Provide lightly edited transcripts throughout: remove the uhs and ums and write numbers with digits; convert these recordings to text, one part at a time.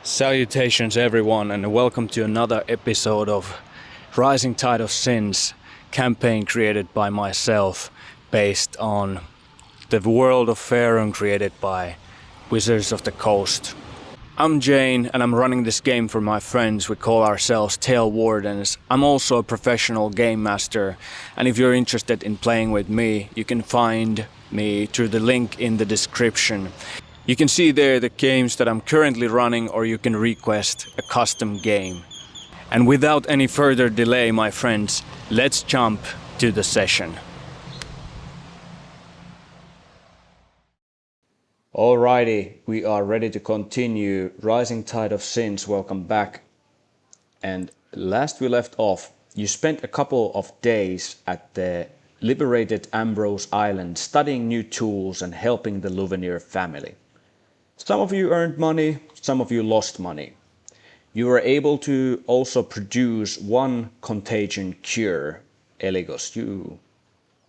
Salutations everyone, and welcome to another episode of Rising Tide of Sins campaign created by myself, based on the world of Faerûn created by Wizards of the Coast. I'm Jane and I'm running this game for my friends. We call ourselves Tale Wardens. I'm also a professional game master, and if you're interested in playing with me, you can find me through the link in the description. You can see there the games that I'm currently running, or you can request a custom game. And without any further delay, my friends, let's jump to the session. Alrighty, we are ready to continue Rising Tide of Sins. Welcome back. And last we left off, you spent a couple of days at the liberated Ambrose Island studying new tools and helping the Louvenier family. Some of you earned money, some of you lost money. You were able to also produce one contagion cure. Eligos, you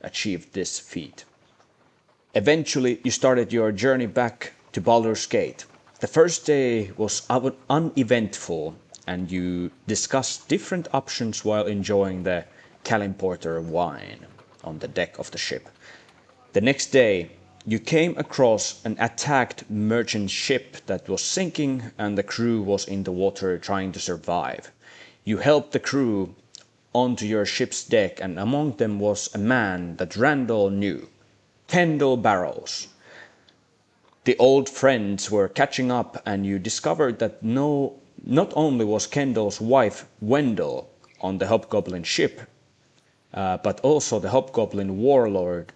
achieved this feat. Eventually, you started your journey back to Baldur's Gate. The first day was uneventful, and you discussed different options while enjoying the Calimporter wine on the deck of the ship. The next day, you came across an attacked merchant ship that was sinking, and the crew was in the water trying to survive. You helped the crew onto your ship's deck, and among them was a man that Randall knew, Kendall Barrows. The old friends were catching up, and you discovered that not only was Kendall's wife Wendell on the Hobgoblin ship, but also the Hobgoblin warlord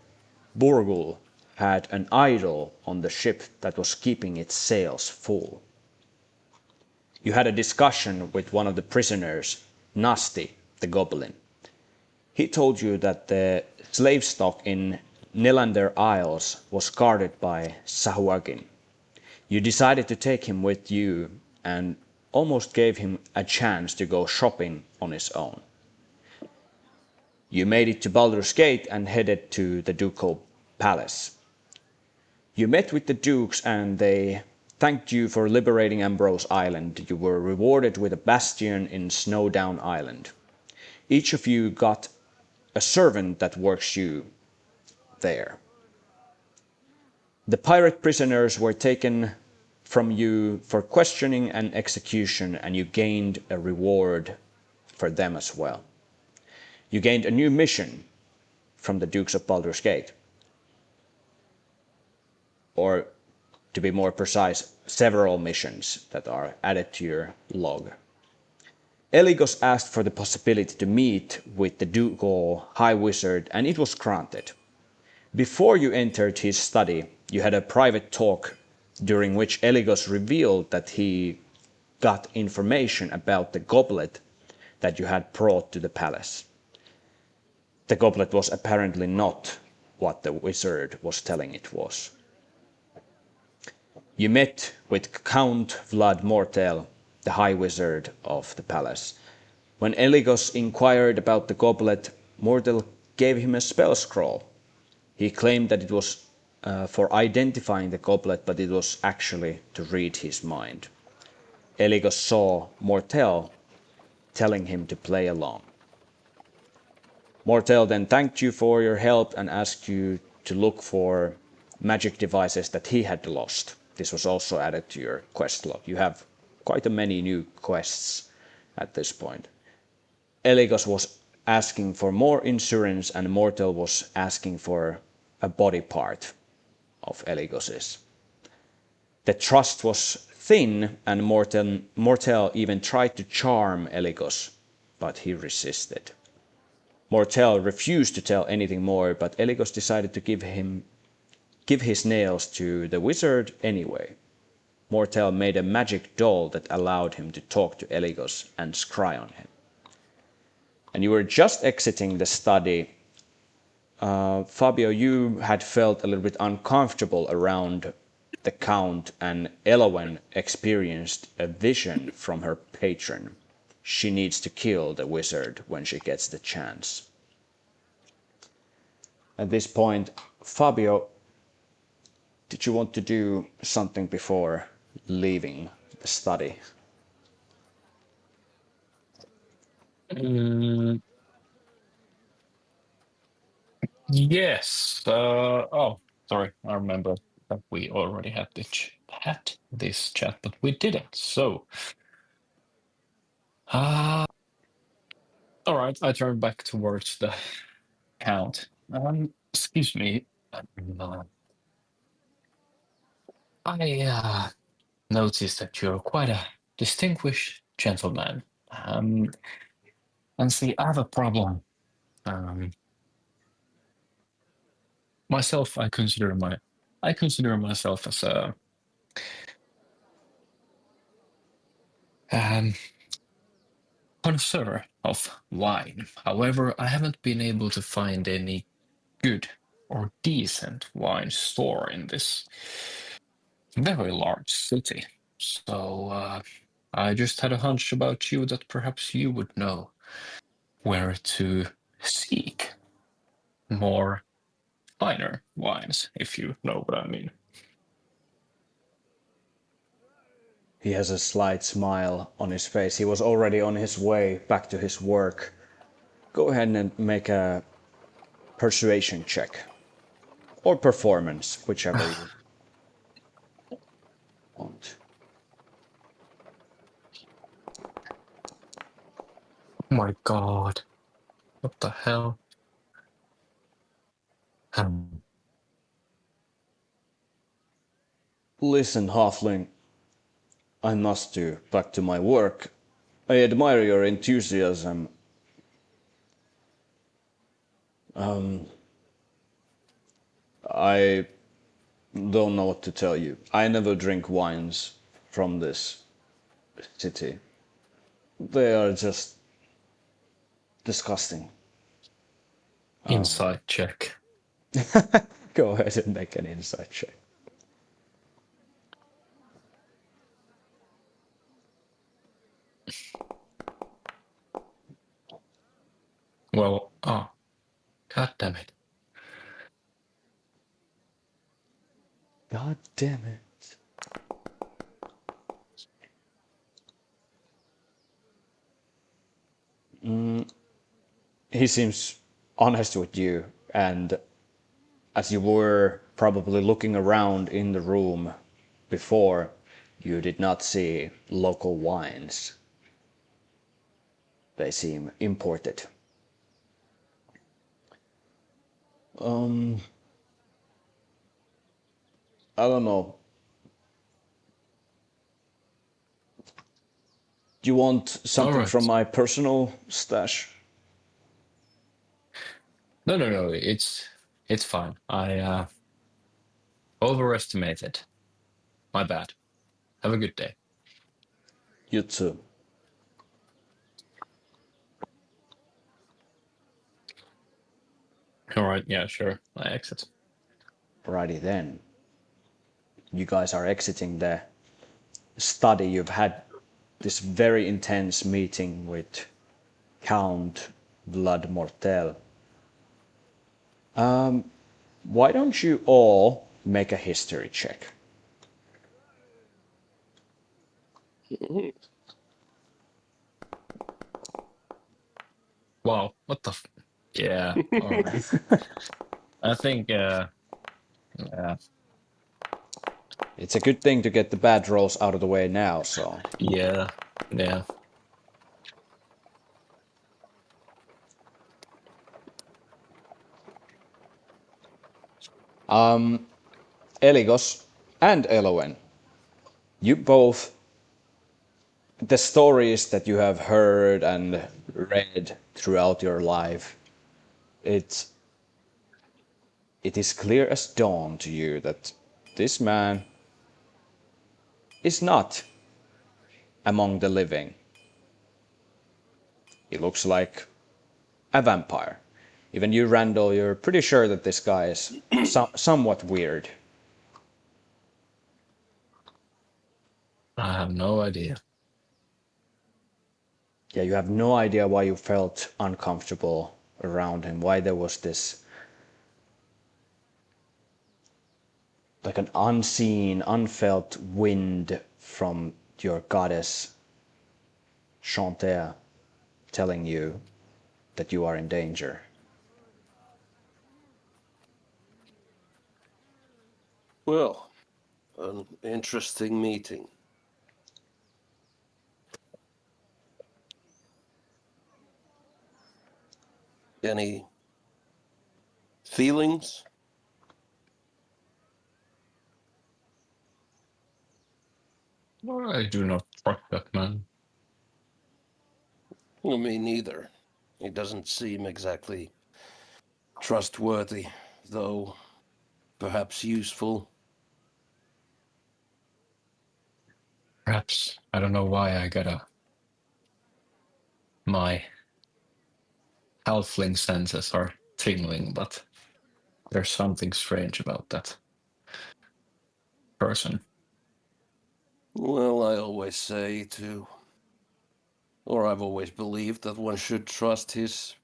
Burgul had an idol on the ship that was keeping its sails full. You had a discussion with one of the prisoners, Nasty, the goblin. He told you that the slave stock in Nelander Isles was guarded by Sahuagin. You decided to take him with you and almost gave him a chance to go shopping on his own. You made it to Baldur's Gate and headed to the Ducal Palace. You met with the dukes and they thanked you for liberating Ambrose Island. You were rewarded with a bastion in Snowdown Island. Each of you got a servant that works you there. The pirate prisoners were taken from you for questioning and execution, and you gained a reward for them as well. You gained a new mission from the Dukes of Baldur's Gate. Or, to be more precise, several missions that are added to your log. Eligos asked for the possibility to meet with the Ducal High Wizard, and it was granted. Before you entered his study, you had a private talk during which Eligos revealed that he got information about the goblet that you had brought to the palace. The goblet was apparently not what the wizard was telling it was. You met with Count Vlad Mortel, the High Wizard of the palace. When Eligos inquired about the goblet, Mortel gave him a spell scroll. He claimed that it was for identifying the goblet, but it was actually to read his mind. Eligos saw Mortel telling him to play along. Mortel then thanked you for your help and asked you to look for magic devices that he had lost. This was also added to your quest log. You have quite many new quests at this point. Eligos was asking for more insurance, and Mortel was asking for a body part of Eligos's. The trust was thin, and Mortel even tried to charm Eligos, but he resisted. Mortel refused to tell anything more, but Eligos decided to give his nails to the wizard anyway. Mortel made a magic doll that allowed him to talk to Eligos and scry on him. And you were just exiting the study. Fabio, you had felt a little bit uncomfortable around the Count, and Elowen experienced a vision from her patron. She needs to kill the wizard when she gets the chance. At this point, Fabio, did you want to do something before leaving study? Mm, yes. Oh, sorry. I remember that we already had this chat, but we didn't. So, uh, all right. I turn back towards the count. Excuse me. Uh, I noticed that you're quite a distinguished gentleman. And see, I have a problem. Um, myself, I consider myself as a um, connoisseur of wine. However, I haven't been able to find any good or decent wine store in this very large city. So I just had a hunch about you that perhaps you would know where to seek more finer wines, if you know what I mean. He has a slight smile on his face. He was already on his way back to his work. Go ahead and make a persuasion check. Or performance, whichever you want. Oh my God, what the hell? Um, Listen, Halfling, I must do back to my work. I admire your enthusiasm. I don't know what to tell you. I never drink wines from this city. They are just disgusting. insight check. Go ahead and make an insight check. Well, oh, God damn it. God damn it. He seems honest with you, and as you were probably looking around in the room before, you did not see local wines. They seem imported. I don't know. Do you want All something from right. my personal stash? No, no, no. It's fine. I overestimated. My bad. Have a good day. You too. All right. Yeah, sure. I exit. Righty then. You guys are exiting the study. You've had this very intense meeting with Count Vlad Mortel. Why don't you all make a history check? Wow. What the? Yeah. All right. I think. Yeah. It's a good thing to get the bad rolls out of the way now, so. Yeah. Yeah. Eligos and Elowen, you both, the stories that you have heard and read throughout your life, it, it is clear as dawn to you that this man is not among the living. He looks like a vampire. Even you, Randall, you're pretty sure that this guy is somewhat weird. I have no idea. Yeah, you have no idea why you felt uncomfortable around him, why there was this like an unseen, unfelt wind from your goddess Chanterre telling you that you are in danger? Well, an interesting meeting. Any feelings? I do not trust that man. Well, me neither. He doesn't seem exactly trustworthy, though perhaps useful. Perhaps I don't know why I got my halfling senses are tingling, but there's something strange about that person. Well, I always say or I've always believed that one should trust his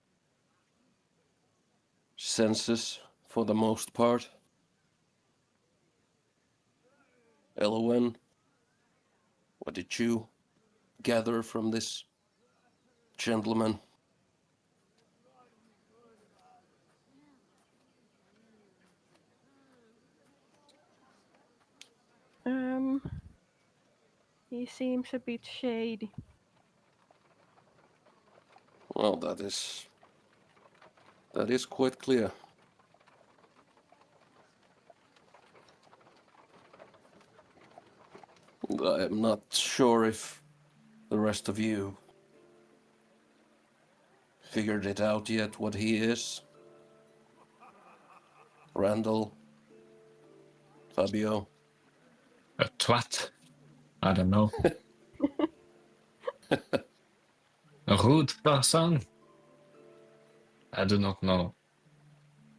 senses for the most part. Elowen, what did you gather from this gentleman? Um, he seems a bit shady. Well, that is quite clear. I am not sure if the rest of you figured it out yet what he is. Randall, Fabio. A twat? I don't know. A rude person? I do not know.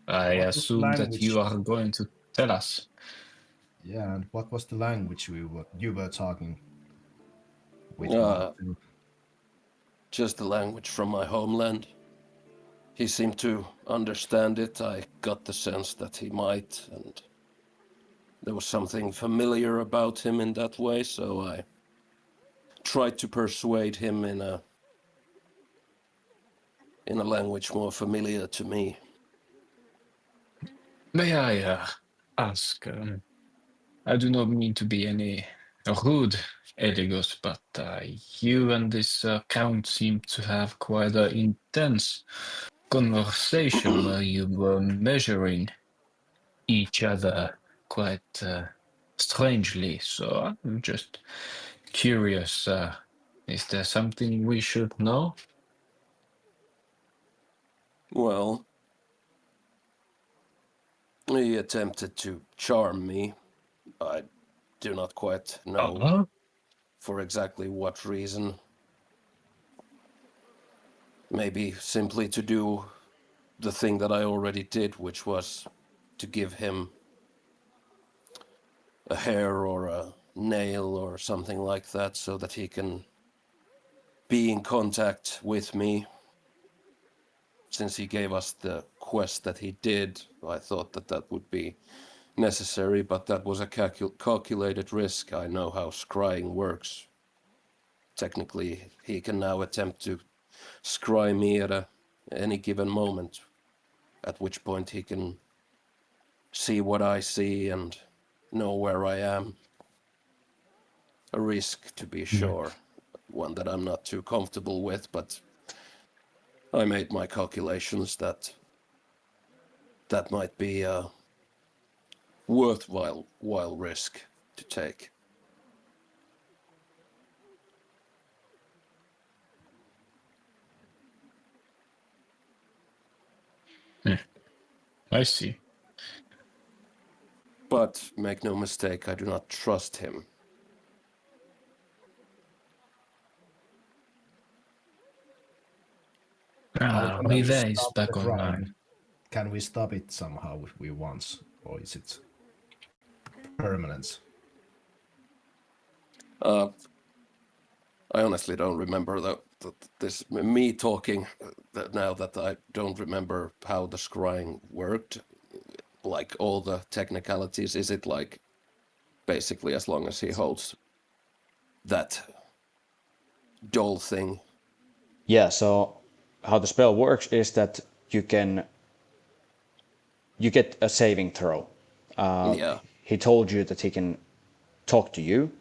I What was the assume that you language? are going to tell us. Yeah, and what was the language you were talking with Uh, Martin? just the language from my homeland. He seemed to understand it. I got the sense that he might, and there was something familiar about him in that way, so I tried to persuade him in a language more familiar to me. May I ask? I do not mean to be any rude, Eligus, but you and this count seem to have quite an intense conversation where you were measuring each other quite strangely. So I'm just curious. Is there something we should know? Well, he attempted to charm me. I do not quite know Uh-huh. for exactly what reason. Maybe simply to do the thing that I already did, which was to give him a hair or a nail or something like that so that he can be in contact with me. Since he gave us the quest that he did, I thought that that would be necessary, but that was a calculated risk. I know how scrying works. Technically, he can now attempt to scry me at any given moment, at which point he can see what I see and know where I am. A risk, to be sure, one that I'm not too comfortable with, but I made my calculations that that might be a worthwhile risk to take. I see. But make no mistake, I do not trust him. How can we Rive is stop the back crime? online. Can we stop it somehow if we want, or is it permanent? I honestly don't remember that this me talking that now that I don't remember how the scrying worked, like all the technicalities. Is it like basically as long as he holds that doll thing. Yeah, so how the spell works is that you get a saving throw. Yeah. He told you that he can talk to you,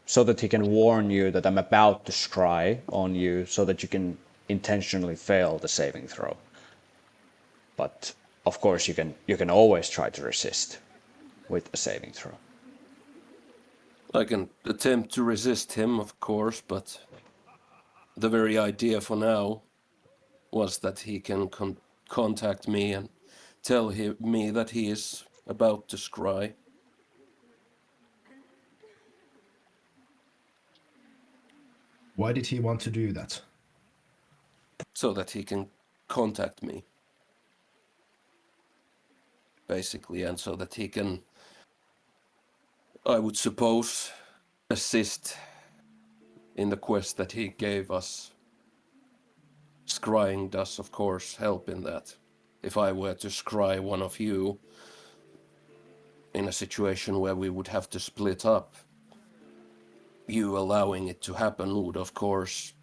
so that he can warn you that I'm about to scry on you, so that you can intentionally fail the saving throw. But of course, you can always try to resist with a saving throw. I can attempt to resist him, of course, but the very idea for now was that he can contact me and tell me that he is about to scry. Why did he want to do that? So that he can contact me, basically, and so that he can, I would suppose, assist in the quest that he gave us. Scrying does, of course, help in that. If I were to scry one of you in a situation where we would have to split up, you allowing it to happen would, of course,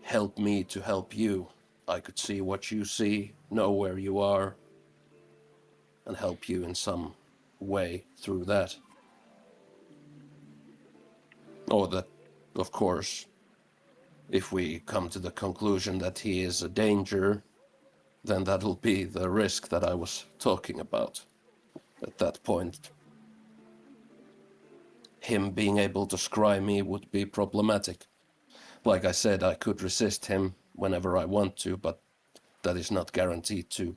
help me to help you. I could see what you see, know where you are, and help you in some way through that. Or that, of course, if we come to the conclusion that he is a danger, then that'll be the risk that I was talking about at that point. Him being able to scry me would be problematic. Like I said, I could resist him whenever I want to, but that is not guaranteed to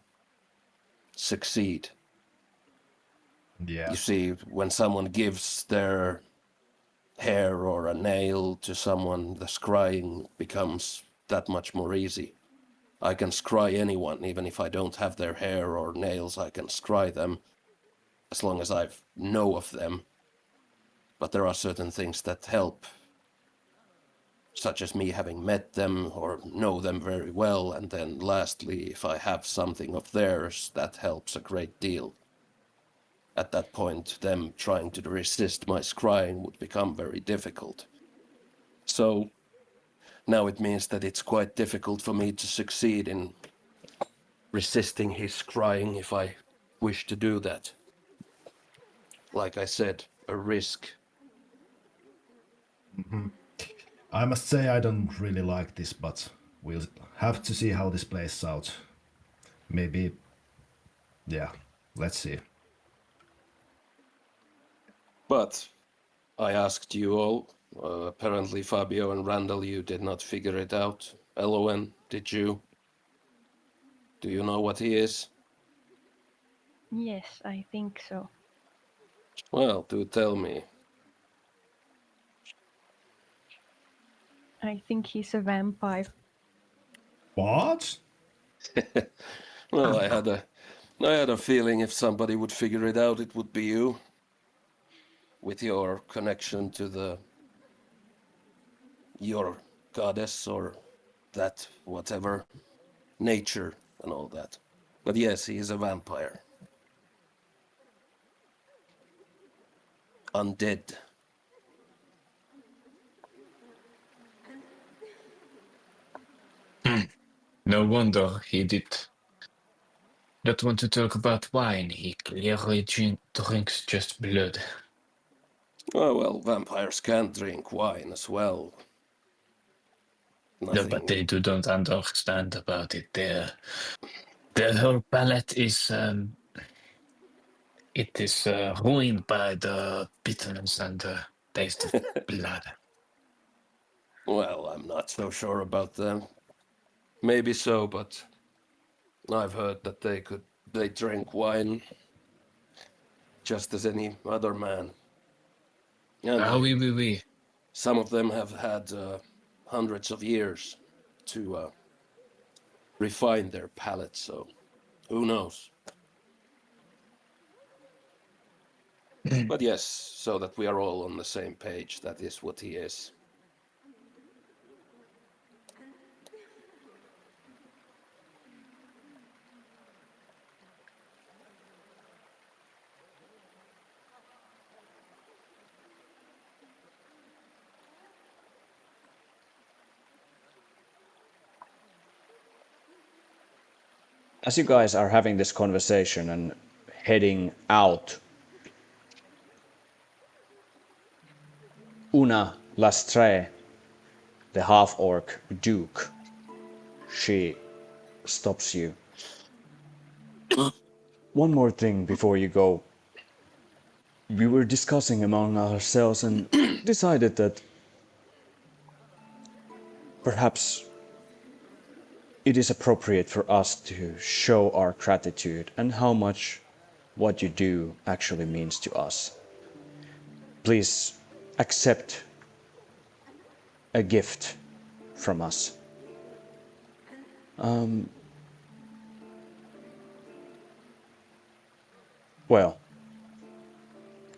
succeed. Yeah. You see, when someone gives their hair or a nail to someone, the scrying becomes that much more easy. I can scry anyone, even if I don't have their hair or nails, I can scry them, as long as I know of them. But there are certain things that help, such as me having met them or know them very well, and then lastly, if I have something of theirs, that helps a great deal. At that point, them trying to resist my scrying would become very difficult. So now it means that it's quite difficult for me to succeed in resisting his scrying if I wish to do that. Like I said, a risk. I must say I don't really like this, but we'll have to see how this plays out. Maybe, yeah, let's see. But I asked you all. Apparently, Fabio and Randall, you did not figure it out. Elowen, did you? Do you know what he is? Yes, I think so. Well, do tell me. I think he's a vampire. What? Well, I had a feeling if somebody would figure it out, it would be you. With your connection to your goddess or that whatever nature and all that. But yes, he is a vampire. Undead. No wonder he did not want to talk about wine. He clearly drinks just blood. Oh well, vampires can drink wine as well. No, but they Nothing. don't understand about it. Their whole palate is it is ruined by the bitterness and the taste of blood. Well, I'm not so sure about them. Maybe so, but I've heard that they drink wine just as any other man. And Ah, oui. some of them have had hundreds of years to refine their palate, so who knows? But yes, so that we are all on the same page, that is what he is. as you guys are having this conversation and heading out, Una Lastre, the half-orc duke, she stops you. One more thing before you go. We were discussing among ourselves and decided that perhaps it is appropriate for us to show our gratitude and how much what you do actually means to us. Please accept a gift from us. Well,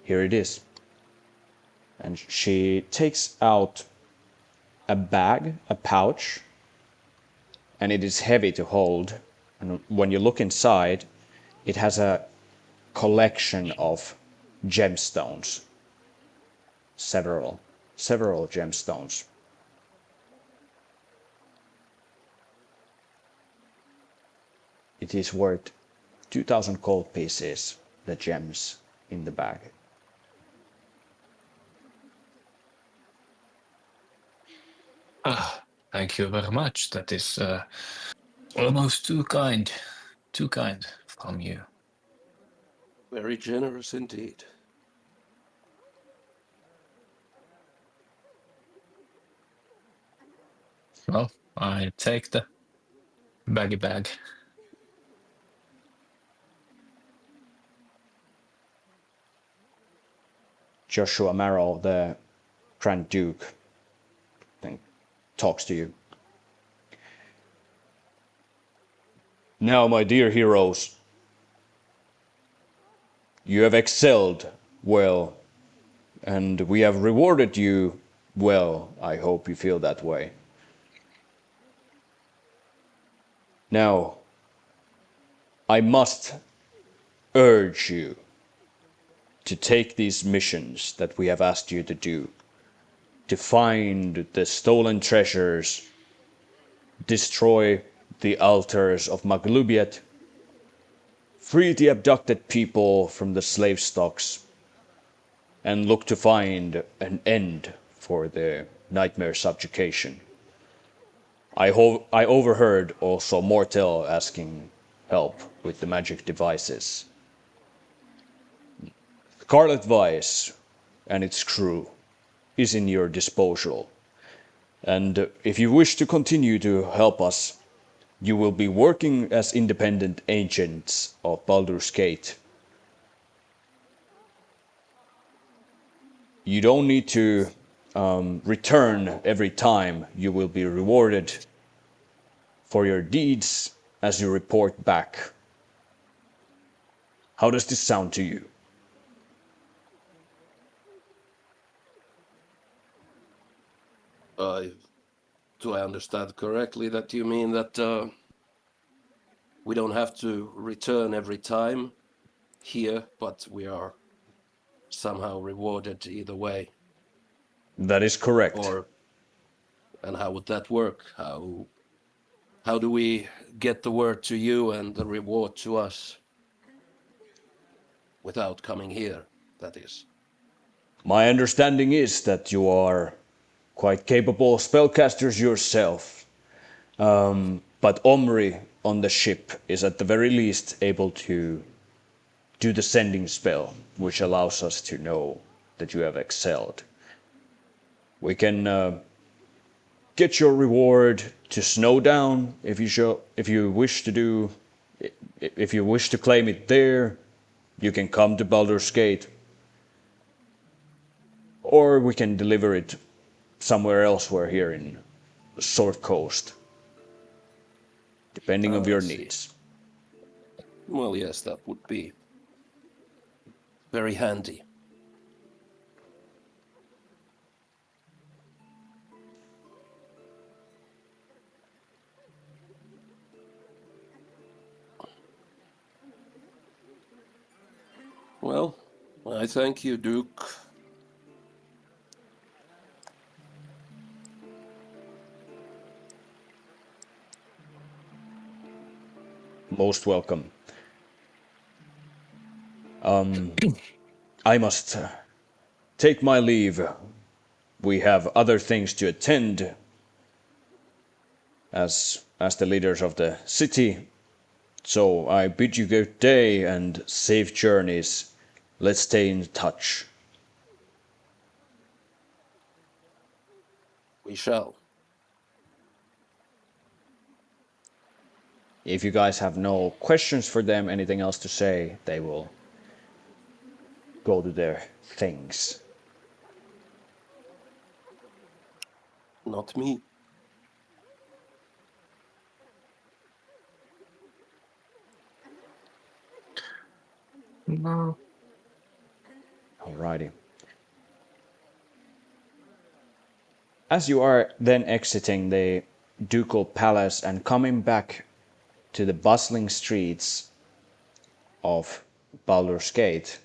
here it is. And she takes out a bag, a pouch, and it is heavy to hold. And when you look inside, it has a collection of gemstones. Several gemstones. It is worth 2,000 gold pieces, the gems in the bag. Thank you very much. That is almost too kind from you. Very generous indeed. Well, I take the baggy bag. Joshua Marrow, the Grand Duke, then talks to you. Now, my dear heroes, you have excelled well, and we have rewarded you well. I hope you feel that way. Now, I must urge you to take these missions that we have asked you to do, to find the stolen treasures, destroy the altars of Maglubiet, free the abducted people from the slave stocks, and look to find an end for the nightmare subjugation. I overheard also Mortel asking help with the magic devices. Scarlet Vice and its crew is in your disposal. And if you wish to continue to help us, you will be working as independent agents of Baldur's Gate. You don't need to return every time. You will be rewarded for your deeds as you report back. How does this sound to you? Do I understand correctly that you mean that we don't have to return every time here, but we are somehow rewarded either way? That is correct. And how would that work? How do we get the word to you and the reward to us without coming here, that is? My understanding is that you are quite capable spellcasters yourself. But Omri on the ship is at the very least able to do the sending spell, which allows us to know that you have excelled. We can get your reward to snow down if you wish to do. If you wish to claim it there, you can come to Baldur's Gate, or we can deliver it somewhere elsewhere here in the Sword Coast, depending on your needs. Well, yes, that would be very handy. Well, I thank you, Duke. most welcome. I must take my leave. We have other things to attend as the leaders of the city. So I bid you good day and safe journeys. Let's stay in touch. We shall. If you guys have no questions for them, anything else to say, they will go to their things. Not me. No. Alrighty. As you are then exiting the ducal palace and coming back to the bustling streets of Baldur's Gate,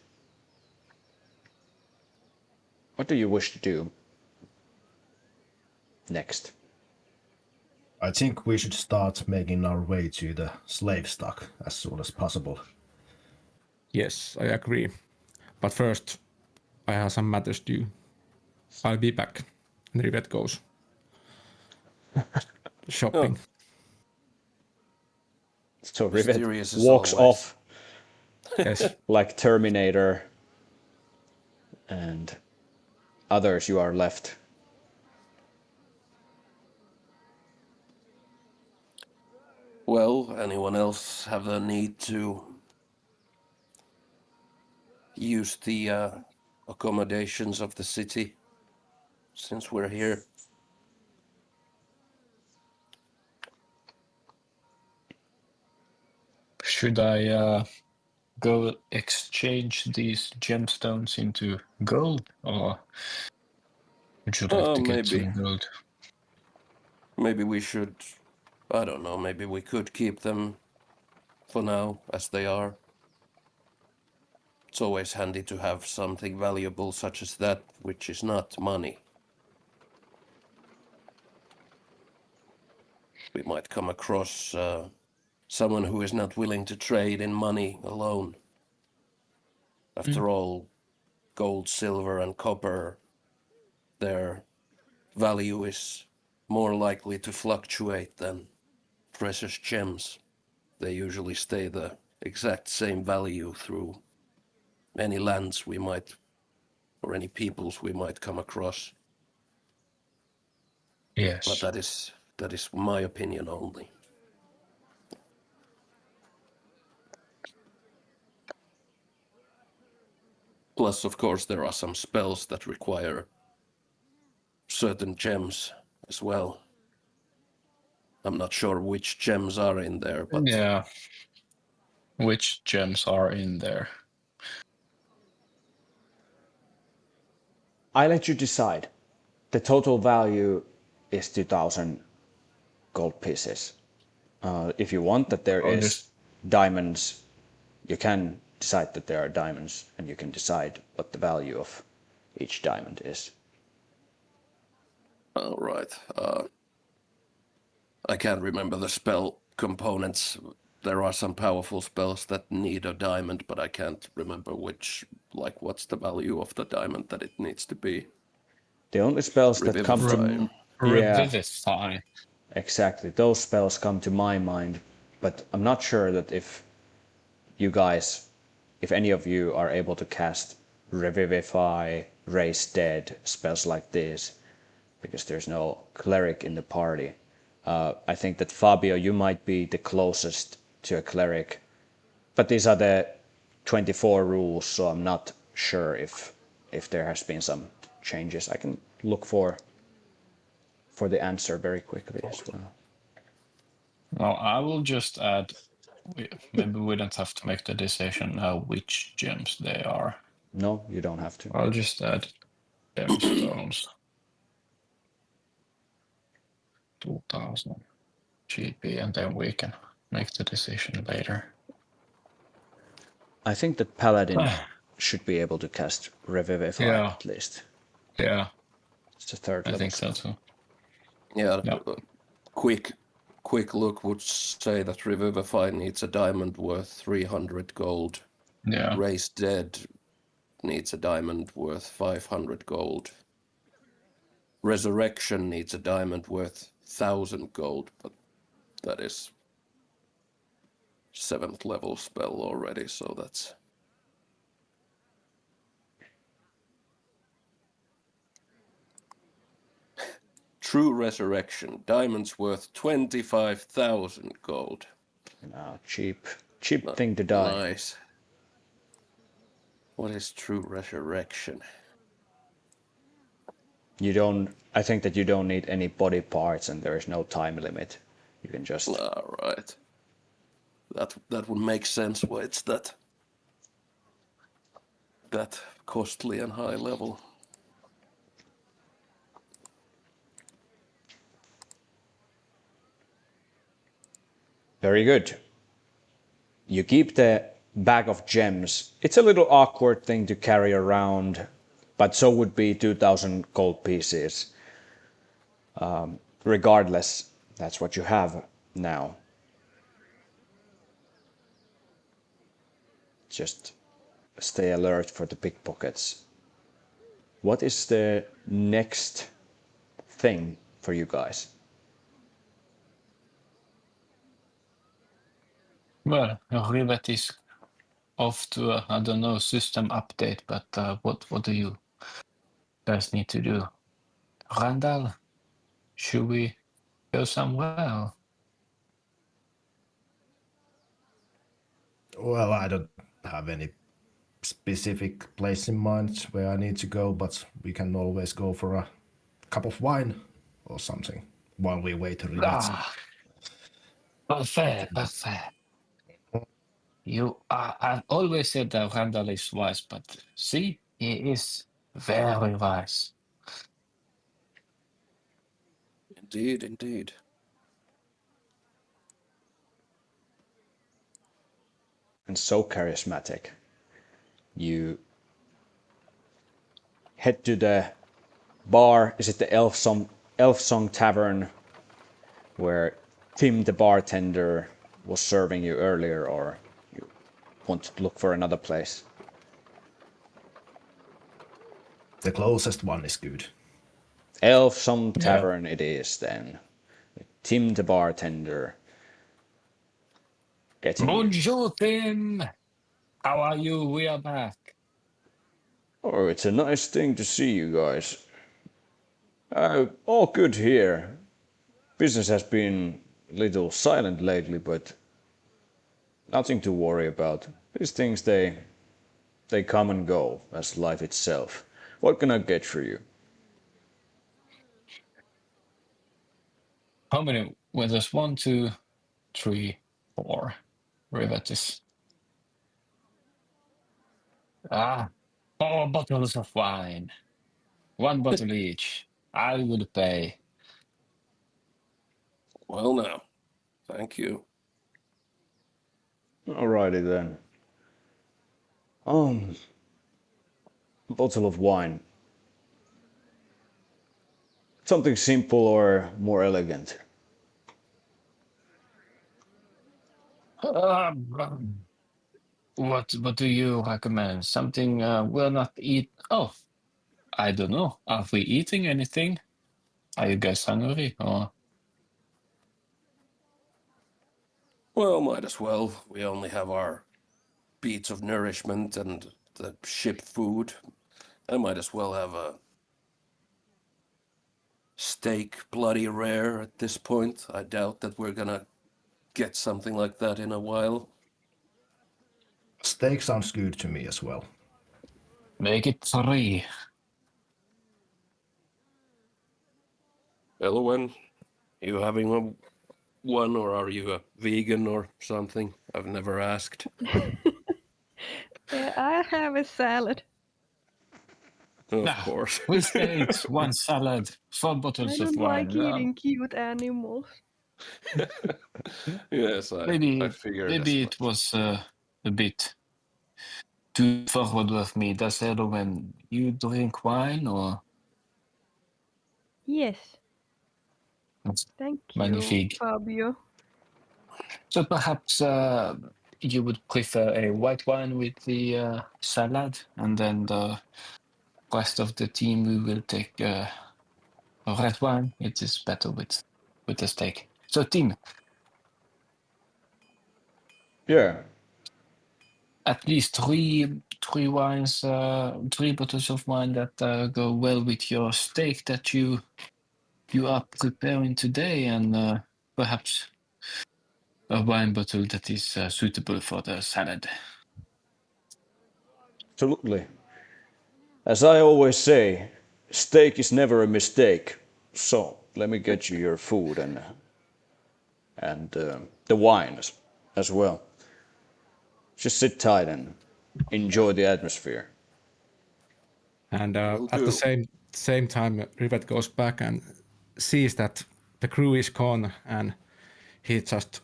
what do you wish to do next? I think we should start making our way to the slave stock as soon as possible. Yes, I agree. But first, I have some matters to do. I'll be back. And Rivet goes shopping. So Rivet Mysterious as walks always. off Yes. like Terminator, and others you are left. Well, anyone else have the need to use the accommodations of the city since we're here? Should I go exchange these gemstones into gold, or would you like to get Maybe. some gold? Maybe we should. I don't know. Maybe we could keep them for now as they are. It's always handy to have something valuable such as that, which is not money. We might come across someone who is not willing to trade in money alone. After all, gold, silver, and copper, their value is more likely to fluctuate than precious gems. They usually stay the exact same value through any lands we might, or any peoples we might come across. Yes. But that is my opinion only. Plus, of course, there are some spells that require certain gems as well. I'm not sure which gems are in there, but Yeah. Which gems are in there? I let you decide. The total value is 2,000 gold pieces. If you want that there I'll is just diamonds, you can decide that there are diamonds, and you can decide what the value of each diamond is. all right. I can't remember the spell components. There are some powerful spells that need a diamond, but I can't remember which, like what's the value of the diamond that it needs to be. The only spells that come Revivify. to yeah, revivify. exactly. Those spells come to my mind, but I'm not sure that if you guys, if any of you are able to cast Revivify, Raise Dead, spells like this, because there's no cleric in the party. I think that Fabio, you might be the closest to a cleric, but these are the 24 rules, so I'm not sure if there has been some changes. I can look for the answer very quickly as well. Well, I will just add. Maybe we don't have to make the decision now which gems they are. No, you don't have to. I'll just add gemstones. 2,000 GP, and then we can make the decision later. I think that Paladin should be able to cast Revivify Yeah. at least. Yeah, It's a third I level think so spell. too. Yeah, Yeah. quick quick look would say that Revivify needs a diamond worth 300 gold. Yeah. Raise Dead needs a diamond worth 500 gold. Resurrection needs a diamond worth 1,000 gold, but that is 7th level spell already, so that's... True Resurrection, diamonds worth 25,000 gold. No, cheap thing to die. Nice. What is True Resurrection? I think that you don't need any body parts and there is no time limit. You can just... All right. That would make sense why it's that costly and high level. Very good. You keep the bag of gems. It's a little awkward thing to carry around, but so would be 2,000 gold pieces. Regardless, that's what you have now. Just stay alert for the pickpockets. What is the next thing for you guys? Well, Rivet is off to a, I don't know, system update, but what do you guys need to do? Randall, should we go somewhere? Well, I don't have any specific place in mind where I need to go, but we can always go for a cup of wine or something while we wait to revet. Ah, parfait. I've always said that Randall is wise, but see, he is very wise. Indeed. And so charismatic. You head to the bar. Is it the Elf Song Tavern where Tim the bartender was serving you earlier, or you want to look for another place? The closest one is good. Elf Song Yeah. Tavern it is then. Tim the bartender. Getting you. Bonjour, Tim. How are you? We are back. Oh, it's a nice thing to see you guys. All good here. Business has been a little silent lately, but nothing to worry about. These things, they come and go as life itself. What can I get for you? How many? Well, there's 1, 2, 3, 4 Rivetis. 4 bottles of wine. 1 bottle each. I would pay. Well now, thank you. Alrighty then. A bottle of wine. Something simple or more elegant? What do you recommend? Something we'll not eat. Oh, I don't know. Are we eating anything? Are you guys hungry? Or Well, might as well. We only have our beads of nourishment and the ship food. I might as well have a steak, bloody rare at this point. I doubt that we're gonna get something like that in a while. Steak sounds good to me as well. make it 3. Elwen, you having one, or are you a vegan or something? I've never asked. Yeah, I have a salad. Of course. With steaks, 1 salad, 4 I bottles of don't wine. like eating cute animals. Yes, I Maybe figured as it much. was a bit too forward with me. Does when you drink wine or? Yes. That's Thank you, magnifique. Fabio. So perhaps you would prefer a white wine with the salad, and then the rest of the team we will take a red wine. It is better with the steak. So team, Yeah. at least three wines, 3 bottles of wine that go well with your steak that you are preparing today, and perhaps a wine bottle that is suitable for the salad. Absolutely. As I always say, steak is never a mistake. So let me get you your food and the wines as well. Just sit tight and enjoy the atmosphere. And Will at the do. same time, Rivet goes back and sees that the crew is gone, and he just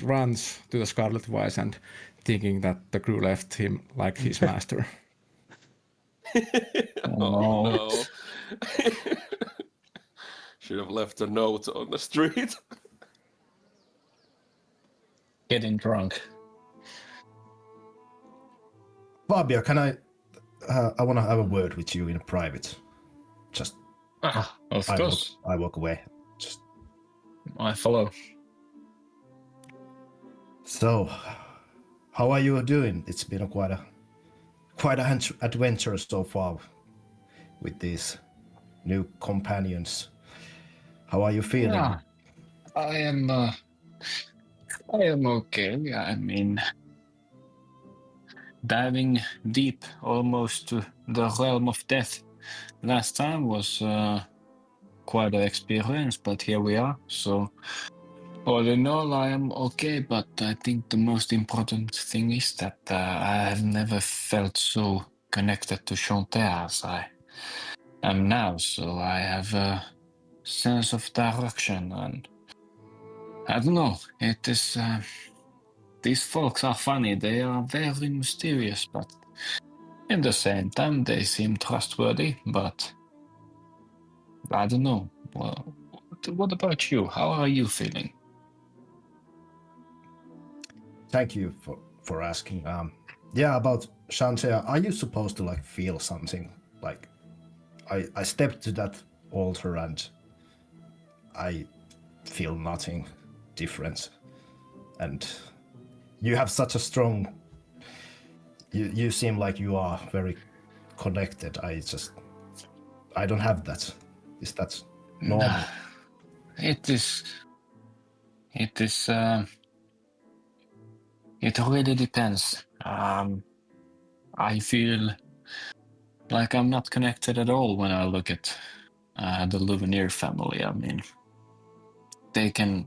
runs to the Scarlet Wise and thinking that the crew left him like his master. Oh Oh, no. Should have left a note on the street. getting drunk. Fabio, can I want to have a word with you in private. Just Of I course, walk away. Just I follow. so, how are you doing? It's been quite an adventure so far with these new companions. How are you feeling? Yeah, I am. I am okay. I mean, diving deep almost to the realm of death. Last time was quite an experience, but here we are. So, all in all, I am okay. But I think the most important thing is that I have never felt so connected to Chanterre as I am now. So I have a sense of direction, and I don't know. It is. These folks are funny. They are very mysterious, but at the same time, they seem trustworthy. But I don't know. Well, what about you? How are you feeling? Thank you for asking. Yeah, about Shantia, are you supposed to like feel something? Like I stepped to that altar and I feel nothing different. And you have such a strong. You seem like you are very connected. I don't have that. Is that normal? It is. It is. It really depends. I feel like I'm not connected at all when I look at the Lumineer family. I mean, they can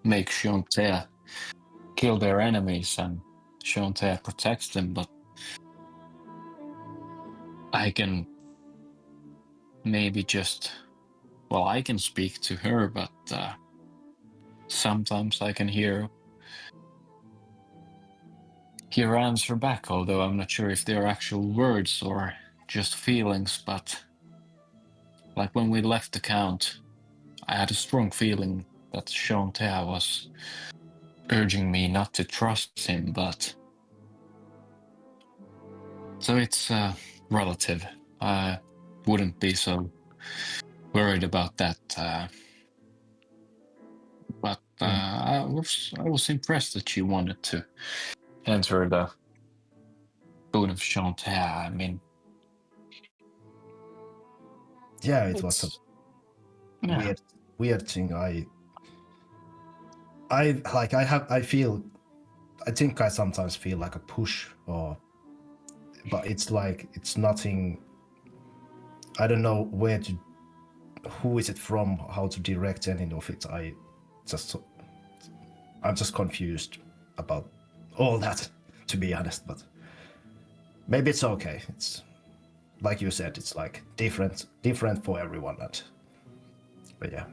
make Chanterre kill their enemies, and Chanterre protects them, but I can maybe just, well, I can speak to her, but sometimes I can hear answer back, although I'm not sure if they're actual words or just feelings. But like when we left the Count, I had a strong feeling that Chanterre was urging me not to trust him, but so it's relative. I wouldn't be so worried about that. But I was impressed that she wanted to enter the Boon of Chanterre. I mean, Yeah, it was a it's yeah. weird thing. I think I sometimes feel like a push but it's like it's nothing. I don't know who is it from, how to direct any of it. Just I'm just confused about all that, to be honest. But maybe it's okay. It's like you said, it's like different for everyone. But yeah.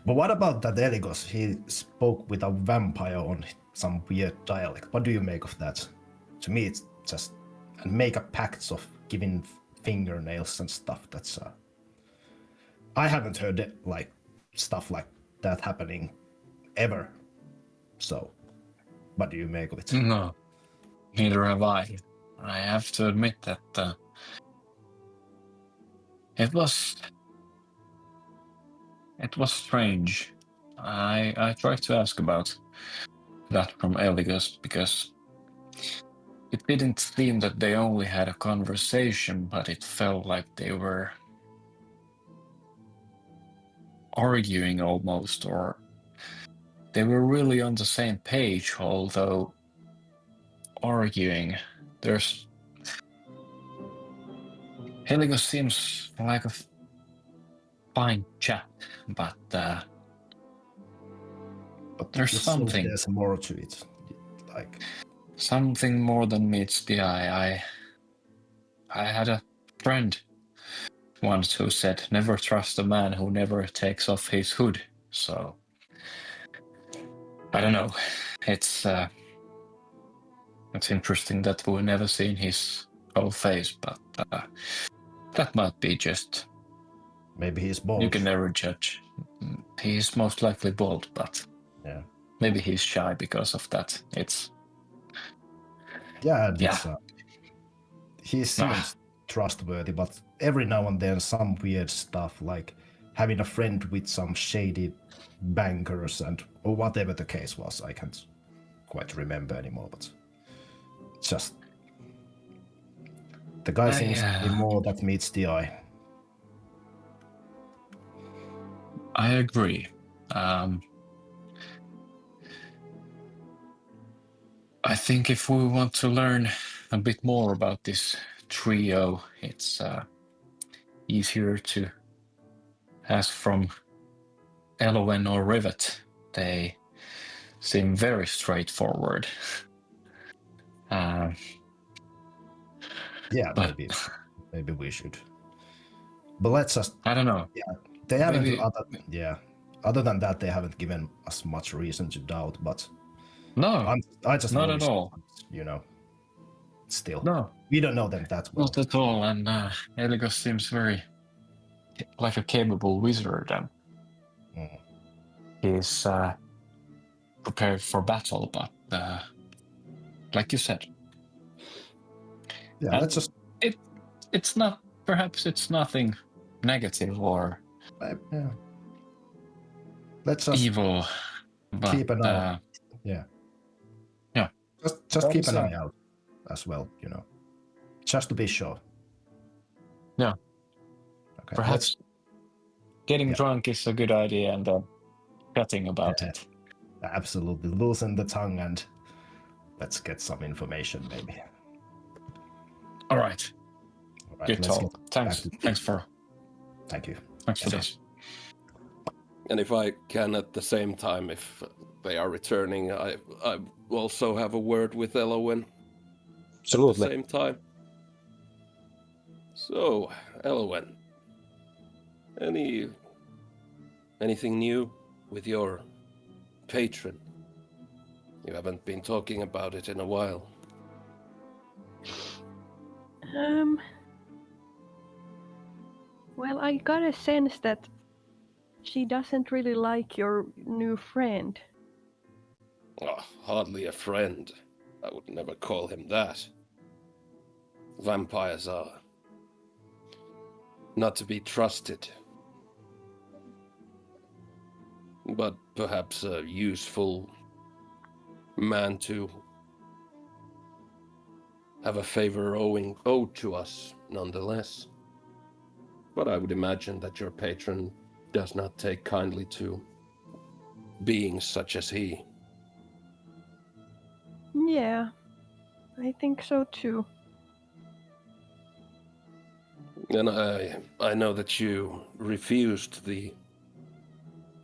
But what about that Eligos? He spoke with a vampire on some weird dialect. What do you make of that? To me, it's just and make a pact of giving fingernails and stuff. That's I haven't heard it like stuff like that happening ever. So, what do you make of it? No, neither have I. I have to admit that it was strange. I tried to ask about that from Eligas because it didn't seem that they only had a conversation, but it felt like they were arguing almost, or they were really on the same page, although arguing. There's Eligas seems like a fine chap, but But there's it seems something there's more to it. Like, more than meets the eye. I had a friend once who said, "Never trust a man who never takes off his hood." So I don't know. It's interesting that we've never seen his whole face, but that might be just. maybe he's You bald. can never judge. He's most likely bald, but Yeah. maybe he's shy because of that. It's Yeah, yeah. he seems trustworthy, but every now and then some weird stuff, like having a friend with some shady bankers or whatever the case was. I can't quite remember anymore, but just the guy seems to be more that meets the eye. I agree. I think if we want to learn a bit more about this trio, it's easier to ask from Elowen or Rivet. They seem very straightforward. Yeah, But maybe we should. But let's just. I don't know. Yeah, they haven't. Maybe, Other than that, they haven't given us much reason to doubt. But no, I just not worry at all. sometimes, Still, No, we don't know them that well. not at all. And Eligos seems very like a capable wizard, and he's prepared for battle. But like you said, Yeah, let's just. It's not. Perhaps it's nothing negative or Yeah. Let's just evil. But, keep an eye. Yeah. Yeah. Just keep an eye out as well. Just to be sure. Yeah. Okay. Perhaps getting drunk is a good idea, and chatting about it. Absolutely. Loosen the tongue and let's get some information, maybe. All right. Good talk. Thanks. Thanks for. Thank you. Thanks for this. And if I can, at the same time, if they are returning, I also have a word with Elowen. Absolutely. At the same time. So, Elowen, anything new with your patron? You haven't been talking about it in a while. Well, I got a sense that she doesn't really like your new friend. Oh, hardly a friend. I would never call him that. Vampires are not to be trusted. But perhaps a useful man to have a favor owed to us, nonetheless. But I would imagine that your patron does not take kindly to beings such as he. Yeah, I think so too. And I know that you refused the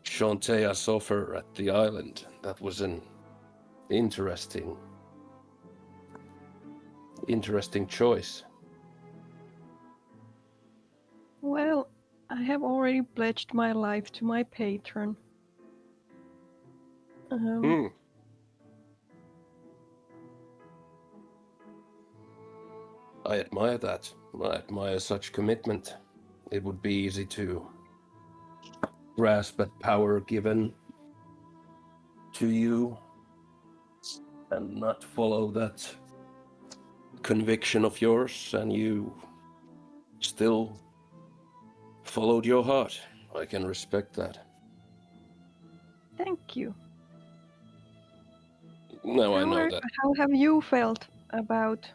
Shantea's offer at the island. That was an interesting choice. Well, I have already pledged my life to my patron. I admire that. I admire such commitment. It would be easy to grasp at power given to you and not follow that conviction of yours, and you still followed your heart. I can respect that. Thank you. Now I know that. How have you felt about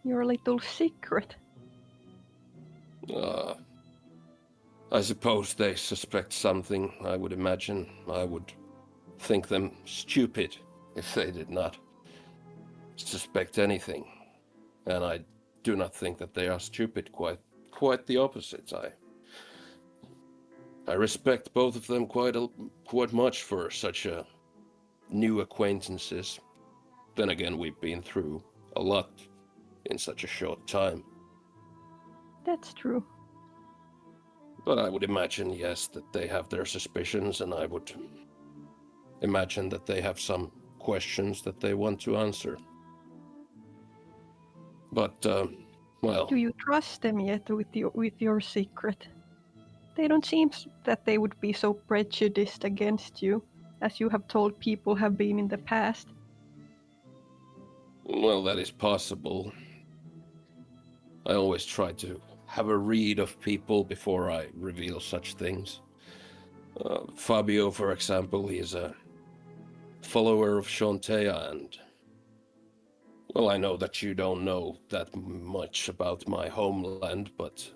your little secret? I suppose they suspect something, I would imagine. I would think them stupid if they did not suspect anything. And I do not think that they are stupid, quite the opposite. I respect both of them quite much for such a new acquaintances. Then again, we've been through a lot in such a short time. That's true. But I would imagine, yes, that they have their suspicions, and I would imagine that they have some questions that they want to answer. But, well... Do you trust them yet with your secret? They don't seem that they would be so prejudiced against you, as you have told people have been in the past. Well, that is possible. I always try to have a read of people before I reveal such things. Fabio, for example, he is a follower of Shantea, and... Well, I know that you don't know that much about my homeland, but...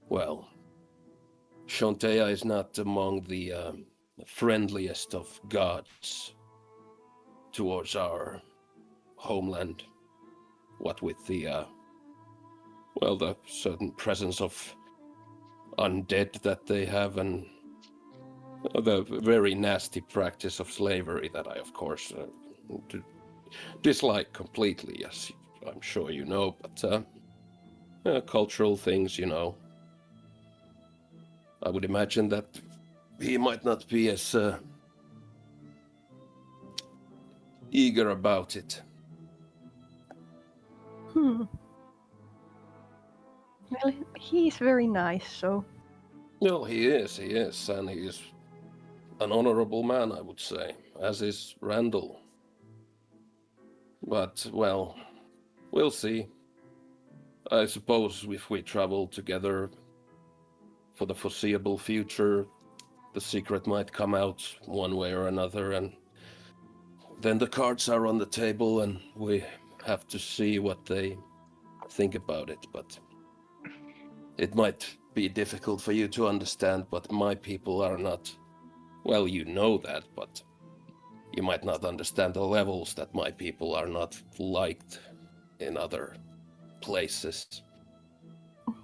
Well... Shantea is not among the friendliest of gods towards our homeland. What with the, well, the certain presence of undead that they have, and the very nasty practice of slavery that I, of course, dislike completely, as I'm sure you know, but cultural things, you know. I would imagine that he might not be as eager about it. Well, he's very nice, so... Well, he is, and he is an honorable man, I would say, as is Randall. But, well, we'll see. I suppose if we travel together for the foreseeable future, the secret might come out one way or another, and then the cards are on the table and we have to see what they think about it. But it might be difficult for you to understand, but my people are not... Well, you know that, but you might not understand the levels that my people are not liked in other places.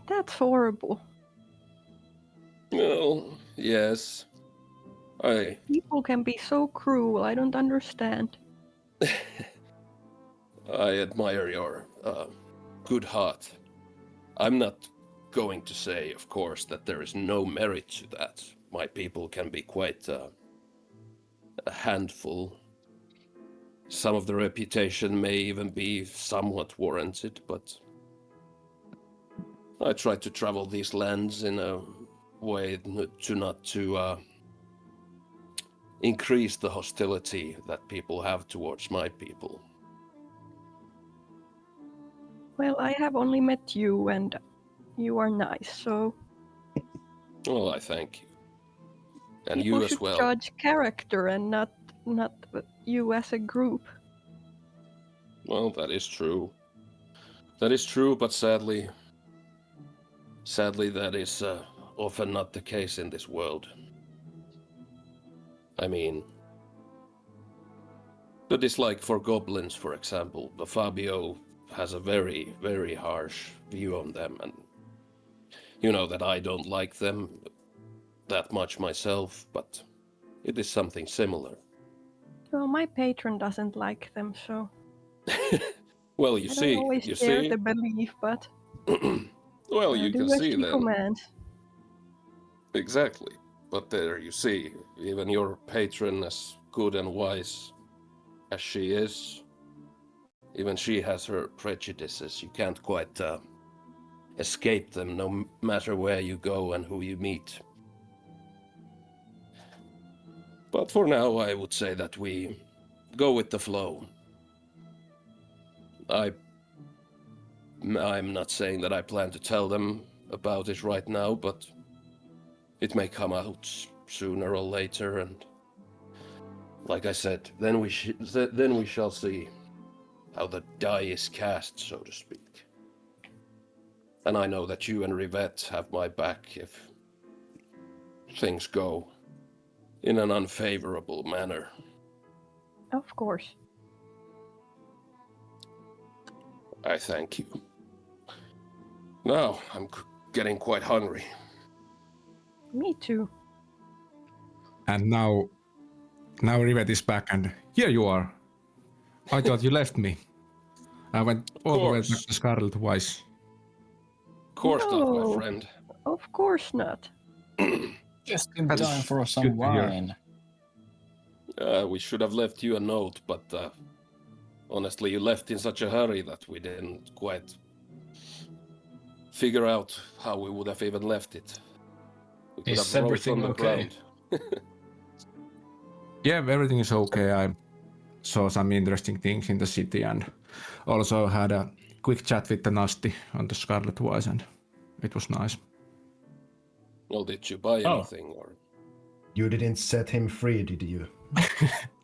That's horrible. Well, yes. People can be so cruel, I don't understand. I admire your good heart. I'm not going to say, of course, that there is no merit to that. My people can be quite a handful. Some of the reputation may even be somewhat warranted, but I try to travel these lands in a way not to increase the hostility that people have towards my people. Well, I have only met you, and you are nice, so... Well, I thank you. And people you as should well. judge character and not you as a group. Well, that is true. That is true, but sadly that is often not the case in this world. I mean, the dislike for goblins, for example, the Fabio has a very, very harsh view on them, and you know that I don't like them that much myself, but it is something similar. Well, my patron doesn't like them, so... Well, you I see, don't always share the belief, but... Well, you can do as see she then. commands. Exactly. But there you see, even your patron, as good and wise as she is, even she has her prejudices. You can't quite escape them, no matter where you go and who you meet. But for now, I would say that we go with the flow. I'm not saying that I plan to tell them about it right now, but it may come out sooner or later, and like I said, then we shall see how the die is cast, so to speak. And I know that you and Rivette have my back if things go in an unfavorable manner. Of course. I thank you. Now, I'm getting quite hungry. Me too. And now Rivet is back, and here you are. I thought you left me. I went all the way back to Scarlet twice. Of course not, my No. friend. Of course not. Just in That's time for some good to hear. wine. We should have left you a note, but honestly, you left in such a hurry that we didn't quite figure out how we would have even left it. We could Is have wrote everything on the okay? ground. Yeah, everything is okay. I saw some interesting things in the city and also had a quick chat with the Nasty on the Scarlet Wise, and it was nice. Well, did you buy Oh. anything, or You didn't set him free, did you?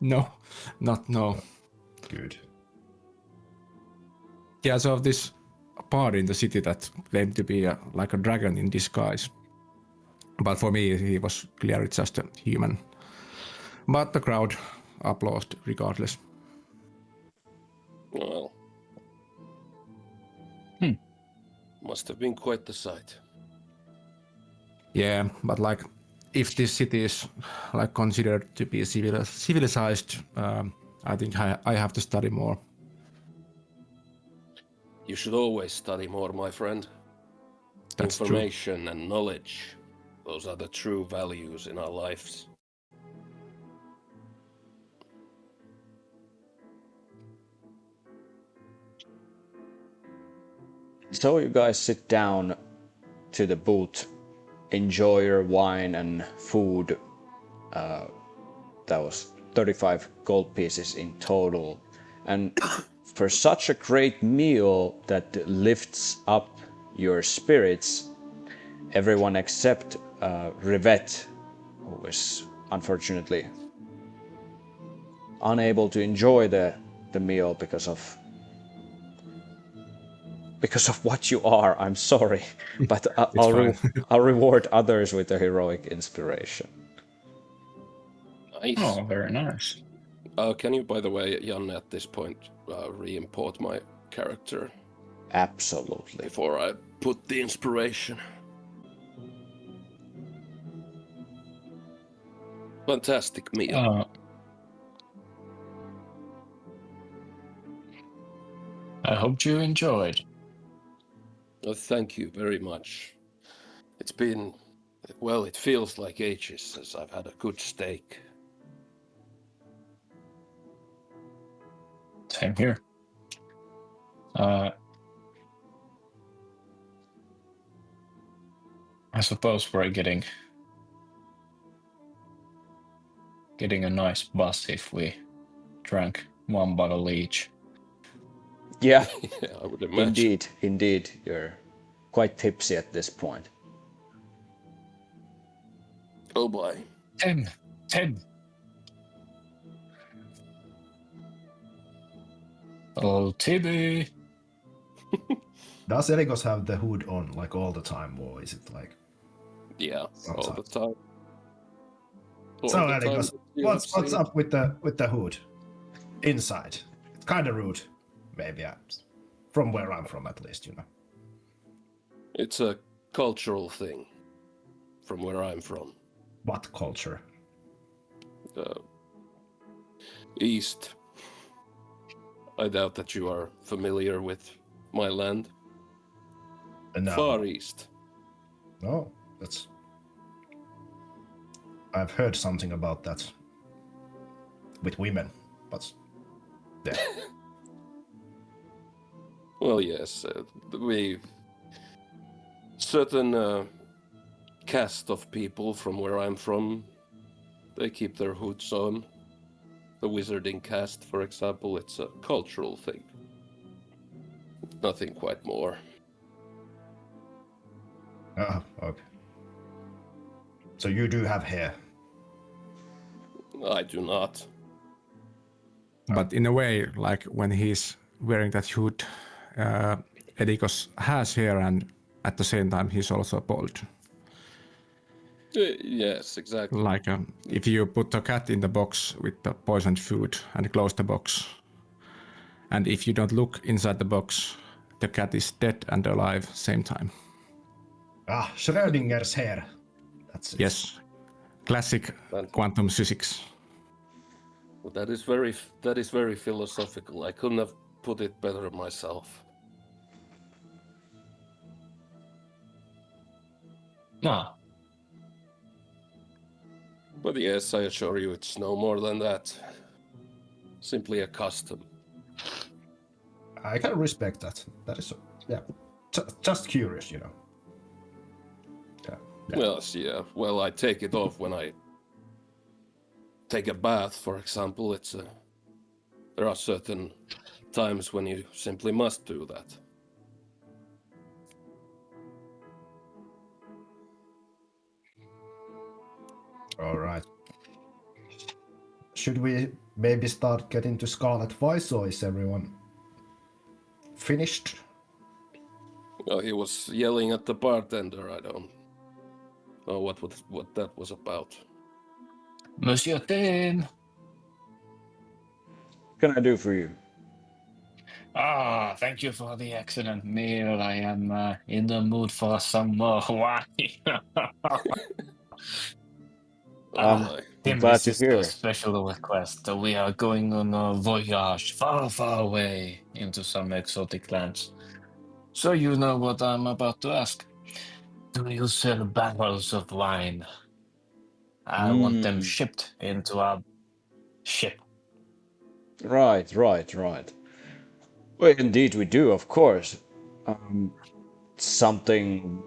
No. Good. Yeah, so this party in the city that claimed to be like a dragon in disguise. But for me, he was clearly just a human. But the crowd applauded regardless. well, must have been quite the sight. Yeah, but like, if this city is like considered to be civilized, I think I have to study more. You should always study more, my friend. That's true. Information and knowledge, those are the true values in our lives. So you guys sit down to the booth, enjoy your wine and food. That was 35 gold pieces in total. And for such a great meal that lifts up your spirits, everyone except Rivette, who is unfortunately unable to enjoy the meal because of what you are. I'm sorry, but I'll reward others with a heroic inspiration. Nice. Oh, very nice. Can you, by the way, Jan, at this point, re-import my character Absolutely. before I put the inspiration? Fantastic meal. I hope you enjoyed. Thank you very much. It's been, well, it feels like ages since I've had a good steak. Same here. I suppose we're getting a nice buzz if we drank one bottle each. Yeah, Yeah, I would imagine. indeed. You're quite tipsy at this point. Oh boy. 10. Oh, Tibby. Does Eligos have the hood on like all the time, or is it like Yeah, all sometimes? the time. All So the time Eligos, that you what's have seen. up with the hood inside? It's kind of rude, maybe. From where I'm from, at least, you know. It's a cultural thing from where I'm from. What culture? East. I doubt that you are familiar with my land. No. Far East. No, that's. I've heard something about that with women, but yeah. Well, yes, we certain caste of people from where I'm from They keep their hoods on. The wizarding cast, for example, it's a cultural thing. Nothing quite more. Ah, okay. So you do have hair. I do not. But in a way, like when he's wearing that hood, Edikos has hair, and at the same time he's also bald. Yes, exactly. Like if you put a cat in the box with the poisoned food and close the box, and if you don't look inside the box, the cat is dead and alive same time. Ah, Schrödinger's hair. That's it. Yes, classic quantum physics. Well, that is very philosophical. I couldn't have put it better myself. Ah, But yes, I assure you, it's no more than that. Simply a custom. I can respect that. That is, yeah. Just curious, you know. Yeah. Well, yeah. Well, I take it off when I take a bath, for example. There are certain times when you simply must do that. All right. Should we maybe start getting to Scarlet Vice, or is everyone finished? Well, he was yelling at the bartender. I don't know what that was about. Monsieur Thane! What can I do for you? Ah, thank you for the excellent meal. I am in the mood for some more wine. Oh, I'm Tim, glad this to is a hear. special request. We are going on a voyage far, far away into some exotic lands. So you know what I'm about to ask. Do you sell barrels of wine? I want them shipped into a ship. Right. Well, indeed we do, of course. Something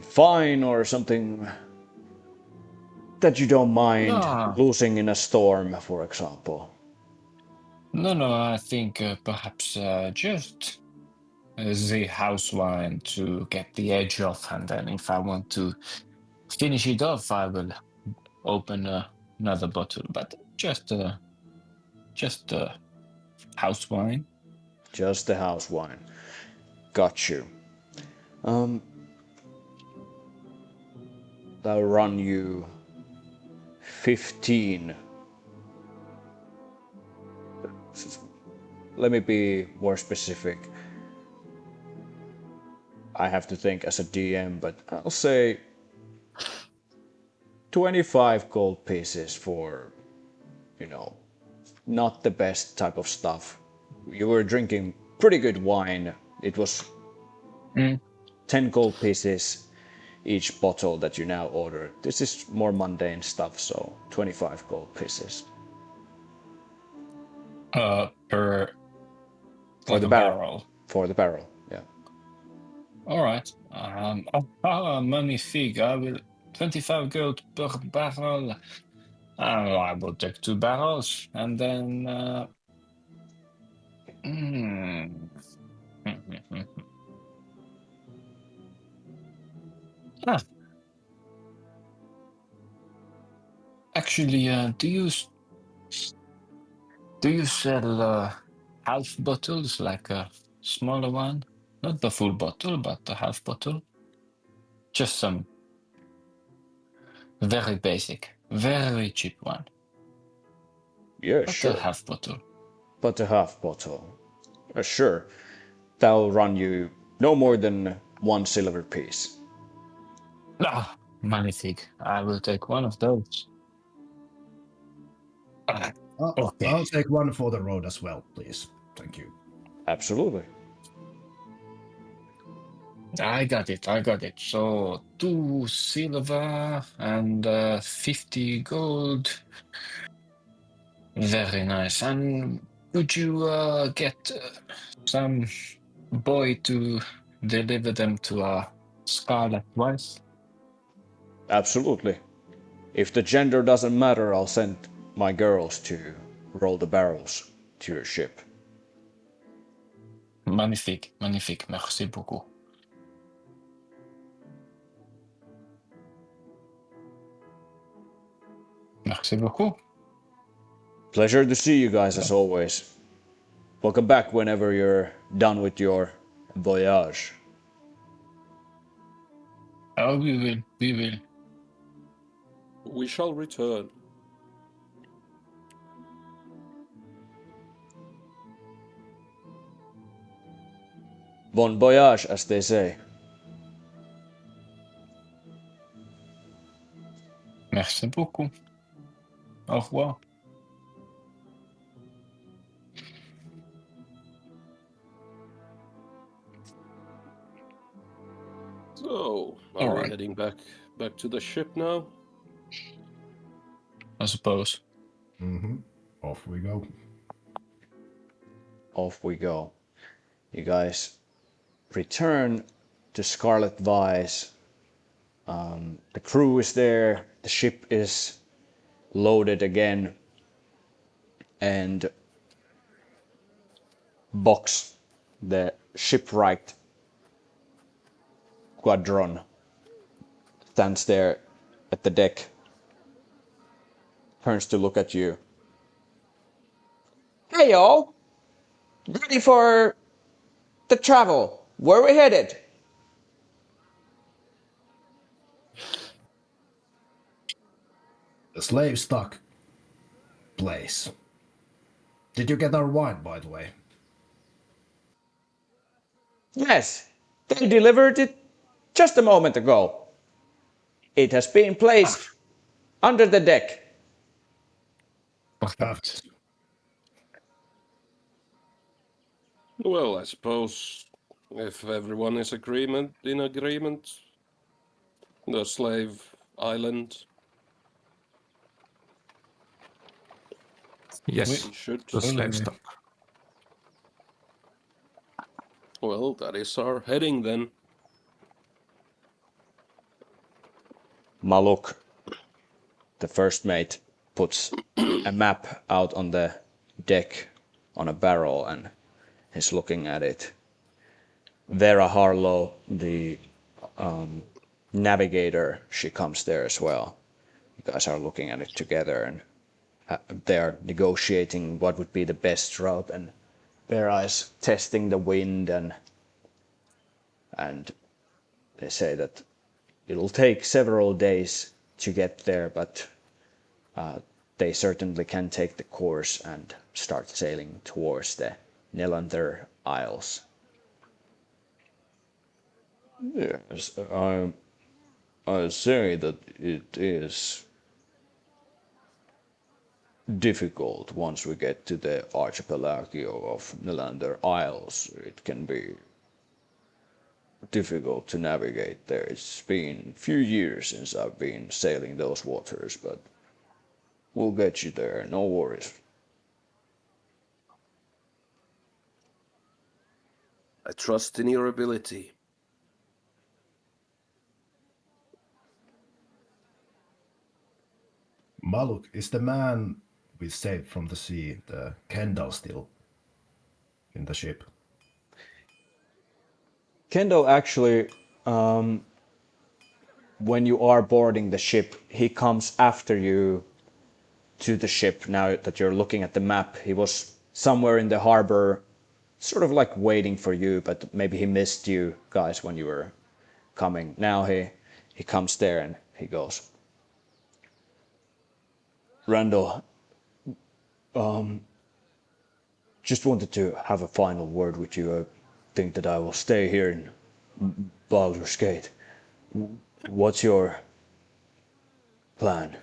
fine or something that you don't mind No, losing in a storm, for example. no, I think perhaps just the house wine to get the edge off, and then if I want to finish it off, I will open another bottle. But just house wine. Just the house wine. Got you. Um, that'll run you 15. Let me be more specific. I have to think as a DM, but I'll say 25 gold pieces for, not the best type of stuff. You were drinking pretty good wine. It was Mm. 10 gold pieces each bottle that you now order. This is more mundane stuff, so 25 gold pieces. Per For like the a barrel. barrel. For the barrel, yeah. All right. Magnifique. I will 25 gold per barrel. I will take 2 barrels and then. Mm. Ah, actually, do you sell half bottles, like a smaller one? Not the full bottle, but the half bottle. Just some very basic, very cheap one. Yeah, But a sure. half bottle. But a half bottle. Sure. That'll run you no more than 1 silver piece. Ah, magnifique. I will take one of those. Ah, okay. I'll take one for the road as well, please. Thank you. Absolutely. I got it. So 2 silver and 50 gold. Very nice. And could you get some boy to deliver them to Scarlet Vice? Absolutely. If the gender doesn't matter, I'll send my girls to roll the barrels to your ship. Magnifique, magnifique. Merci beaucoup. Merci beaucoup. Pleasure to see you guys as always. Welcome back whenever you're done with your voyage. Oh, we will, we will. We shall return. Bon voyage, as they say. Merci beaucoup. Au revoir. So, are All we right. heading back to the ship now? I suppose. Off we go. Off we go. You guys return to Scarlet Vise. The crew is there, the ship is loaded again, and Box, the shipwright Quadron, stands there at the deck, turns to look at you. Hey y'all! Ready for the travel? Where we headed? The slave stock place. Did you get our wine, by the way? Yes, they delivered it just a moment ago. It has been placed under the deck. Perfect. Well, I suppose if everyone is in agreement, the slave island, Yes, we should. the Well, slave stock. Well, that is our heading then. Maluk, the first mate, puts a map out on the deck on a barrel and is looking at it. Vera Harlow, the navigator, she comes there as well. You guys are looking at it together and they're negotiating what would be the best route, and Vera is testing the wind and they say that it'll take several days to get there, but they certainly can take the course and start sailing towards the Nelander Isles. Yes, I say that it is difficult once we get to the archipelago of Nelander Isles. It can be difficult to navigate there. It's been a few years since I've been sailing those waters, but we'll get you there, no worries. I trust in your ability. Maluk, is the man we saved from the sea, the Kendall, still in the ship? Kendo actually, when you are boarding the ship, he comes after you to the ship. Now that you're looking at the map, he was somewhere in the harbor, sort of like waiting for you, but maybe he missed you guys when you were coming. Now he comes there and he goes, Randall, just wanted to have a final word with you. I think that I will stay here in Baldur's Gate. What's your plan?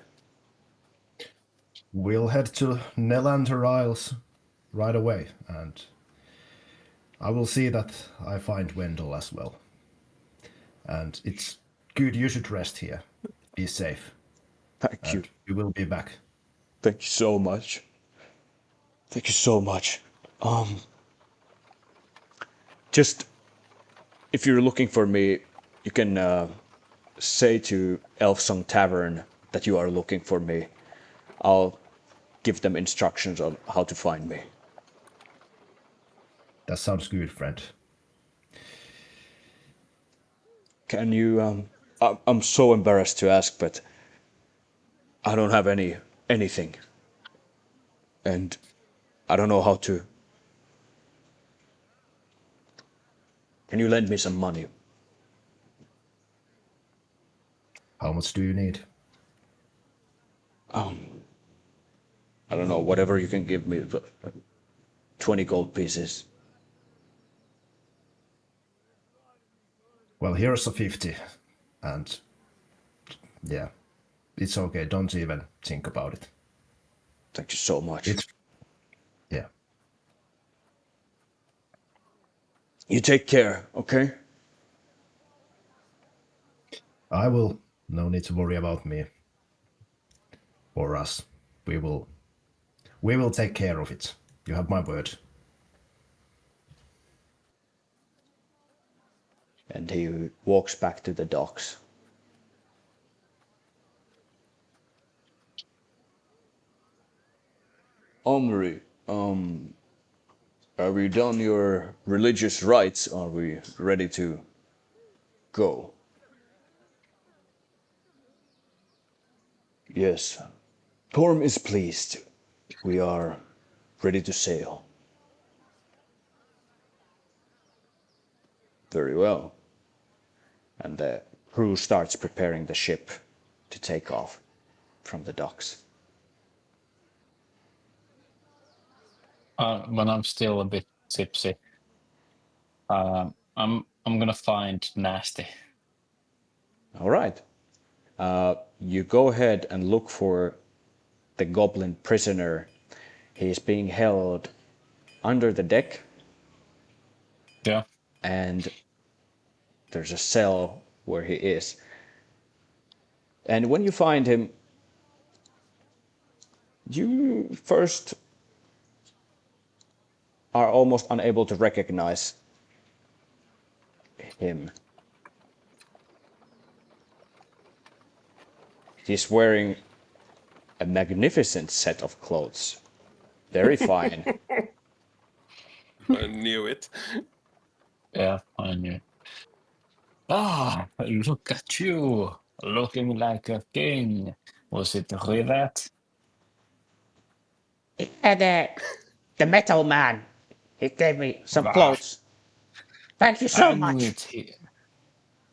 We'll head to Nelander Isles right away, and I will see that I find Wendell as well. And it's good you should rest here. Be safe. Thank you. And we will be back. Thank you so much. Thank you so much. Just if you're looking for me, you can say to Elfsong Tavern that you are looking for me. I'll give them instructions on how to find me. That sounds good, friend. Can you? I'm so embarrassed to ask, but I don't have anything, and I don't know how to. Can you lend me some money? How much do you need? I don't know, whatever you can give me. 20 gold pieces. Well, here's a 50, and yeah, it's okay. Don't even think about it. Thank you so much. Yeah. You take care, okay? I will. No need to worry about me or us. We will take care of it. You have my word. And he walks back to the docks. Omri, are we done your religious rites? Are we ready to go? Yes. Torm is pleased. We are ready to sail. Very well. And the crew starts preparing the ship to take off from the docks. When I'm still a bit tipsy, I'm gonna find Nasty. All right. You go ahead and look for the goblin prisoner. He is being held under the deck, Yeah. and there's a cell where he is. And when you find him, you first are almost unable to recognize him. He's wearing a magnificent set of clothes. Very fine. I knew it. Yeah, I knew. Ah, look at you, looking like a king. Was it Rivet? And the metal man, he gave me some Ah, clothes. Thank you so I knew much. it.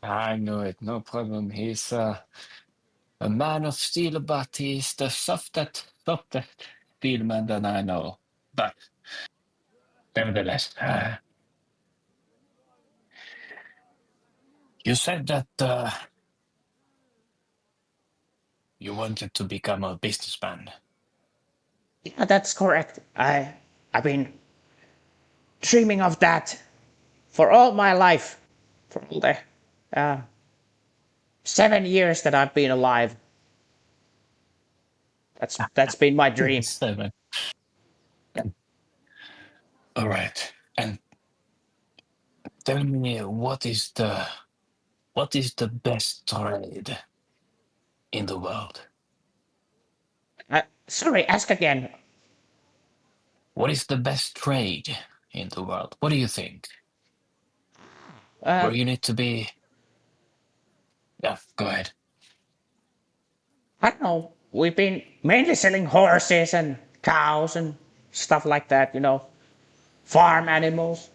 I knew it. No problem. He's a man of steel, but he's the softest steel man that I know. But nevertheless, you said that you wanted to become a businessman. Yeah, that's correct. I've been dreaming of that for all my life, for all the 7 years that I've been alive. That's been my dream. 7. All right. And tell me, what is the best trade in the world? Sorry, ask again. What is the best trade in the world? What do you think? Uh, Where you need to be? Yeah, go ahead. I don't know. We've been mainly selling horses and cows and stuff like that. Farm animals.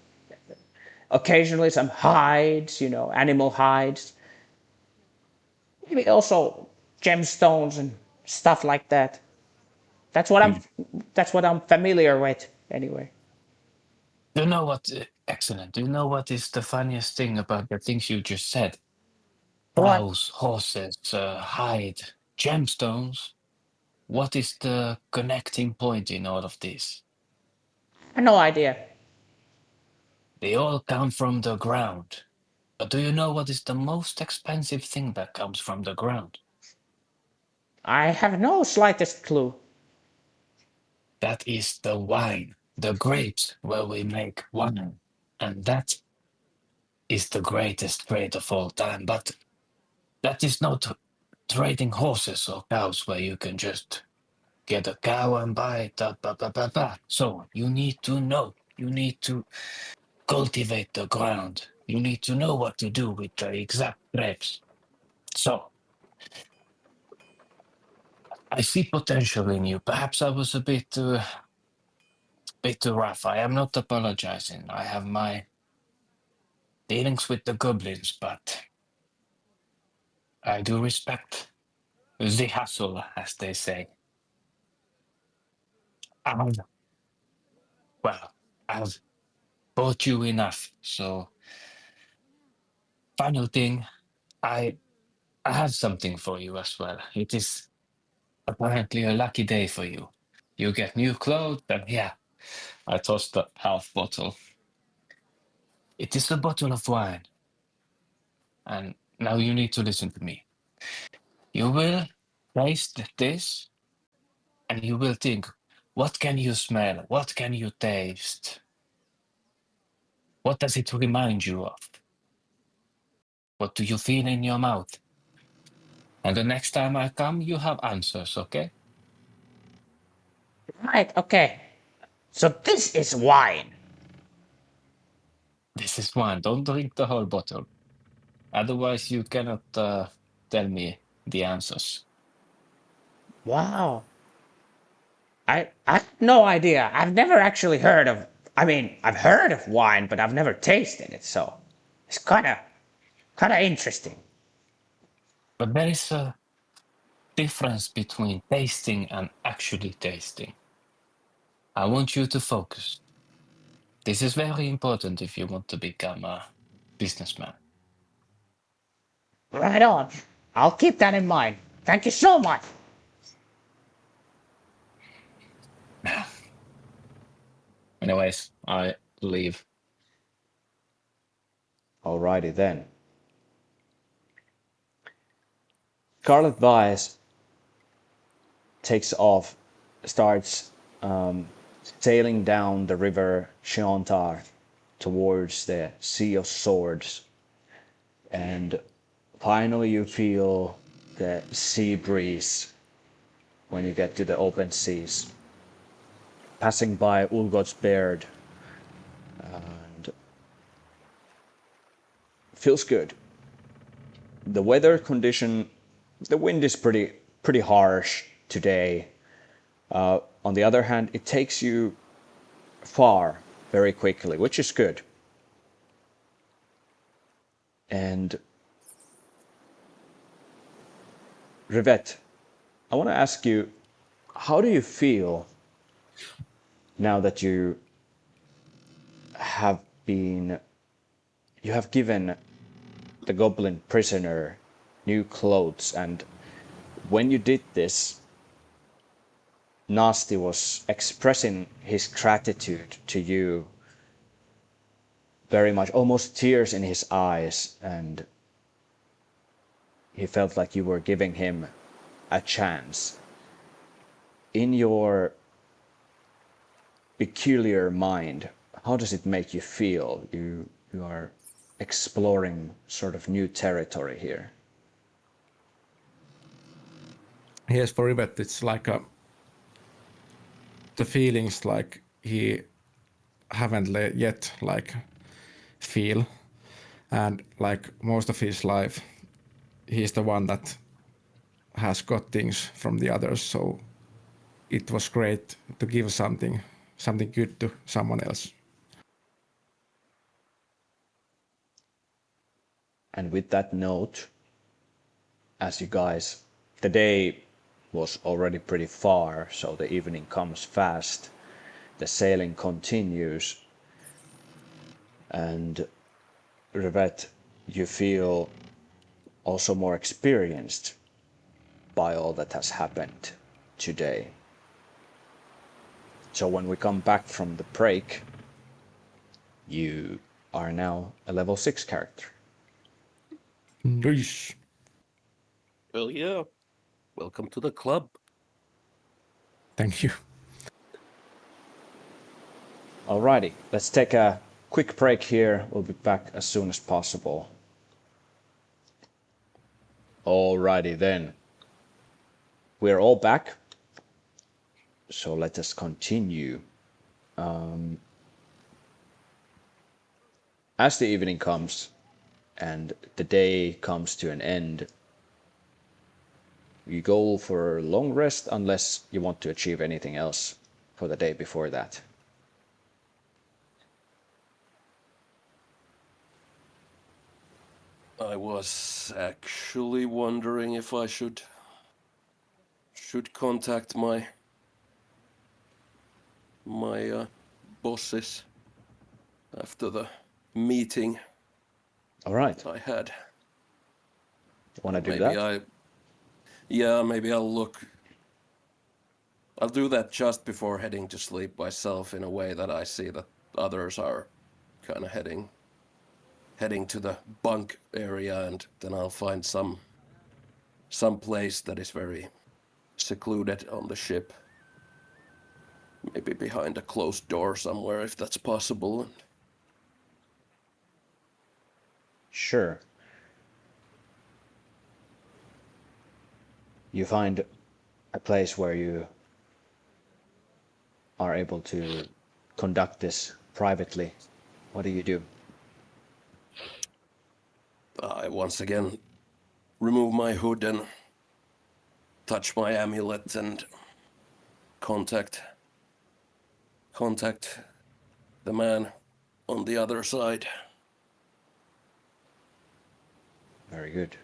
Occasionally some hides. Animal hides. Maybe also gemstones and stuff like that. That's what I'm. Good. That's what I'm familiar with, anyway. Do you know what? Excellent. Do you know what is the funniest thing about the things you just said? What? Cows, horses, hide, gemstones. What is the connecting point in all of this? No idea. They all come from the ground. But do you know what is the most expensive thing that comes from the ground? I have no slightest clue. That is the wine, the grapes where we make wine. And that is the greatest trade of all time. But that is not trading horses or cows where you can just get a cow and buy it. So you need to know. You need to cultivate the ground. You need to know what to do with the exact grapes. So I see potential in you. Perhaps I was a bit too rough. I am not apologizing. I have my dealings with the goblins, but I do respect the hustle, as they say. And, well, I've bought you enough. So, final thing, I have something for you as well. It is apparently a lucky day for you. You get new clothes, and yeah, I tossed the half bottle. It is a bottle of wine. And now you need to listen to me. You will taste this and you will think, what can you smell? What can you taste? What does it remind you of? What do you feel in your mouth? And the next time I come, you have answers, okay? Right, okay. So this is wine. This is wine. Don't drink the whole bottle. Otherwise, you cannot tell me the answers. Wow. I have no idea. I've never actually heard of. I mean, I've heard of wine, but I've never tasted it. So it's kind of interesting. But there is a difference between tasting and actually tasting. I want you to focus. This is very important if you want to become a businessman. Right on. I'll keep that in mind. Thank you so much. Anyways, I leave. Alrighty then. Scarlet Vice takes off, starts sailing down the river Shiontar towards the Sea of Swords. And finally you feel the sea breeze when you get to the open seas. Passing by Ulgod's Beard, and feels good. The weather condition, the wind is pretty harsh today. On the other hand, it takes you far very quickly, which is good. And Rivette, I want to ask you, how do you feel now that you have given the goblin prisoner new clothes, and when you did this, Nasty was expressing his gratitude to you very much, almost tears in his eyes, and he felt like you were giving him a chance. In your peculiar mind, how does it make you feel? You are exploring sort of new territory here. Yes, for Rivet, it's like the feelings like he haven't yet like feel, and like most of his life, he's the one that has got things from the others. So it was great to give something good to someone else. And with that note, as you guys, the day was already pretty far, so the evening comes fast. The sailing continues, and Rivette, you feel also more experienced by all that has happened today. So when we come back from the break, you are now a level 6 character. Nice. Well, yeah. Welcome to the club. Thank you. Alrighty, let's take a quick break here. We'll be back as soon as possible. Alrighty then. we're all back. So let us continue. As the evening comes and the day comes to an end, you go for a long rest unless you want to achieve anything else for the day before that. I was actually wondering if I should contact my bosses after the meeting All right. I had. Want to do Maybe that? maybe I'll do that just before heading to sleep myself, in a way that I see that others are kind of heading to the bunk area, and then I'll find some place that is very secluded on the ship. Maybe behind a closed door somewhere, if that's possible. Sure. You find a place where you are able to conduct this privately. What do you do? I once again remove my hood and touch my amulet and contact the man on the other side. Very good.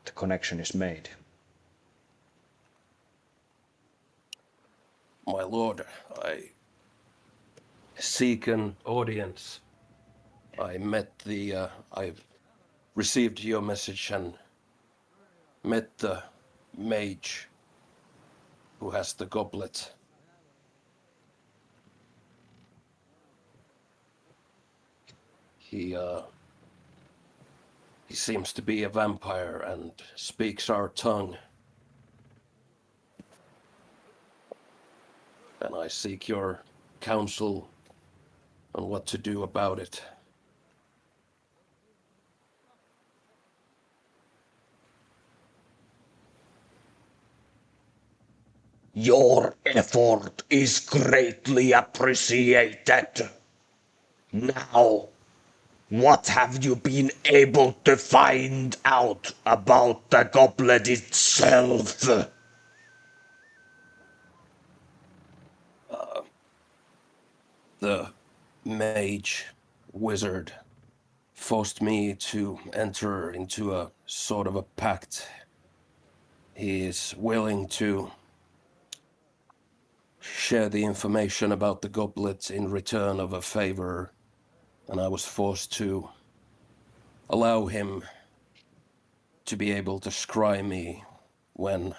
The connection is made. My lord, I seek an audience. I received your message and met the mage who has the goblet. He seems to be a vampire and speaks our tongue. And I seek your counsel on what to do about it. Your effort is greatly appreciated. Now, what have you been able to find out about the goblet itself? The mage wizard forced me to enter into a sort of a pact. He is willing to share the information about the goblet in return of a favor, and I was forced to allow him to be able to scry me when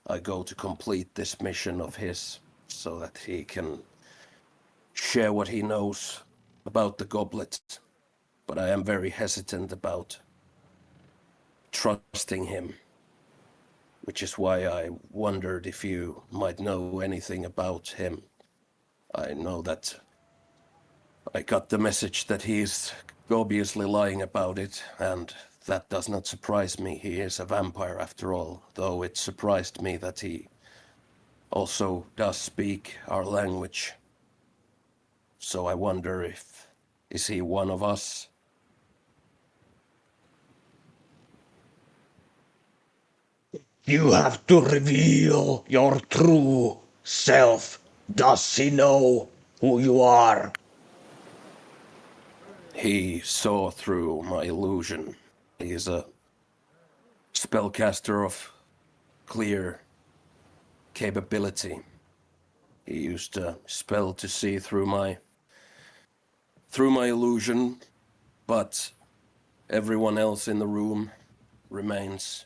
I go to complete this mission of his, so that he can share what he knows about the goblet. But I am very hesitant about trusting him, which is why I wondered if you might know anything about him. I know that I got the message that he's obviously lying about it, and that does not surprise me. He is a vampire after all, though it surprised me that he also does speak our language. So I wonder is he one of us? You have to reveal your true self. Does he know who you are? He saw through my illusion. He is a spellcaster of clear capability. He used a spell to see through my illusion, but everyone else in the room remains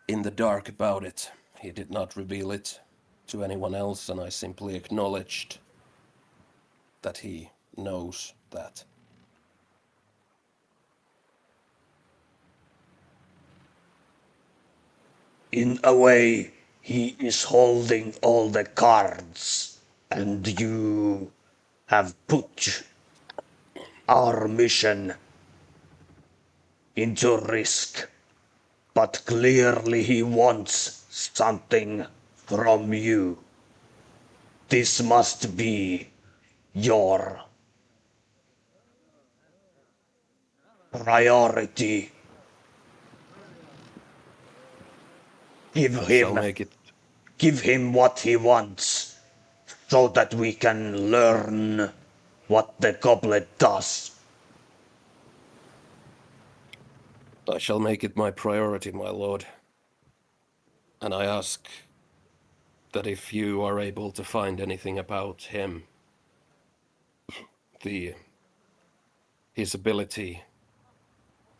in the dark about it. He did not reveal it to anyone else, and I simply acknowledged that he knows that. In a way, he is holding all the cards, and you have put our mission into risk. but clearly he wants something from you. This must be your priority. Make it. Give him what he wants, so that we can learn what the goblet does. I shall make it my priority, my lord. And I ask that if you are able to find anything about him, his ability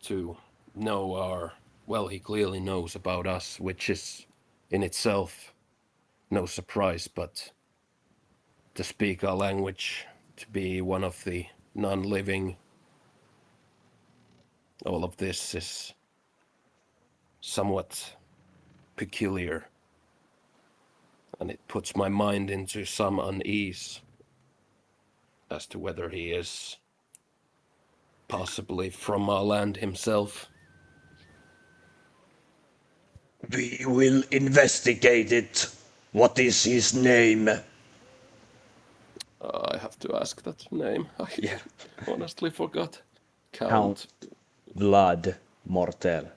to know he clearly knows about us, which is in itself no surprise, but to speak our language, to be one of the non-living, all of this is somewhat peculiar, and it puts my mind into some unease as to whether he is possibly from our land himself. We will investigate it. What is his name? I have to ask that name. I honestly forgot. Count Vlad Mortel.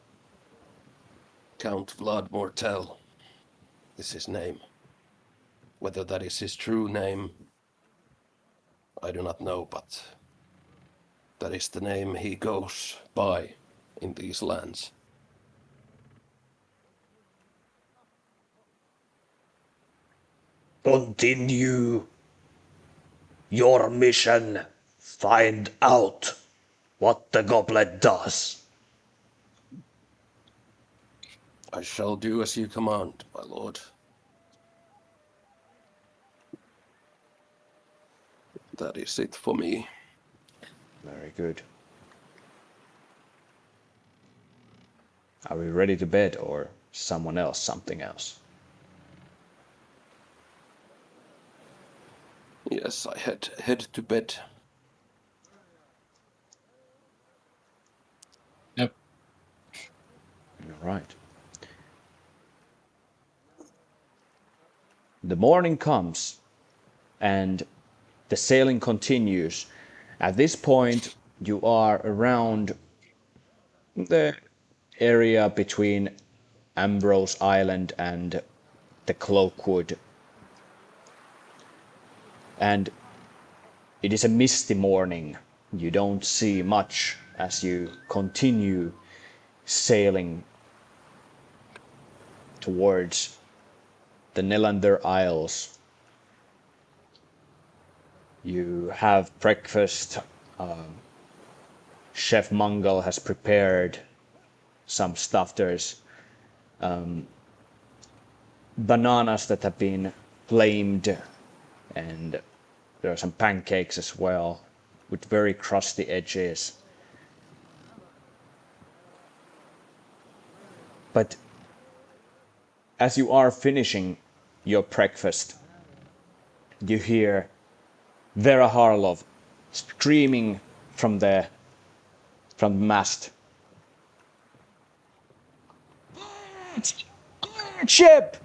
Count Vlad Mortel is his name. Whether that is his true name, I do not know, but that is the name he goes by in these lands. Continue your mission. Find out what the goblet does. I shall do as you command, my lord. That is it for me. Very good. Are we ready to bed, or someone else, something else? Yes, I head to bed. Yep. All right. The morning comes and the sailing continues. At this point, you are around the area between Ambrose Island and the Cloakwood. And it is a misty morning. You don't see much as you continue sailing towards the Nelander Isles. You have breakfast. Chef Mungal has prepared some stuff. There's bananas that have been flamed, and there are some pancakes as well with very crusty edges. But as you are finishing your breakfast, you hear Vera Harlov screaming from the mast. Ship!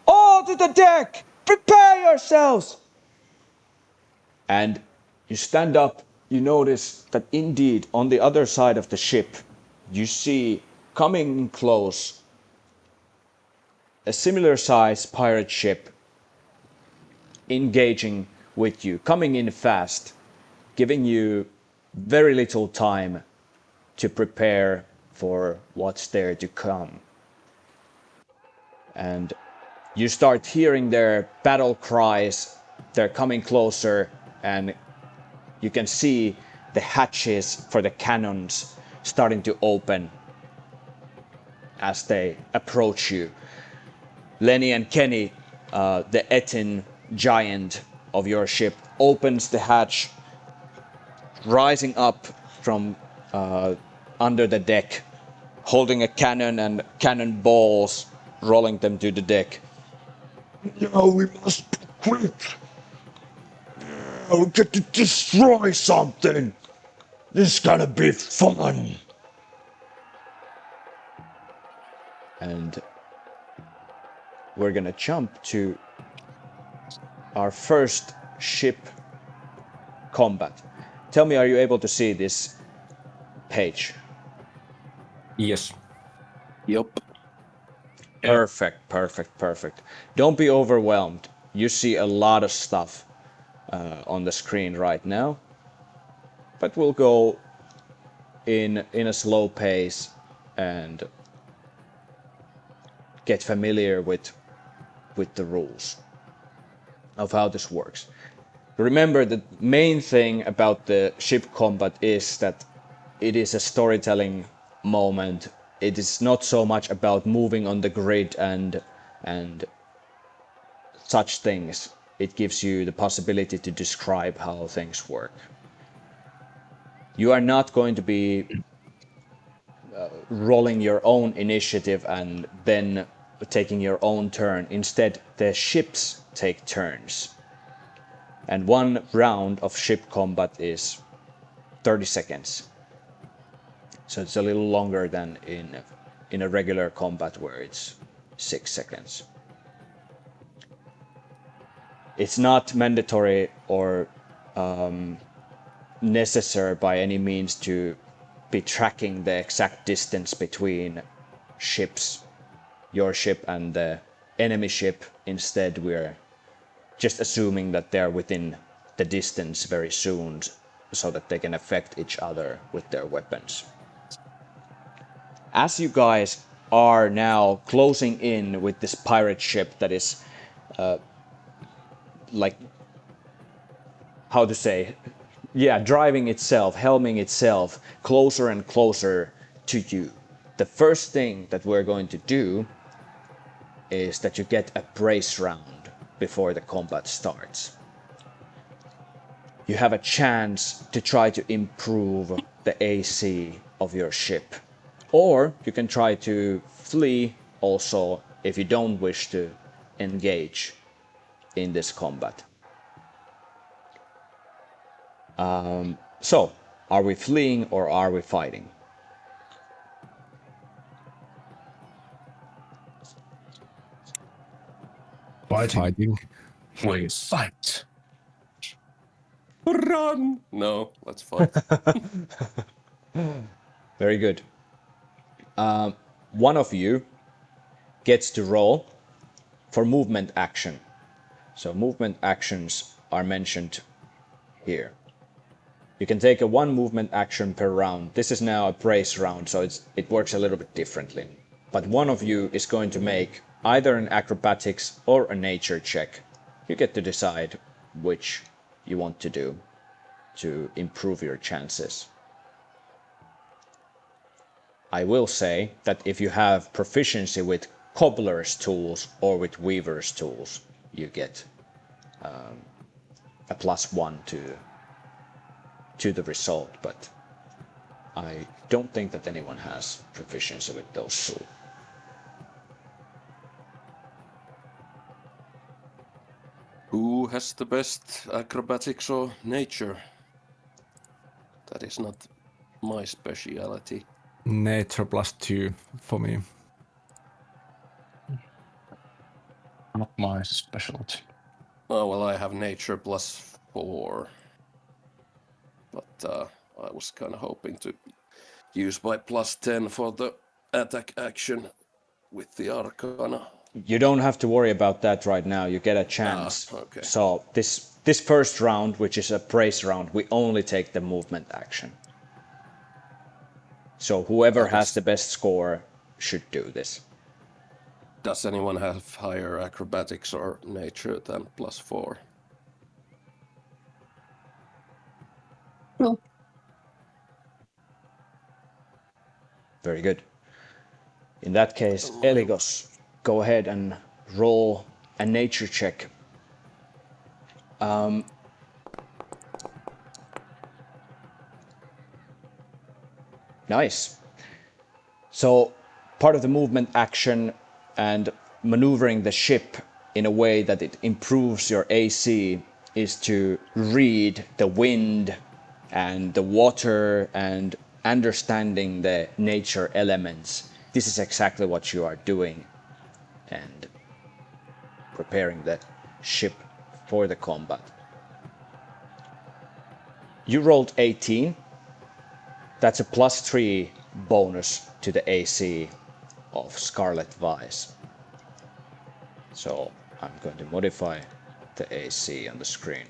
All to the deck! Prepare yourselves! And you stand up, you notice that indeed on the other side of the ship, you see coming close a similar size pirate ship engaging with you, coming in fast, giving you very little time to prepare for what's there to come. And you start hearing their battle cries. They're coming closer, and you can see the hatches for the cannons starting to open as they approach you. Lenny and Kenny, the Etin giant of your ship, opens the hatch, rising up from under the deck, holding a cannon and cannon balls, rolling them to the deck. Now we must be quick. We get to destroy something. This is gonna be fun. And we're gonna jump to our first ship combat. Tell me, are you able to see this page? Yes. Yup. Perfect, perfect, perfect. Don't be overwhelmed. You see a lot of stuff on the screen right now, but we'll go in a slow pace and get familiar with the rules of how this works. Remember, the main thing about the ship combat is that it is a storytelling moment. It is not so much about moving on the grid and such things. It gives you the possibility to describe how things work. You are not going to be rolling your own initiative and then taking your own turn. Instead, the ships take turns. And one round of ship combat is 30 seconds. So it's a little longer than in a regular combat where it's 6 seconds. It's not mandatory or necessary by any means to be tracking the exact distance between ships, your ship and the enemy ship. Instead, we're just assuming that they're within the distance very soon so that they can affect each other with their weapons. As you guys are now closing in with this pirate ship that is like, how to say, yeah, driving itself, helming itself closer and closer to you. The first thing that we're going to do is that you get a brace round before the combat starts. You have a chance to try to improve the AC of your ship. Or you can try to flee also if you don't wish to engage in this combat. So, are we fleeing or are we fighting? Fighting. We fight. Run! No, let's fight. Very good. One of you gets to roll for movement action. So movement actions are mentioned here. You can take a one movement action per round. This is now a brace round, so it works a little bit differently. But one of you is going to make either an acrobatics or a nature check. You get to decide which you want to do to improve your chances. I will say that if you have proficiency with cobbler's tools or with weaver's tools, you get a +1 to the result, but I don't think that anyone has proficiency with those tools. Who has the best acrobatics or nature? That is not my speciality. Nature +2 for me. Not my specialty. Oh, well, I have nature +4. But I was kind of hoping to use my +10 for the attack action with the arcana. You don't have to worry about that right now. You get a chance. Okay. So this first round, which is a brace round, we only take the movement action. So whoever has the best score should do this. Does anyone have higher acrobatics or nature than +4? No. Very good. In that case, Eligos, go ahead and roll a nature check. Nice. So part of the movement action and maneuvering the ship in a way that it improves your AC is to read the wind and the water and understanding the nature elements this is exactly what you are doing and preparing the ship for the combat. You rolled 18. That's a +3 bonus to the AC of Scarlet Vice. So I'm going to modify the AC on the screen.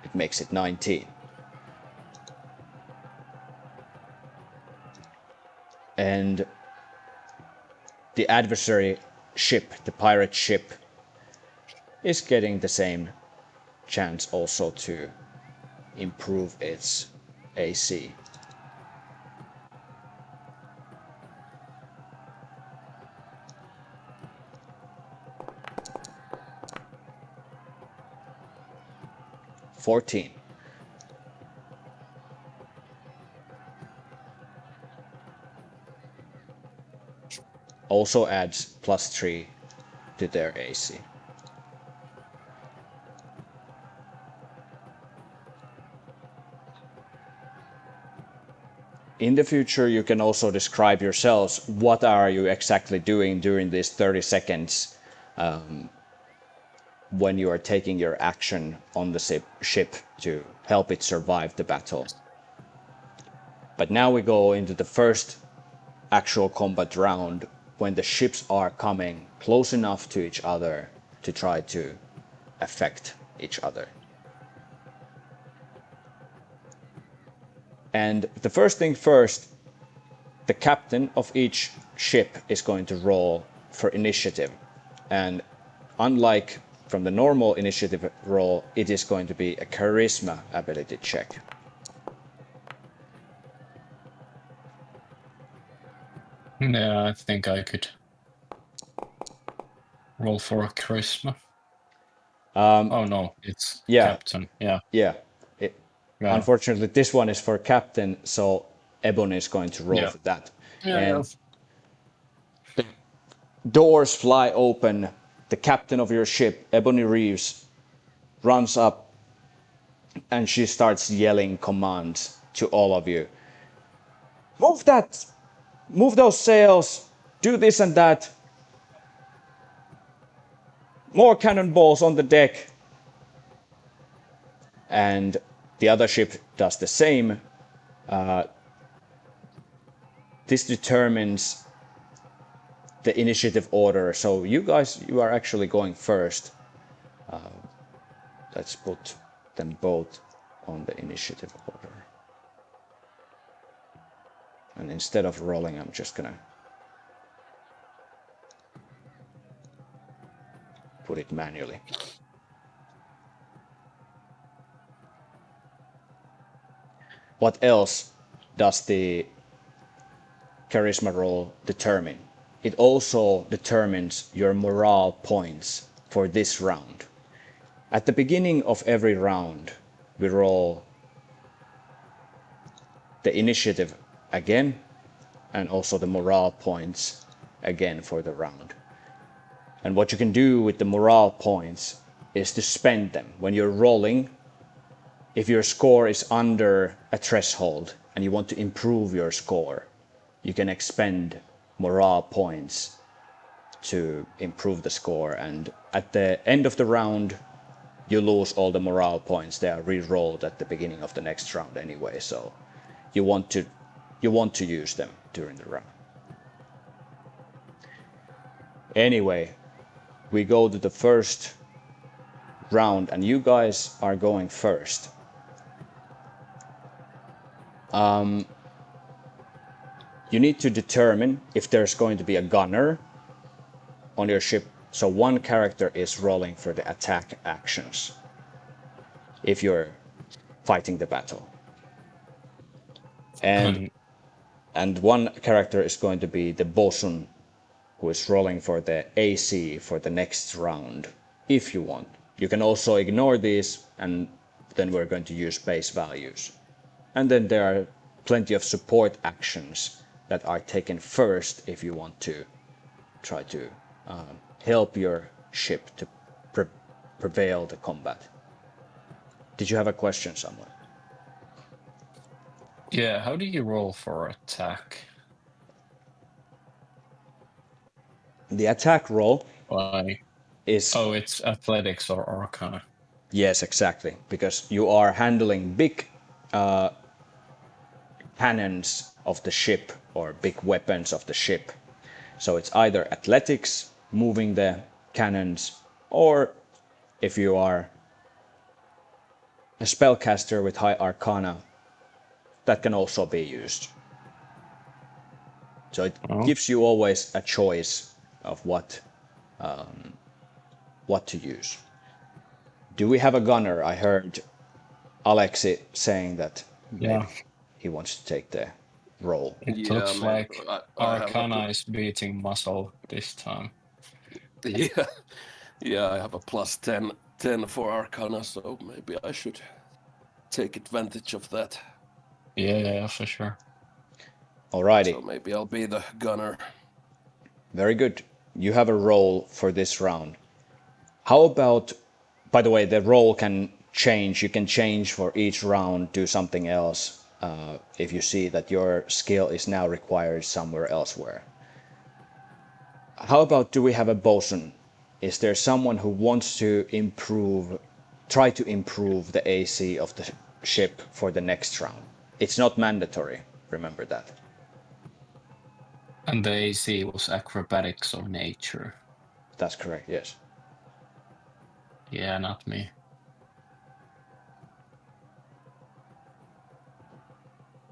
It makes it 19. And the adversary ship, the pirate ship, is getting the same chance also to improve its AC. $14. Also adds +3 to their AC. In the future, you can also describe yourselves what are you exactly doing during these 30 seconds when you are taking your action on the ship to help it survive the battle. But now we go into the first actual combat round when the ships are coming close enough to each other to try to affect each other. And the first thing first, the captain of each ship is going to roll for initiative. And unlike from the normal initiative roll, it is going to be a charisma ability check. Yeah, I think I could roll for charisma. Oh no, it's captain. Yeah. Yeah. Yeah. Unfortunately, this one is for captain, so Ebony is going to roll for that. And the doors fly open. The captain of your ship, Ebony Reeves, runs up and she starts yelling commands to all of you. Move that! Move those sails! Do this and that! More cannonballs on the deck! And the other ship does the same. This determines the initiative order. So you guys, you are actually going first. Let's put them both on the initiative order. And instead of rolling, I'm just gonna put it manually. What else does the charisma roll determine? It also determines your morale points for this round. At the beginning of every round, we roll the initiative again and also the morale points again for the round. And what you can do with the morale points is to spend them. When you're rolling, if your score is under a threshold and you want to improve your score, you can expend morale points to improve the score. And at the end of the round, you lose all the morale points. They are re-rolled at the beginning of the next round anyway, so you want to use them during the round. Anyway, we go to the first round and you guys are going first. You need to determine if there's going to be a gunner on your ship. So one character is rolling for the attack actions if you're fighting the battle. And one character is going to be the bosun, who is rolling for the AC for the next round, if you want. You can also ignore these, and then we're going to use base values. And then there are plenty of support actions that are taken first if you want to try to help your ship to prevail the combat. Did you have a question, someone? Yeah, how do you roll for attack? The attack roll Like, is oh, it's athletics or arcana. yes, exactly, because you are handling big cannons of the ship or big weapons of the ship. So it's either athletics, moving the cannons, or if you are a spellcaster with high arcana, that can also be used. So it Oh, gives you always a choice of what to use. Do we have a gunner? I heard Alexi saying that yeah. maybe he wants to take the role. It Yeah, looks maybe like I have a arcana is beating muscle this time. yeah, yeah. I have a plus 10 for Arcana, so maybe I should take advantage of that. Yeah, for sure. Alrighty, So maybe I'll be the gunner. very good. You have a role for this round. How about, by the way, the role can change. You can change for each round, do something else if you see that your skill is now required somewhere elsewhere. How about, do we have a bosun? Is there someone who wants to try to improve the AC of the ship for the next round? It's not mandatory, remember that. And the AC was acrobatics or nature. That's correct, yes. Yeah, not me.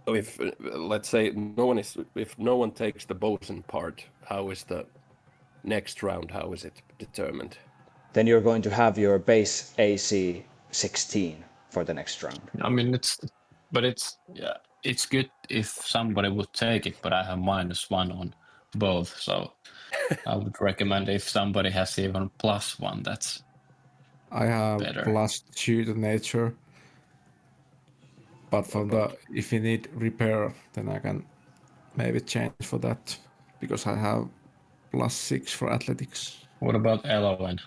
So if let's say if no one takes the bosun part, how is the next round? How is it determined? Then you're going to have your base AC 16 for the next round. I mean, it's good if somebody would take it, but I have -1 on both, so I would recommend if somebody has even +1, that's I have better. +2 to nature, but for the if you need repair, then I can maybe change for that because I have +6 for athletics. What about Elowen?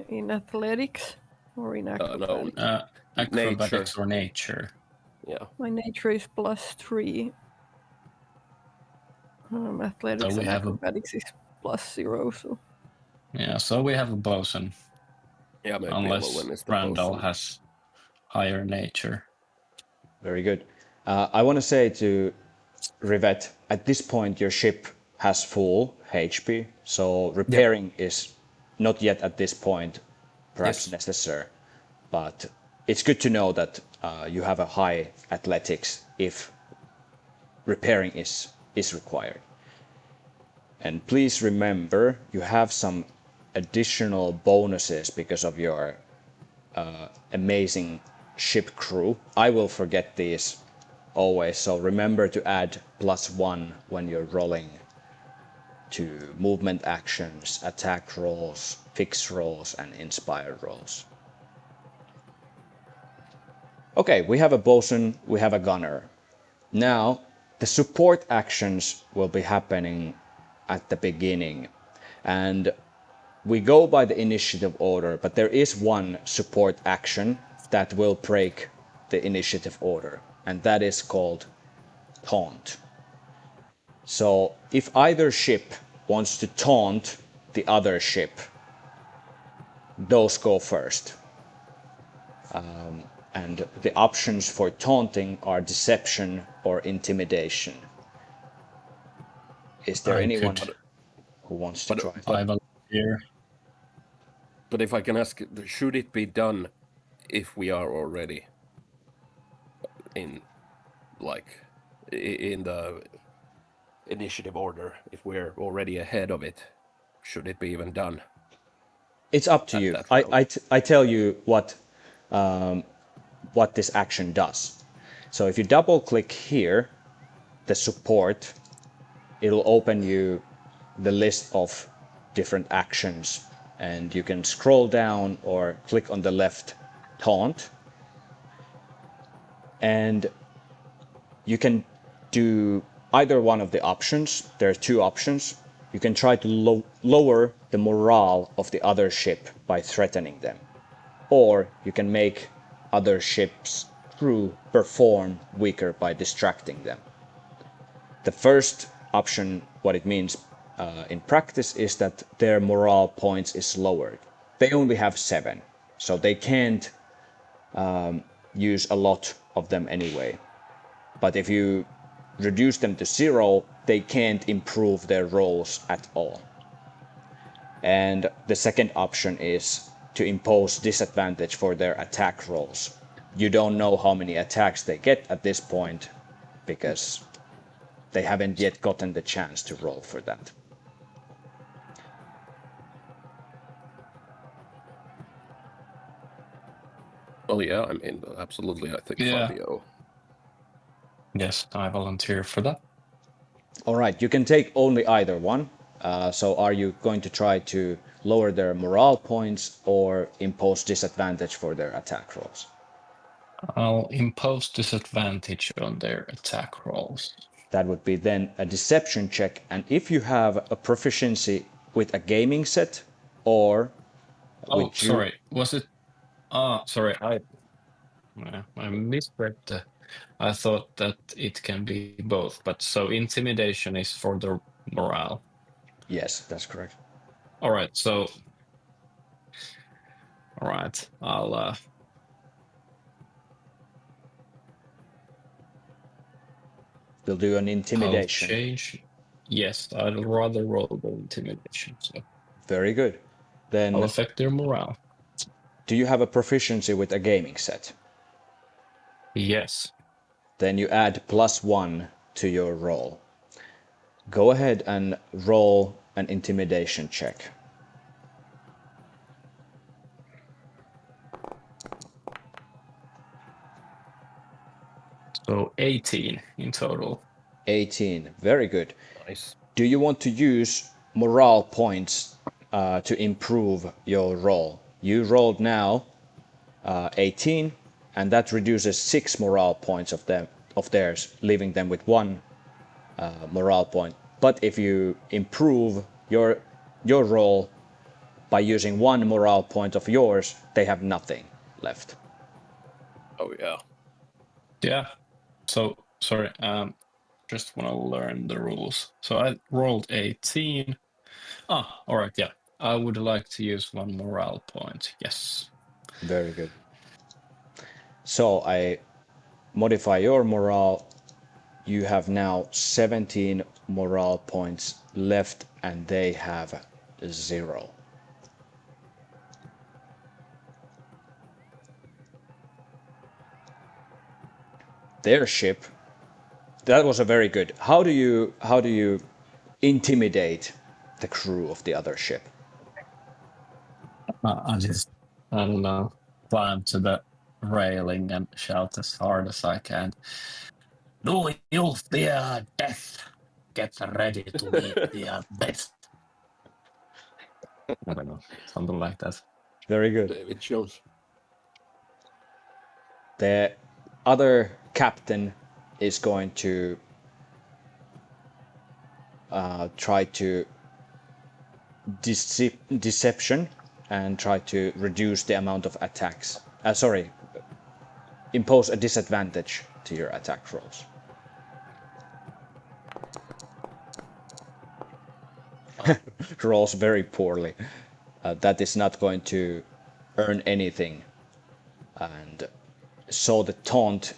In athletics or in No, acrobatics? nature. Acrobatics or nature? Yeah. My nature is +3. So Athletics we and have acrobatics is +0. So so we have a bosun, Yeah, maybe unless Elowen is the Randall bosun. has higher nature. Very good. I want to say to Rivet, at this point your ship has full HP, so Yep. repairing is not yet at this point perhaps Yes. necessary. But it's good to know that you have a high athletics if repairing is required. And please remember, you have some additional bonuses because of your amazing ship crew. I will forget these always, so remember to add +1 when you're rolling to movement actions, attack rolls, fix rolls, and inspire rolls. Okay, we have a bosun, we have a gunner. Now, the support actions will be happening at the beginning, and we go by the initiative order, but there is one support action that will break the initiative order, and that is called taunt. So if either ship wants to taunt the other ship, those go first. And the options for taunting are deception or intimidation. Is there I anyone could who wants to try? I volunteer. But if I can ask, should it be done if we are already in, like, in the initiative order? If we're already ahead of it, should it be even done It's up to at you. that round? I tell you what this action does. So if you double click here, the support, it'll open you the list of different actions, and you can scroll down or click on the left taunt, and you can do either one of the options. There are two options. You can try to lower the morale of the other ship by threatening them, or you can make other ships' crew perform weaker by distracting them. The first option, what it means in practice, is that their morale points is lowered. They only have 7, so they can't use a lot of them anyway. But if you reduce them to 0, they can't improve their rolls at all. And the second option is to impose disadvantage for their attack rolls. You don't know how many attacks they get at this point because they haven't yet gotten the chance to roll for that. Well, yeah, I mean, absolutely. I think Yeah. Fabio. Yes, I volunteer for that. All right, you can take only either one. So are you going to try to lower their morale points or impose disadvantage for their attack rolls? I'll impose disadvantage on their attack rolls. That would be then a deception check. And if you have a proficiency with a gaming set or Oh, with sorry. Was it? Sorry. I misread the. I thought that it can be both, but so intimidation is for the morale. Yes, that's correct. All right. So. All right. I'll. We'll do an I'll intimidation. change. Yes, I'd rather roll the intimidation. So Very good. I'll Then affect their morale. do you have a proficiency with a gaming set? Yes. Then you add +1 to your roll. Go ahead and roll an intimidation check. So 18 in total. 18. Very good. Nice. Do you want to use morale points to improve your roll? You rolled now 18, and that reduces 6 morale points of theirs, leaving them with 1 morale point. But if you improve your roll by using 1 morale point of yours, they have nothing left. Oh, yeah. Yeah. So sorry. Just want to learn the rules. So I rolled 18. All right. Yeah. I would like to use 1 morale point. Yes. Very good. So I modify your morale. You have now 17 morale points left, and they have 0. Their ship. That was a very good. How do you intimidate the crew of the other ship? I just, I don't know, climb to the railing and shout as hard as I can. Do you fear death? Get ready to meet the best. I don't know, something like that. Very good. David Jones. The other captain is going to try to deception and try to reduce the amount of attacks. Impose a disadvantage to your attack rolls. Rolls very poorly. That is not going to earn anything. And so the taunt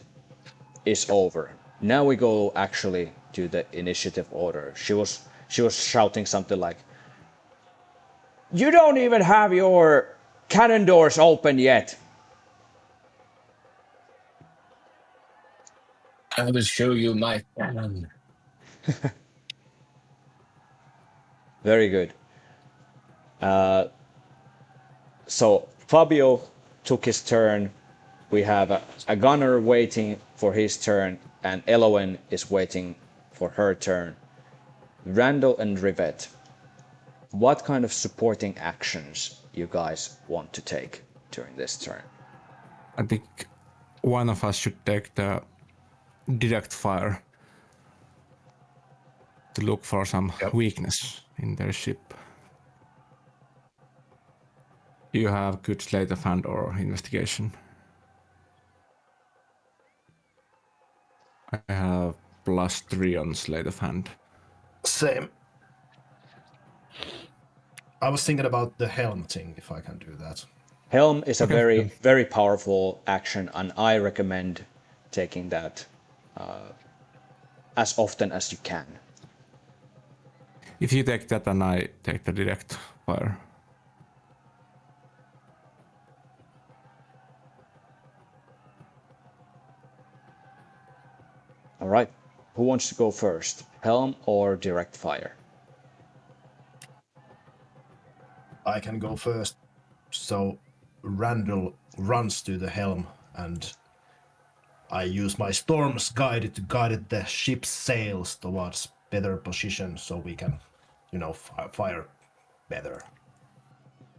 is over. Now we go actually to the initiative order. She was shouting something like, "You don't even have your cannon doors open yet." I will show you my cannon. Very good. So Fabio took his turn. We have a gunner waiting for his turn, and Elowen is waiting for her turn. Randall and Rivet, what kind of supporting actions you guys want to take during this turn? I think one of us should take the direct fire to look for some weakness in their ship. You have good sleight of hand or investigation. I have +3 on sleight of hand. Same. I was thinking about the helm thing, if I can do that. Helm is a Okay. very, very powerful action, and I recommend taking that as often as you can. If you take that, and I take the direct fire. All right. Who wants to go first? Helm or direct fire? I can go first. So Randall runs to the helm, and I use my Storm's Guide to guide the ship's sails towards better position so we can, fire better.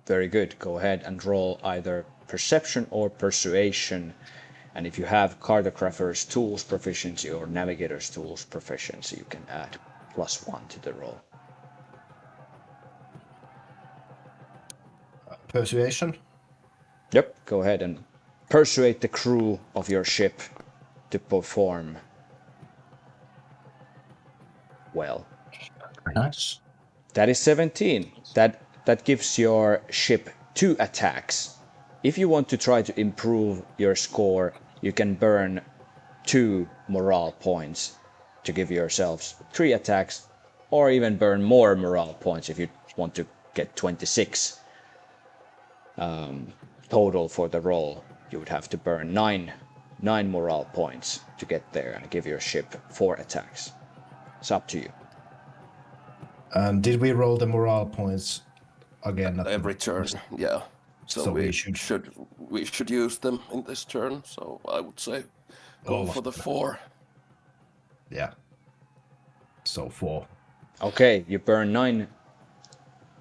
Very good. Go ahead and roll either perception or persuasion. And if you have cartographer's tools proficiency or navigator's tools proficiency, you can add +1 to the roll. Persuasion? Yep, go ahead and persuade the crew of your ship to perform well. Nice. That is 17. That gives your ship 2 attacks. If you want to try to improve your score, you can burn 2 morale points to give yourselves 3 attacks, or even burn more morale points if you want to get 26 total for the roll. You would have to burn 9 morale points to get there and give your ship 4 attacks. It's up to you. And did we roll the morale points again at Every turn, yeah. So, So we we should use them in this turn. So I would say go All of for the them. 4. Yeah. So 4. Okay, you burn 9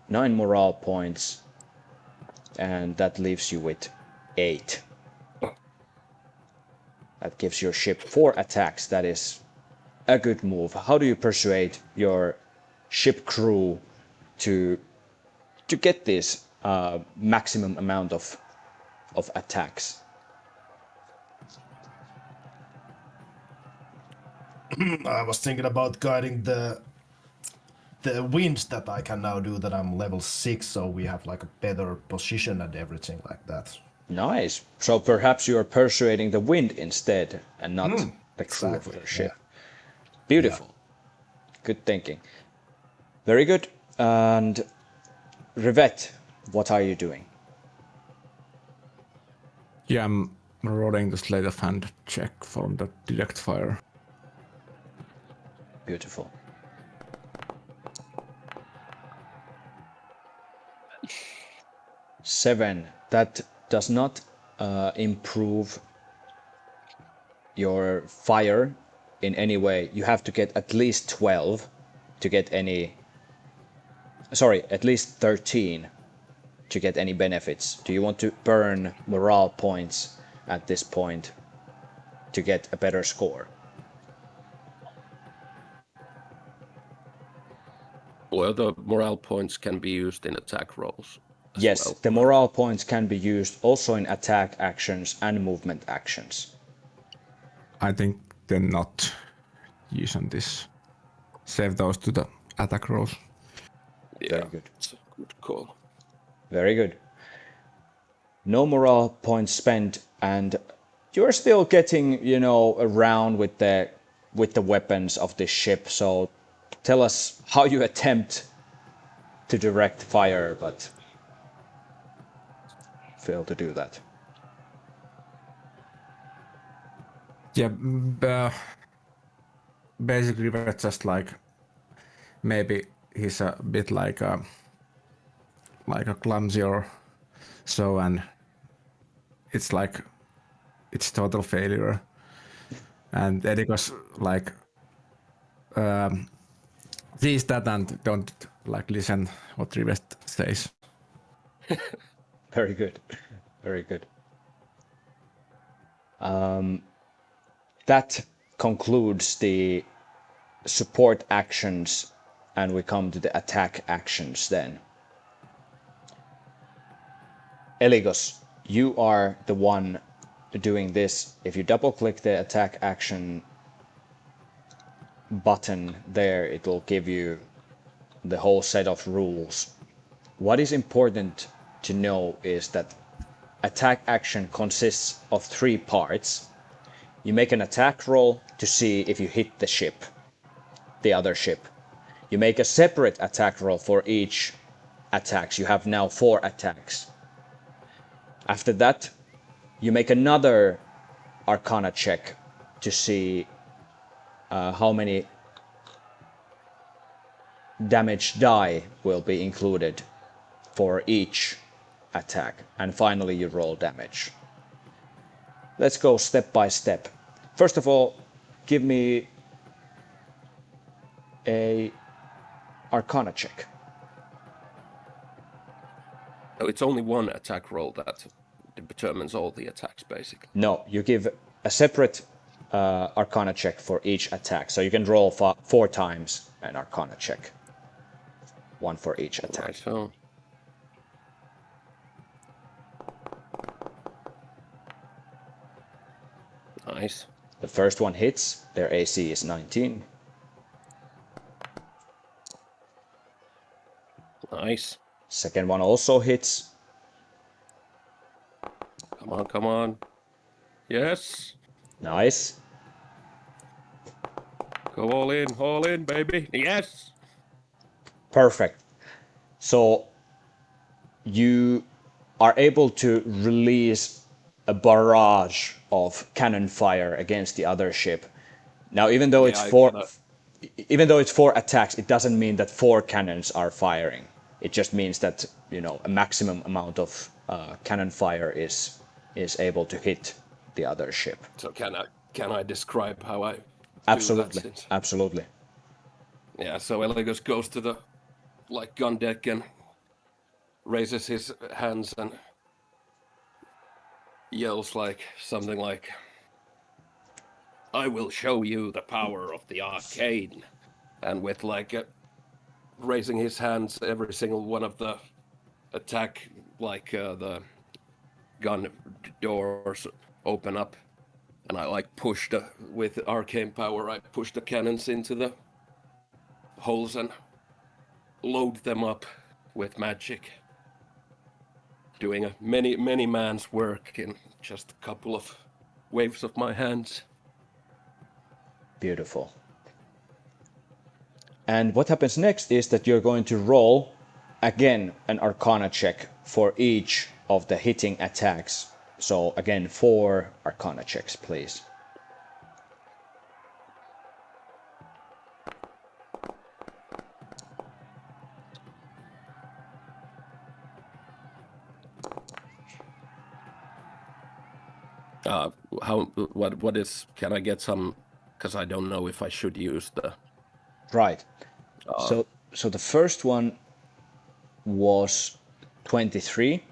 morale points, and that leaves you with 8. That gives your ship 4 attacks. That is a good move. How do you persuade your ship crew to get this maximum amount of attacks? I was thinking about guiding the winds that I can now do that I'm level 6, so we have like a better position and everything like that. Nice. So perhaps you are persuading the wind instead and not the crew of Exactly, your ship. yeah. Beautiful. Good thinking. Very good. And Rivet, what are you doing? Yeah, I'm rolling the sleight of hand check from the direct fire. Beautiful. Seven. That does not improve your fire in any way. You have to get at least 12 to get any. Sorry, at least 13 to get any benefits. Do you want to burn morale points at this point to get a better score? Well, the morale points can be used in attack rolls as Yes, well. the morale points can be used also in attack actions and movement actions. I think they're not using this. Save those to the attack rolls. Yeah, Very good. it's a good call. Very good. No morale points spent, and you're still getting, around with the weapons of this ship. So tell us how you attempt to direct fire, but fail to do that. Yeah, basically that's just like maybe he's a bit like a clumsy or so, and it's like it's total failure. And Eriko's like sees that and don't like listen what Rivest says. Very good. Very good. That concludes the support actions, and we come to the attack actions then. Eligos, you are the one doing this. If you double click the attack action button there, it will give you the whole set of rules. What is important to know is that attack action consists of 3 parts. You make an attack roll to see if you hit the ship, the other ship. You make a separate attack roll for each attacks. You have now 4 attacks. After that, you make another Arcana check to see how many damage die will be included for each attack. And finally, you roll damage. Let's go step by step. First of all, give me a Arcana check. So it's only one attack roll that determines all the attacks, basically. No, you give a separate Arcana check for each attack. So you can roll 4 times an Arcana check. 1 for each attack. Right, so nice. The first one hits. Their AC is 19. Nice. Second one also hits. Come on, come on. Yes. Nice. Go all in, baby. Yes. Perfect. So you are able to release a barrage of cannon fire against the other ship. Now, even though it's four attacks, it doesn't mean that 4 cannons are firing. It just means that, you know, a maximum amount of cannon fire is able to hit the other ship. So can I describe how I Absolutely. do that? Absolutely. Yeah, so Eligos goes to the gun deck and raises his hands and yells something like, "I will show you the power of the arcane." And with raising his hands, every single one of the attack, the gun doors open up, and I push with arcane power, I push the cannons into the holes and load them up with magic, doing a many man's work in just a couple of waves of my hands. Beautiful. And what happens next is that you're going to roll again an Arcana check for each of the hitting attacks. So again, 4 Arcana checks, please. What is? Can I get some? Because I don't know if I should use the. Right. So the first one was 23.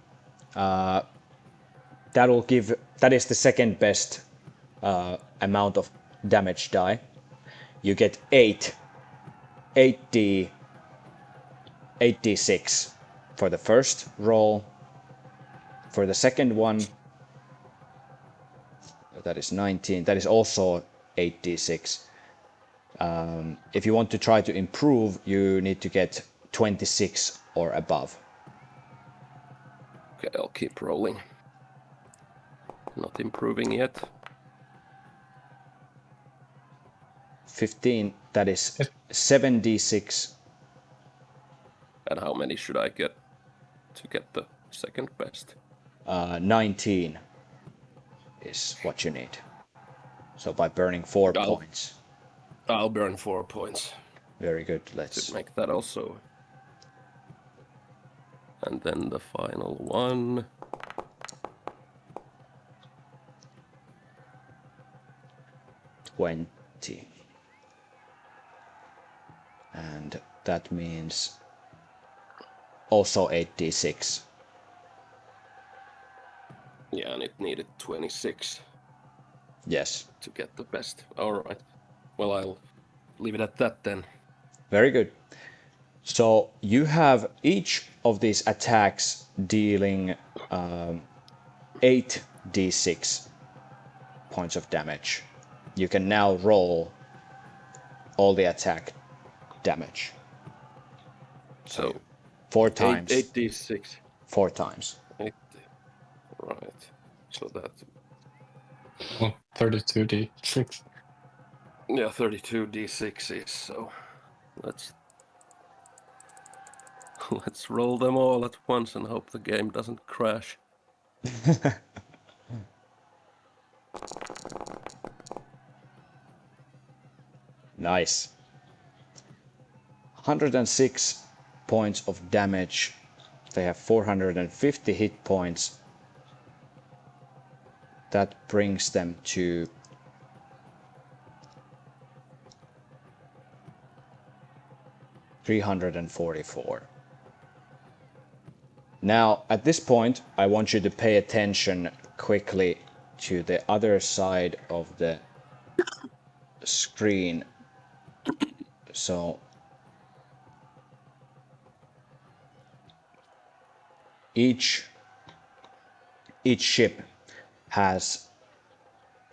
That is the second best amount of damage die. You get 8d6 for the first roll. For the second one, that is 19. That is also 8d6. If you want to try to improve, you need to get 26 or above. Okay, I'll keep rolling. Not improving yet. 15, that is 7d6. And how many should I get to get the second best? 19 is what you need. So by burning 4 points. I'll burn 4 points. Very good. Let's to make that also. And then the final one. 20. And that means also 8d6. Yeah, and it needed 26. Yes. To get the best. Alright. Well, I'll leave it at that then. Very good. So you have each of these attacks dealing 8d6 points of damage. You can now roll all the attack damage. So 4 times. 8d6. 4 times. 8. Right. So that. Well, 32d6. Yeah, 32d6s. So let's let's roll them all at once and hope the game doesn't crash. Nice. 106 points of damage. They have 450 hit points. That brings them to 344. Now, at this point, I want you to pay attention quickly to the other side of the screen. So each ship has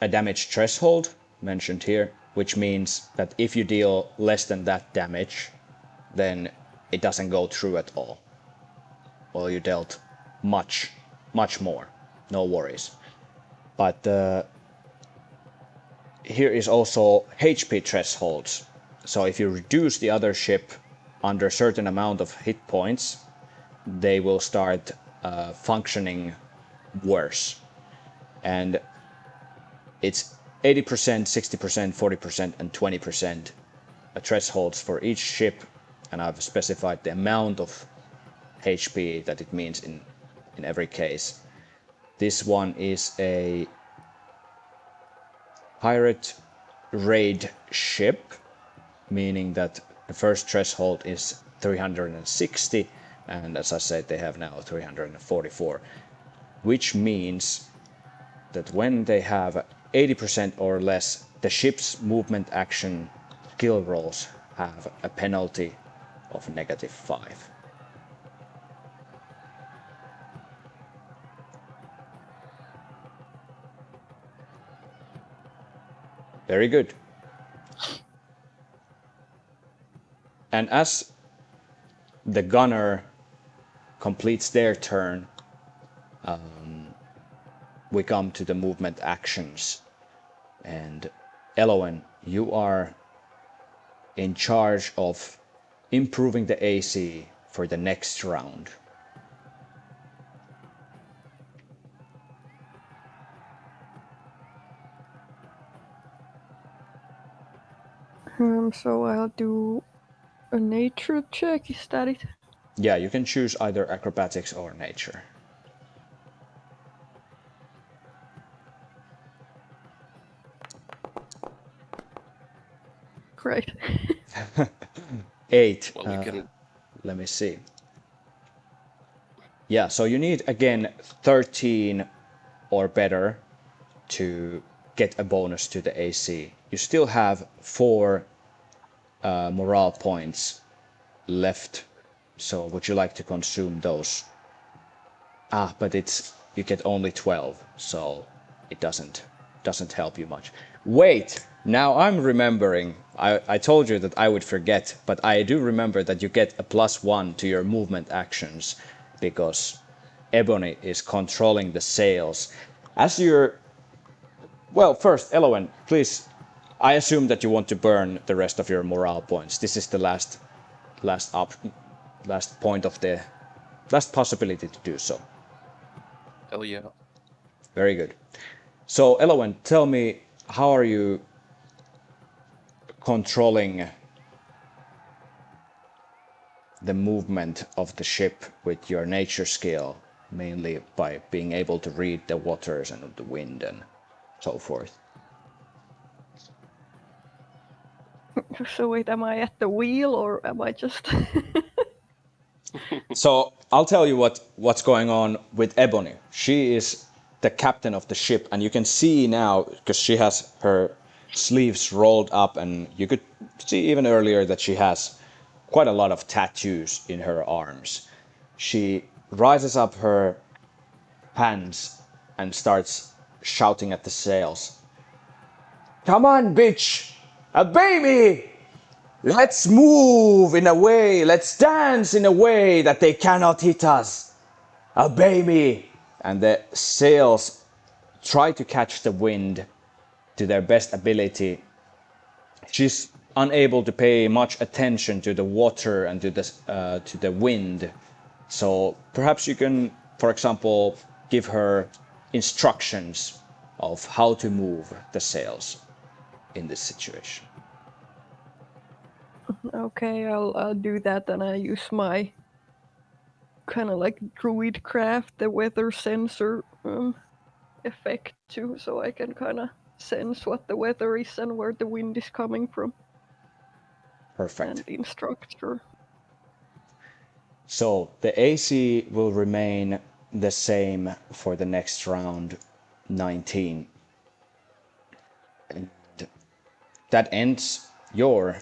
a damage threshold mentioned here, which means that if you deal less than that damage, then it doesn't go through at all. Well, you dealt much more. No worries. But here is also HP thresholds. So if you reduce the other ship under a certain amount of hit points, they will start functioning worse. And it's 80%, 60%, 40%, and 20% thresholds for each ship, and I've specified the amount of HP that it means in every case. This one is a pirate raid ship, meaning that the first threshold is 360, and as I said, they have now 344, which means that when they have 80% or less, the ship's movement action skill rolls have a penalty of -5. Very good. And as the gunner completes their turn, we come to the movement actions. And Elowen, you are in charge of improving the AC for the next round. So I'll do a nature check, is that it? Yeah, you can choose either acrobatics or nature. Great. 8. Well, we can. Let me see. Yeah, so you need again 13 or better to get a bonus to the AC. You still have 4 morale points left. So would you like to consume those? But you get only 12, so it doesn't help you much. Wait, now I'm remembering. I told you that I would forget, but I do remember that you get a +1 to your movement actions because Ebony is controlling the sails. As you're... Well, first, Elowen, please, I assume that you want to burn the rest of your morale points. This is the last point of the last possibility to do so. Hell yeah. Very good. So, Elowen, tell me, how are you controlling the movement of the ship with your nature skill, mainly by being able to read the waters and the wind and so forth? So wait, am I at the wheel or am I just... So I'll tell you what's going on with Ebony. She is the captain of the ship, and you can see now, because she has her sleeves rolled up, and you could see even earlier that she has quite a lot of tattoos in her arms. She rises up her hands and starts shouting at the sails. Come on, bitch! Obey me! Let's move in a way, let's dance in a way that they cannot hit us. Obey me. And the sails try to catch the wind to their best ability. She's unable to pay much attention to the water and to the wind. So perhaps you can, for example, give her instructions of how to move the sails in this situation. Okay, I'll do that, and I use my kind of like druid craft, the weather sensor effect too, so I can kind of sense what the weather is and where the wind is coming from, Perfect. and instruct her. So the AC will remain the same for the next round, 19. And that ends your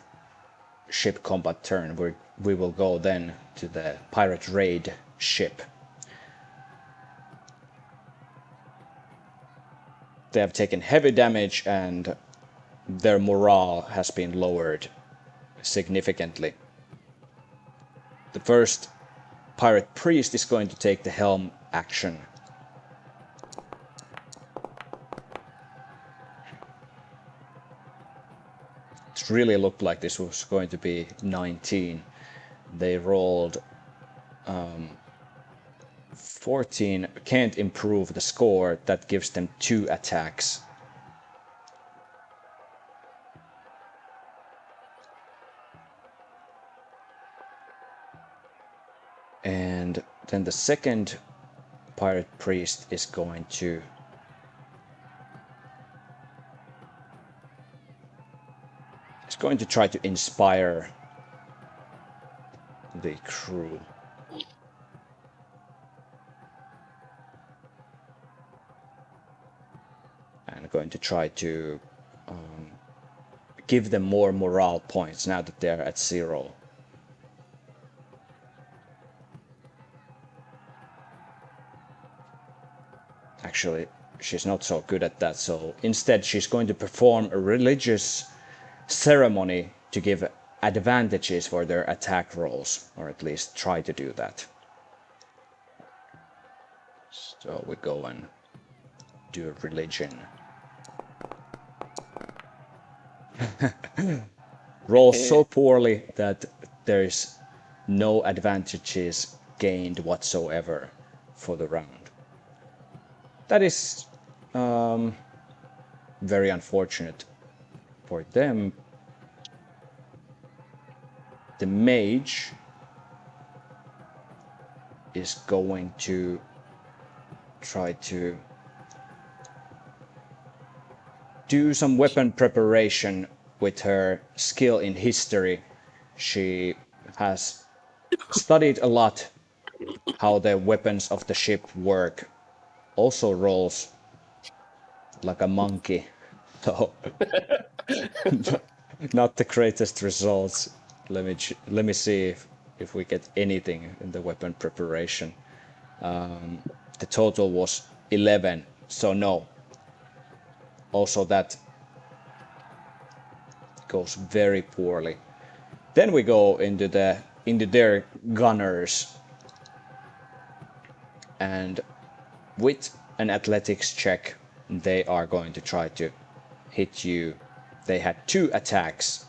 ship combat turn. We will go then to the pirate raid ship. They have taken heavy damage and their morale has been lowered significantly. The first pirate priest is going to take the helm action. It really looked like this was going to be 19. They rolled 14, can't improve the score, that gives them 2 attacks. And then the second pirate priest is going to try to inspire the crew. And going to try to give them more morale points now that they're at 0. Actually, she's not so good at that, so instead she's going to perform a religious ceremony to give advantages for their attack rolls, or at least try to do that. So we go and do a religion. Roll so poorly that there's no advantages gained whatsoever for the round. That is very unfortunate for them. The mage is going to try to do some weapon preparation with her skill in history. She has studied a lot how the weapons of the ship work. Also rolls like a monkey. So not the greatest results. Let me see if we get anything in the weapon preparation. The total was 11, so no. Also that goes very poorly. Then we go into their gunners, and with an athletics check, they are going to try to hit you. They had 2 attacks,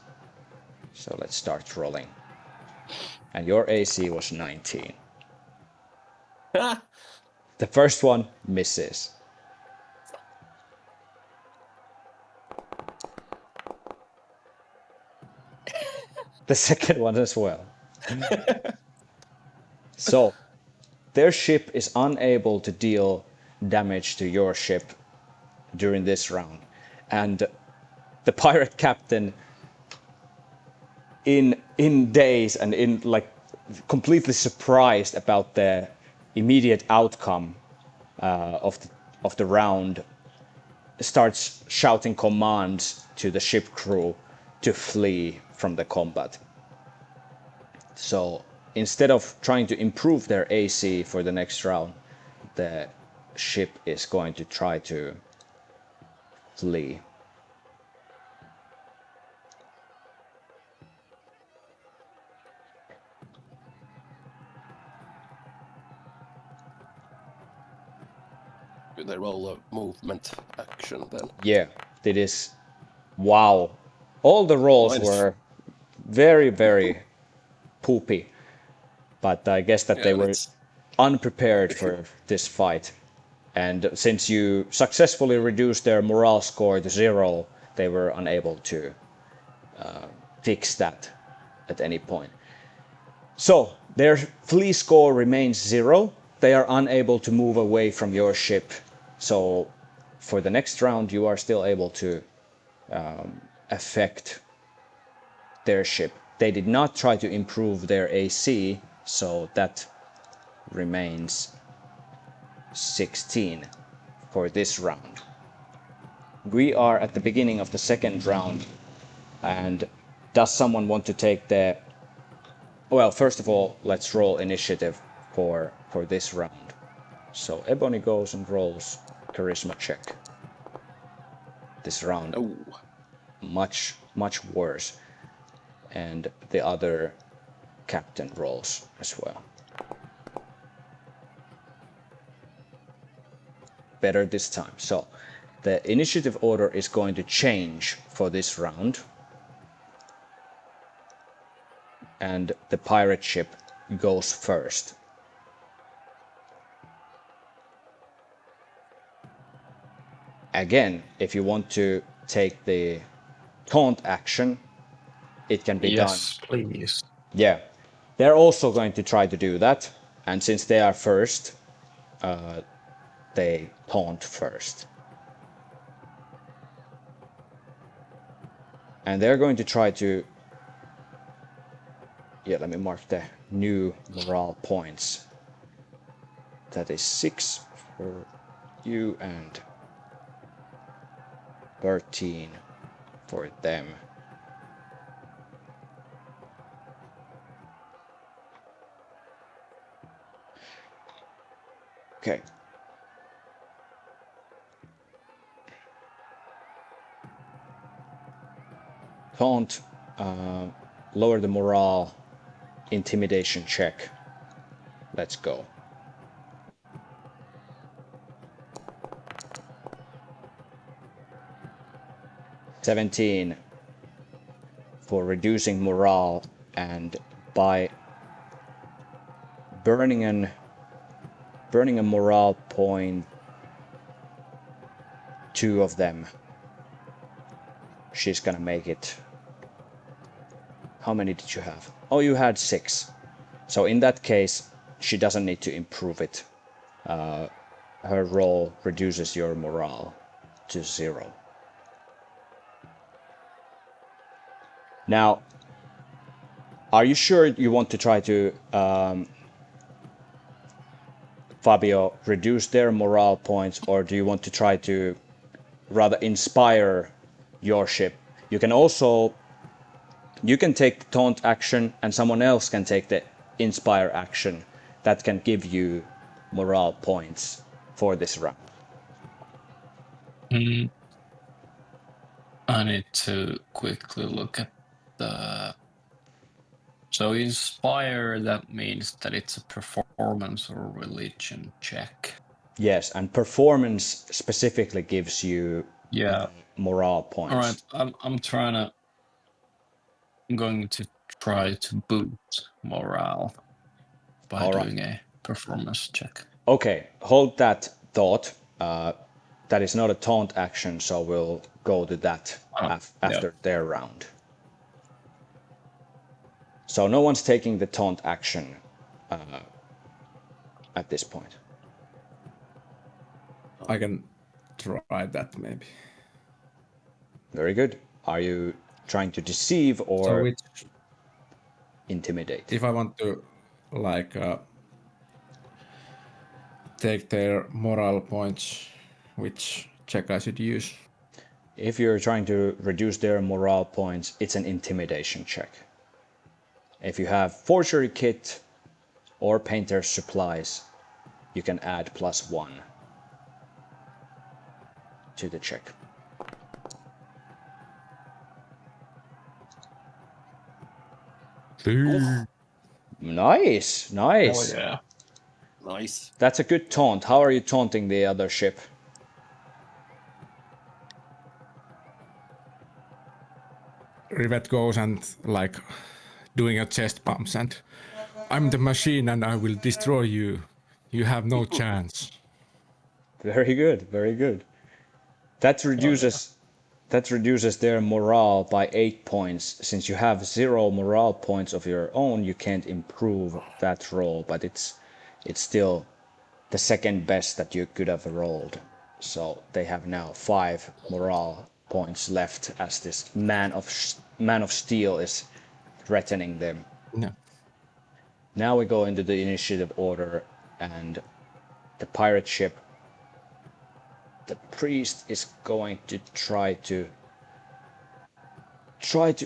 so let's start rolling. And your AC was 19. The first one misses. The second one as well. So, their ship is unable to deal damage to your ship during this round. And the pirate captain, in daze and in like completely surprised about the immediate outcome of the round, starts shouting commands to the ship crew to flee from the combat. So instead of trying to improve their AC for the next round, the ship is going to try to flee. they roll a movement action then? Yeah, it is. Wow. All the rolls were very, very poopy. But I guess that they were unprepared for this fight. And since you successfully reduced their morale score to 0, they were unable to fix that at any point. So their flee score remains 0. They are unable to move away from your ship. So for the next round, you are still able to affect their ship. They did not try to improve their AC, so that remains 16 for this round. We are at the beginning of the second round, and does someone want to take the... Well, first of all, let's roll initiative for this round. So Ebony goes and rolls charisma check. This round, much worse. And the other captain rolls as well. Better this time. So the initiative order is going to change for this round. And the pirate ship goes first. Again, if you want to take the taunt action, it can be done. Yes, please. Yeah, they're also going to try to do that, and since they are first, they taunt first. And they're going to try to... Yeah, let me mark the new morale points. That is 6 for you and 13 for them. Okay. Taunt, lower the morale, intimidation check. Let's go. $17 for reducing morale, and by burning a morale point, 2 of them, she's gonna make it. How many did you have? Oh, you had 6. So in that case, she doesn't need to improve it. Her roll reduces your morale to 0. Now, are you sure you want to try to, Fabio, reduce their morale points, or do you want to try to rather inspire your ship? You can also... You can take the taunt action, and someone else can take the inspire action. That can give you morale points for this round. I need to quickly look at the... So inspire, that means that it's a performance or religion check. Yes, and performance specifically gives you morale points. All right, I'm going to try to boost morale by doing a performance check. Okay, hold that thought. That is not a taunt action, so we'll go to that after their round. So no one's taking the taunt action at this point. I can try that maybe. Very good. Are you trying to deceive or intimidate? If I want to, like, take their morale points, which check I should use? If you're trying to reduce their morale points, it's an intimidation check. If you have forgery kit or painter's supplies, you can add +1 to the check. Nice. Oh yeah. Nice. That's a good taunt. How are you taunting the other ship? Rivet goes and like doing a chest bumps and I'm the machine and I will destroy you. You have no chance. Very good, very good. That reduces their morale by 8 points. Since you have 0 morale points of your own, you can't improve that roll, but it's still the second best that you could have rolled. So they have now 5 morale points left as this man of steel is threatening them. No. Now we go into the initiative order, and the pirate ship. The priest is going to try to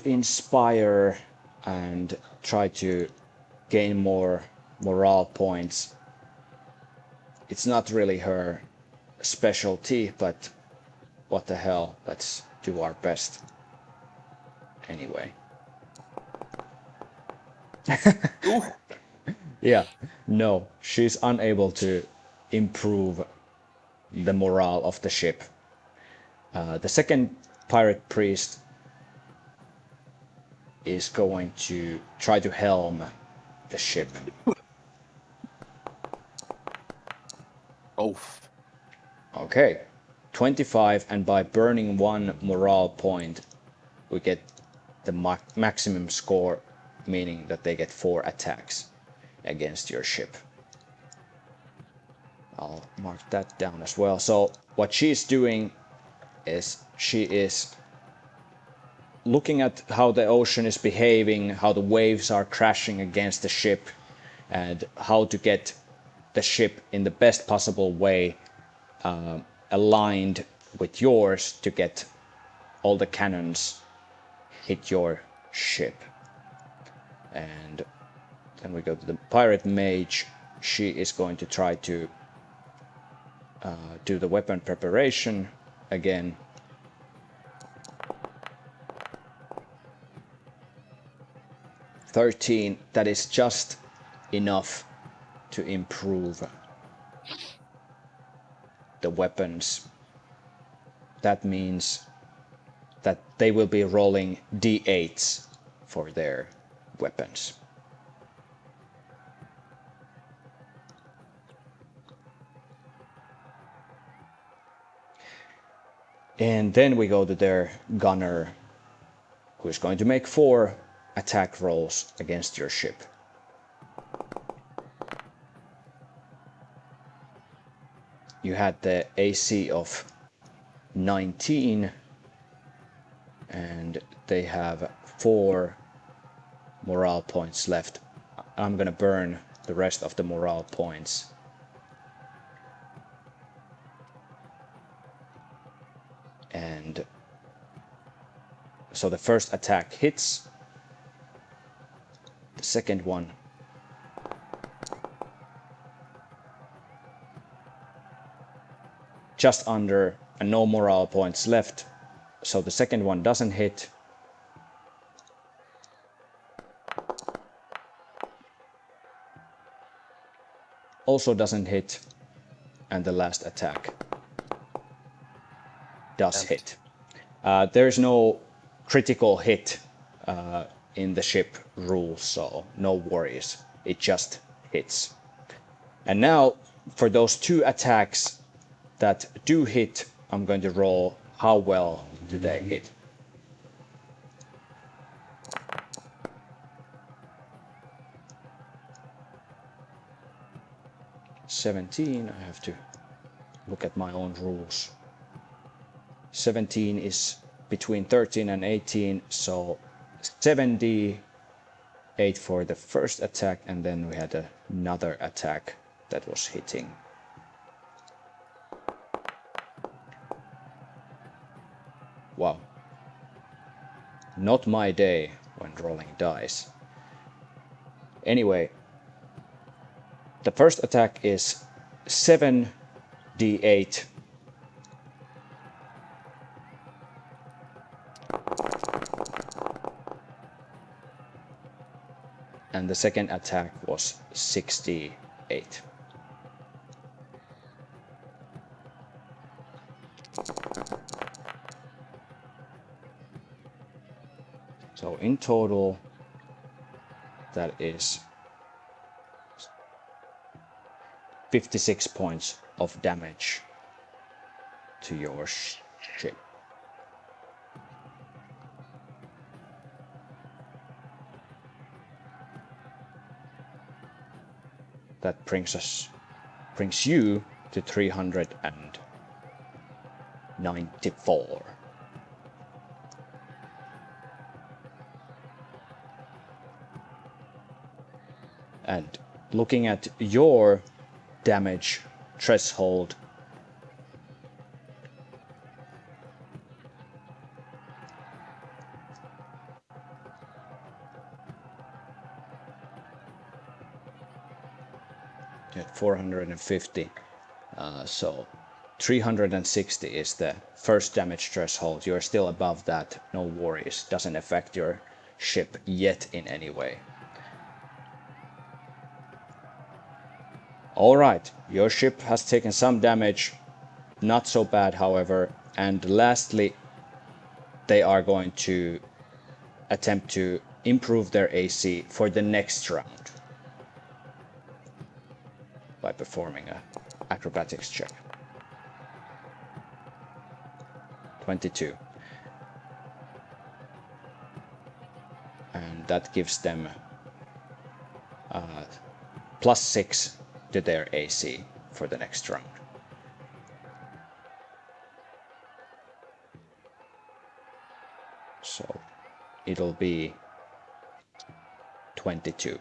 inspire and try to gain more morale points. It's not really her specialty, but what the hell, let's do our best anyway. Yeah, no, she's unable to improve the morale of the ship. The second pirate priest is going to try to helm the ship. Oh, Okay, 25, and by burning 1 morale point, we get the maximum score, meaning that they get 4 attacks against your ship. I'll mark that down as well. So what she's doing is she is looking at how the ocean is behaving, how the waves are crashing against the ship, and how to get the ship in the best possible way aligned with yours to get all the cannons hit your ship. And then we go to the pirate mage. She is going to try to do the weapon preparation again. $13, that is just enough to improve the weapons. That means that they will be rolling d8s for their weapons. And then we go to their gunner, who is going to make 4 attack rolls against your ship. You had the AC of 19, and they have 4 morale points left. I'm gonna burn the rest of the morale points. And so the first attack hits. The second one just under, and no morale points left. So the second one doesn't hit. Also doesn't hit. And the last attack does hit. There is no critical hit in the ship rules, so no worries. It just hits. And now, for those 2 attacks that do hit, I'm going to roll how well do they hit. $17, I have to look at my own rules. 17 is between 13 and 18, so 7d8 for the first attack, and then we had another attack that was hitting. Wow. Not my day when rolling dice. Anyway, the first attack is 7d8. And the second attack was 6d8. So in total, that is 56 points of damage to your ship. That brings you to 394. And looking at your damage threshold, at 450, so 360 is the first damage threshold. You're still above that, no worries. Doesn't affect your ship yet in any way. Alright, your ship has taken some damage, not so bad however, and lastly they are going to attempt to improve their AC for the next round by performing an acrobatics check. 22. And that gives them +6 to their AC for the next round. So it'll be 22.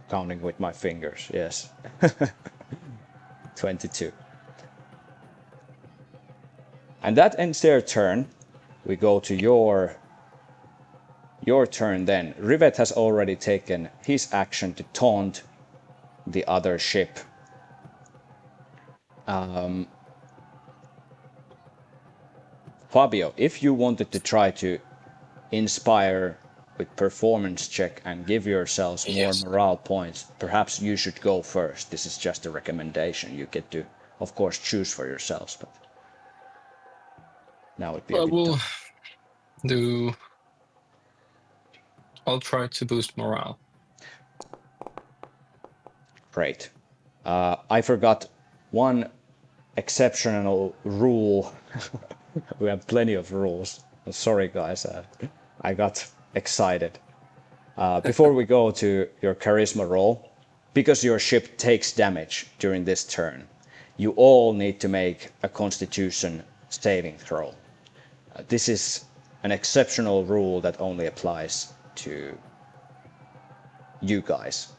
Counting with my fingers, yes. 22. And that ends their turn. We go to your turn then. Rivet has already taken his action to taunt the other ship. Fabio, if you wanted to try to inspire with performance check and give yourselves more morale points, perhaps you should go first. This is just a recommendation. You get to, of course, choose for yourselves, but now it'd be a I bit will tough. I'll try to boost morale. Great. I forgot one exceptional rule. We have plenty of rules. Sorry, guys. I got excited. Before we go to your charisma roll, because your ship takes damage during this turn, you all need to make a Constitution saving throw. This is an exceptional rule that only applies to you guys.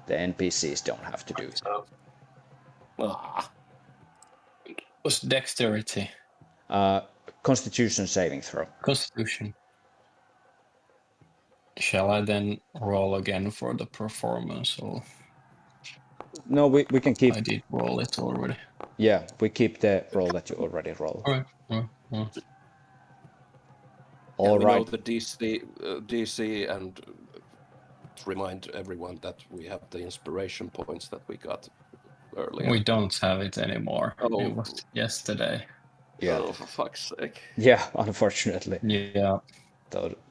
The NPCs don't have to do it. So Ah, was dexterity. Constitution saving throw. Constitution. Shall I then roll again for the performance, or No, we can keep. I did roll it already? Yeah, we keep the roll that you already rolled. All right. yeah, All we know right. the DC, and to remind everyone that we have the inspiration points that we got earlier. We don't have it anymore. Oh. It was yesterday. Yeah. Oh, for fuck's sake. Yeah, unfortunately. Yeah.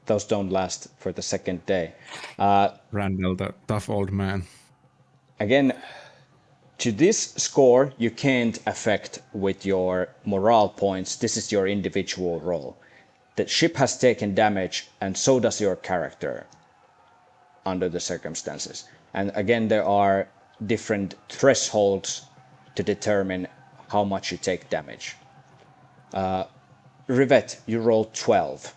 Those don't last for the second day. Randall, the tough old man. Again, to this score, you can't affect with your morale points. This is your individual roll. The ship has taken damage, and so does your character under the circumstances. And again, there are different thresholds to determine how much you take damage. Rivet, you rolled 12.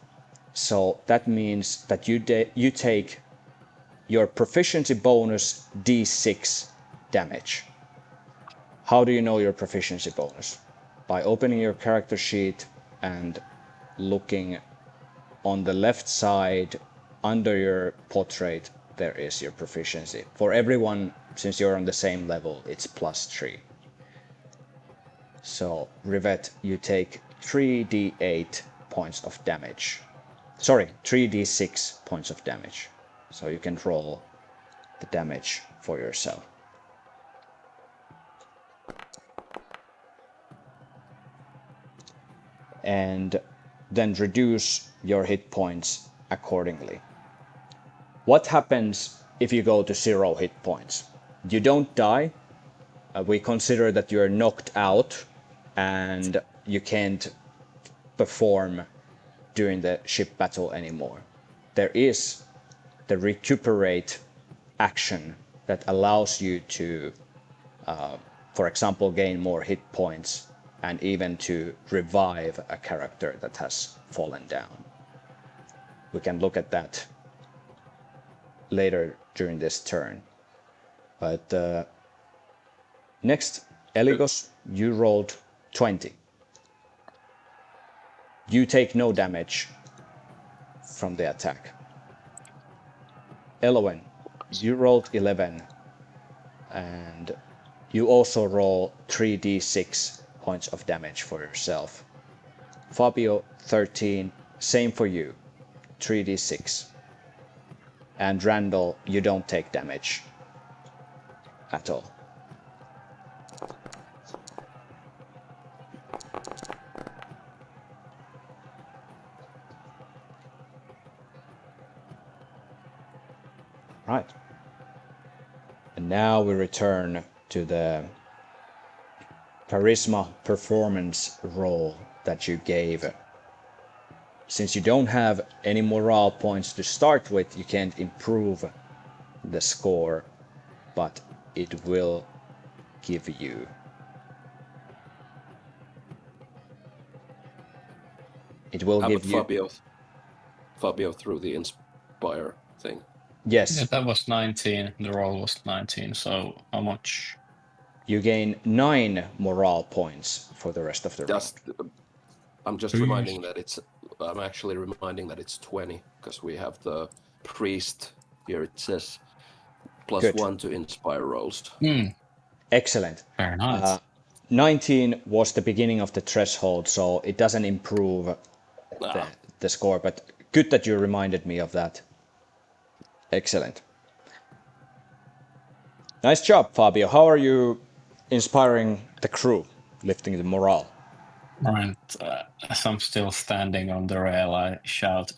So that means that you take your proficiency bonus d6 damage. How do you know your proficiency bonus? By opening your character sheet and looking on the left side under your portrait, there is your proficiency. For everyone, since you're on the same level, it's +3. So, Rivet, you take 3d8 points of damage. Sorry, 3d6 points of damage. So you can roll the damage for yourself. and then reduce your hit points accordingly. What happens if you go to 0 hit points? You don't die. We consider that you're knocked out and you can't perform during the ship battle anymore. There is the recuperate action that allows you to, for example, gain more hit points and even to revive a character that has fallen down. We can look at that later during this turn. But next, Eligos, you rolled 20. You take no damage from the attack. Elowen, you rolled 11, and you also roll 3d6 points of damage for yourself. Fabio, 13, same for you, 3d6. And Randall, you don't take damage at all. Right. And now we return to the charisma performance roll that you gave. Since you don't have any morale points to start with, you can't improve the score, but it will give you. It will How give about you. Fabio through the inspire thing? Yes. Yeah, that was 19. The roll was 19. So how much? You gain 9 morale points for the rest of the round. I'm just reminding that I'm actually reminding that it's 20 because we have the priest here. It says +1 to inspire rolls. Excellent. Very nice. 19 was the beginning of the threshold, so it doesn't improve the score, but good that you reminded me of that. Excellent. Nice job, Fabio. How are you inspiring the crew, lifting the morale? Right. As I'm still standing on the rail, I shout,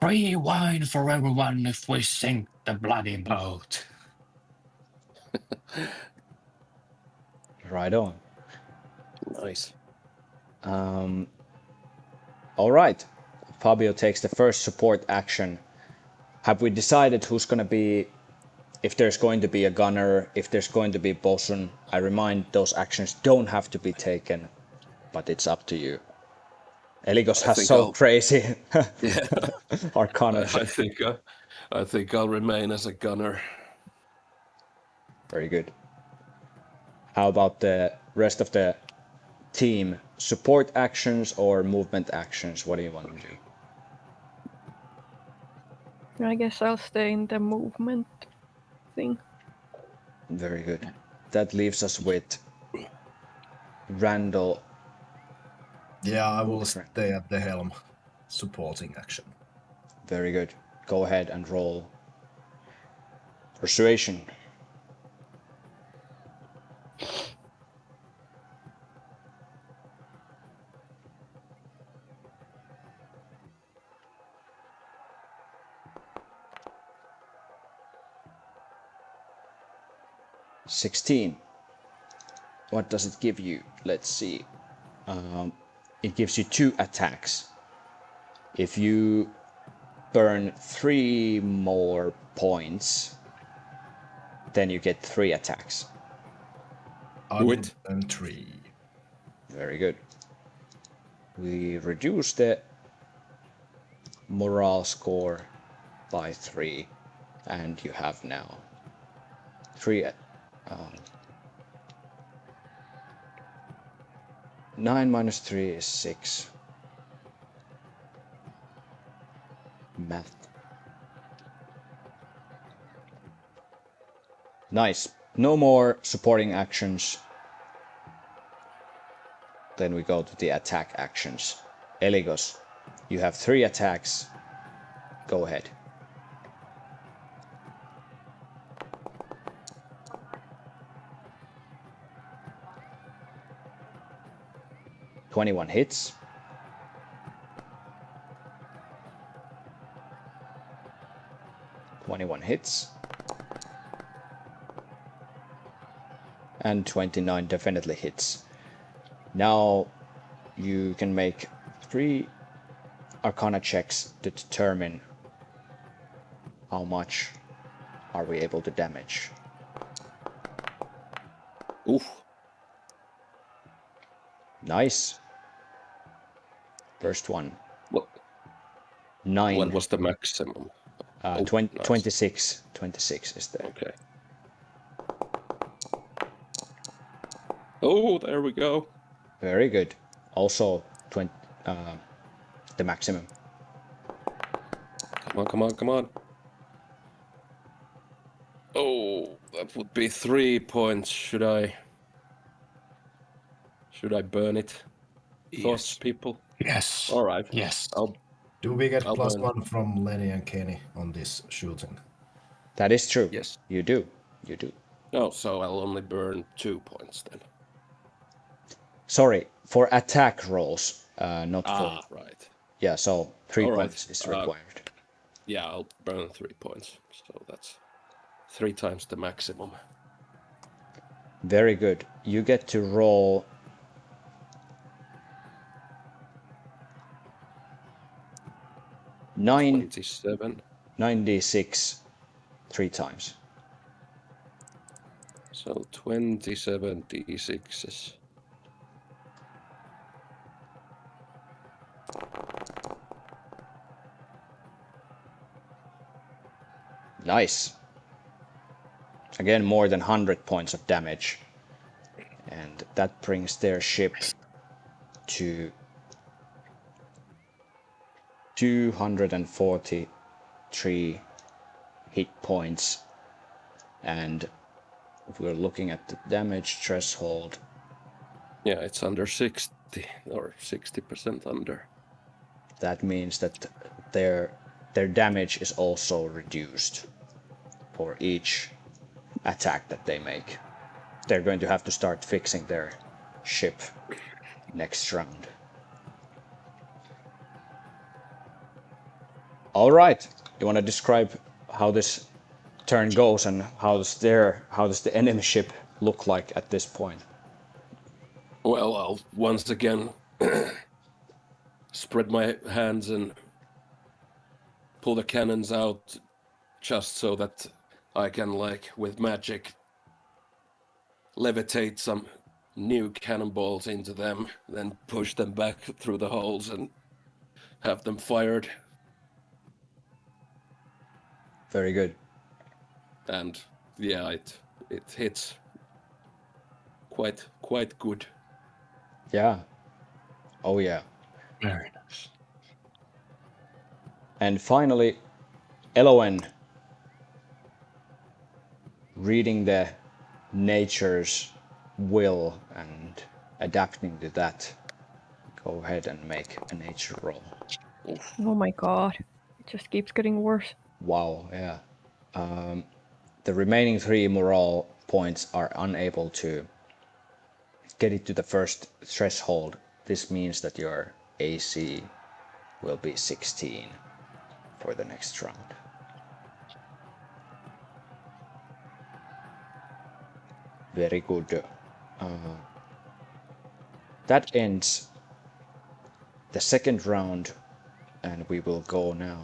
"Free wine for everyone if we sink the bloody boat." Right on. Nice. All right. Fabio takes the first support action. Have we decided who's going to be, if there's going to be a gunner, if there's going to be bosun? I remind those actions don't have to be taken, but it's up to you. Eligos has so crazy arcana. I think I'll remain as a gunner. Very good. How about the rest of the team? Support actions or movement actions? What do you want to do? I guess I'll stay in the movement thing. Very good. That leaves us with Randall. Yeah, I will stay at the helm, supporting action. Very good. Go ahead and roll persuasion. $16. What does it give you? Let's see. It gives you 2 attacks. If you burn 3 more points, then you get 3 attacks. I will burn 3. Very good. We reduce the morale score by 3, and you have now 3. 9 minus 3 is 6. Math. Nice. No more supporting actions. Then we go to the attack actions. Eligos, you have 3 attacks. Go ahead. 21 hits. And 29 definitely hits. Now you can make 3 Arcana checks to determine how much are we able to damage. Oof. Nice. First one. What 9. was the maximum? Oh, 20, nice. 26. 26 is there. Okay. Oh, there we go. Very good. Also 20, the maximum. Come on, come on, come on. Oh, that would be 3 points. Should I burn it? Thoughts, Yes. people? Yes. All right. Yes. Do we get I'll burn. +1 from Lenny and Kenny on this shooting? That is true. Yes. You do. You do. Oh, so I'll only burn 2 points then. Sorry, for attack rolls, not for... Right. Yeah, so 3 All right. points is required. Yeah, I'll burn 3 points. So that's 3 times the maximum. Very good. You get to roll... 27. 9d6 3 times. So 27 d6s. Nice. Again, more than 100 points of damage. And that brings their ship to 243 hit points. And if we're looking at the damage threshold, Yeah, it's under 60 or 60% under. that means that their damage is also reduced for each attack that they make. They're going to have to start fixing their ship next round. All right, you want to describe how this turn goes and how does the enemy ship look like at this point? Well, I'll once again spread my hands and pull the cannons out just so that I can, like, with magic, levitate some new cannonballs into them, then push them back through the holes and have them fired. Very good. And yeah, it hits quite good. Yeah. Oh yeah. Very nice. And finally, Elowen, reading the nature's will and adapting to that, go ahead and make a nature roll. Oh my god. It just keeps getting worse. Wow, yeah. The remaining 3 morale points are unable to get it to the first threshold. This means that your AC will be 16 for the next round. Very good. That ends the second round, and we will go now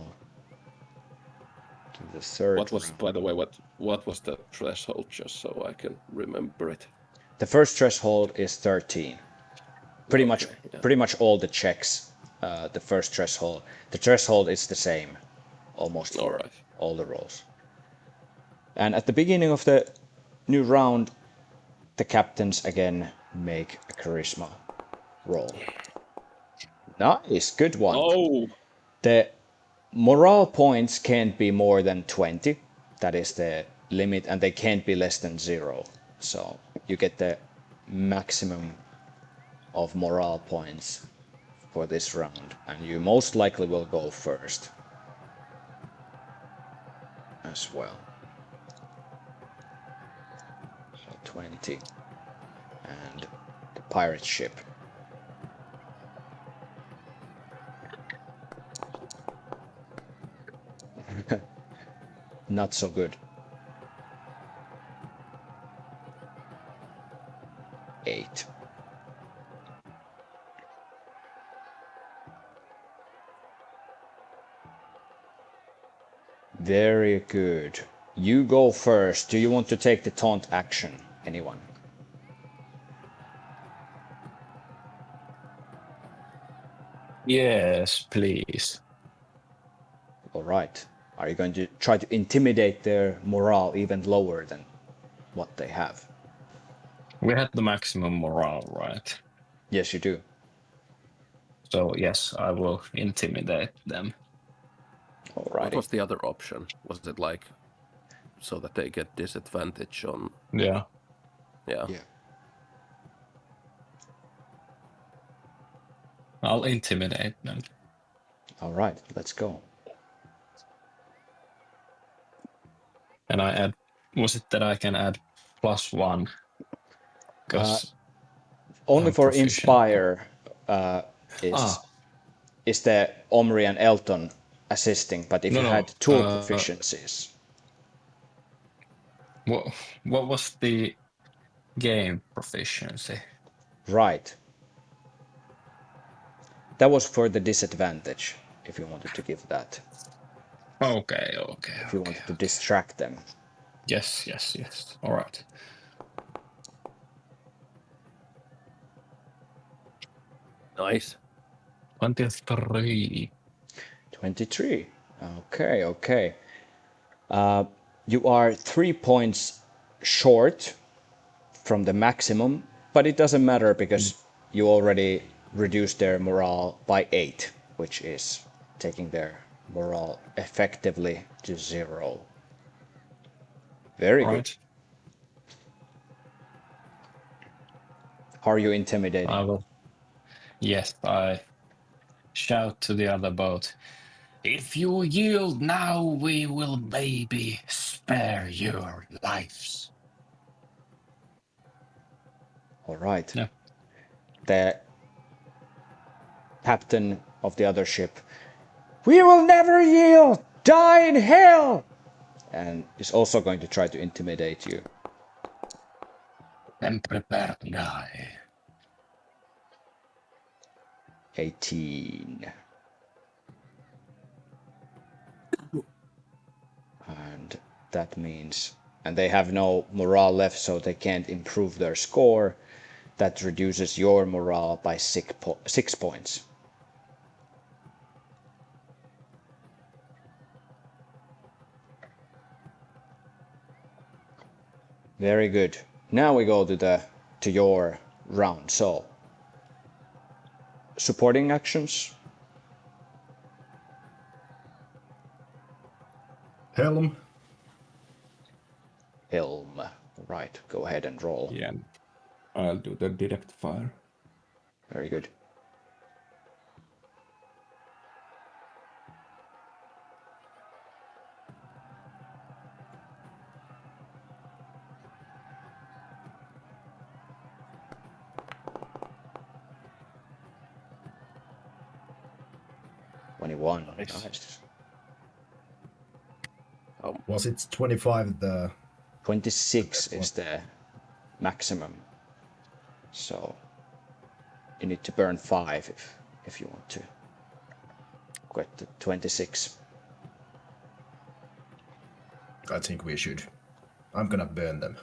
to the third What was, round. by the way, what was the threshold, just so I can remember it? The first threshold is 13. Pretty much all the checks. The first threshold. The threshold is the same, almost for all the rolls. And at the beginning of the new round, the captains again make a charisma roll. Nice, good one. Oh, The morale points can't be more than 20. That is the limit, and they can't be less than 0. So you get the maximum of morale points for this round, and you most likely will go first as well. So 20, and the pirate ship not so good. 8. Very good. You go first. Do you want to take the taunt action? Anyone? Yes, please. All right. Are you going to try to intimidate their morale even lower than what they have? We had the maximum morale, right? Yes, you do. So yes, I will intimidate them. All What righty. was the other option? Was it like so that they get disadvantage on? Yeah. Yeah. Yeah. I'll intimidate them. All right. Let's go. And I add, was it that I can add +1? Because Only I'm for proficient. inspire is the Omri and Elton assisting, but if you had tool proficiencies, What was the game proficiency? right? That was for the disadvantage. If you wanted to give that, Okay. if you wanted to distract them. Yes. All right. Nice. 23. 23. Okay. You are 3 points short from the maximum, but it doesn't matter because you already reduced their morale by 8, which is taking their morale effectively to 0. Very All good. right. How are you intimidating? I will. Yes, I shout to the other boat. If you yield now, we will maybe spare your lives. All right. Yeah. The captain of the other ship, we will never yield! Die in hell! And is also going to try to intimidate you. Then prepare to die. 18. And that means, and they have no morale left, so they can't improve their score. That reduces your morale by 6 points. Very good. Now we go to your round. So supporting actions. Helm. Helm. Right. Go ahead and roll. Yeah, and I'll do the direct fire. Very good. Nice. Was it 25 the 26 the is the maximum. So you need to burn 5 if you want to get to 26. I think we should. I'm gonna burn them.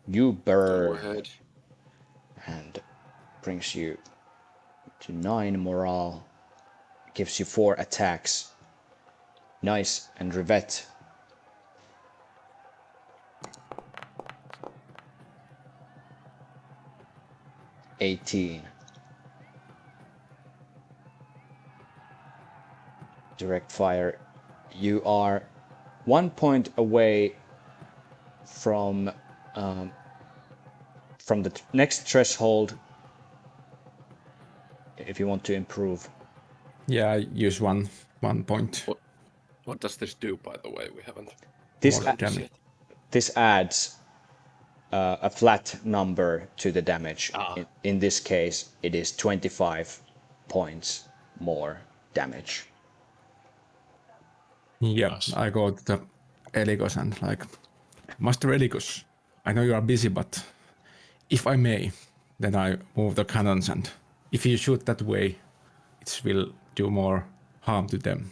You Go burn ahead. and brings you to 9 morale. Gives you 4 attacks. Nice. And Rivette. $18. Direct fire. You are 1 point away from the next threshold. If you want to improve. Yeah, I use one point. What does this do, by the way? We haven't. This adds a flat number to the damage. In this case, it is 25 points more damage. Yeah, Nice. I go to the Eligos and like, Master Eligos, I know you are busy, but if I may, then I move the cannons, and if you shoot that way, it will do more harm to them.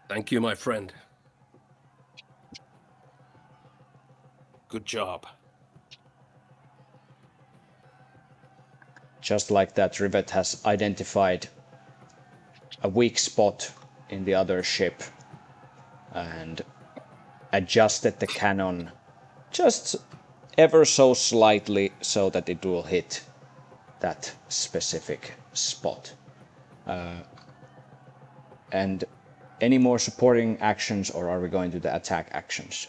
Thank you, my friend. Good job. Just like that, Rivet has identified a weak spot in the other ship and adjusted the cannon just ever so slightly so that it will hit that specific spot. And any more supporting actions, or are we going to the attack actions?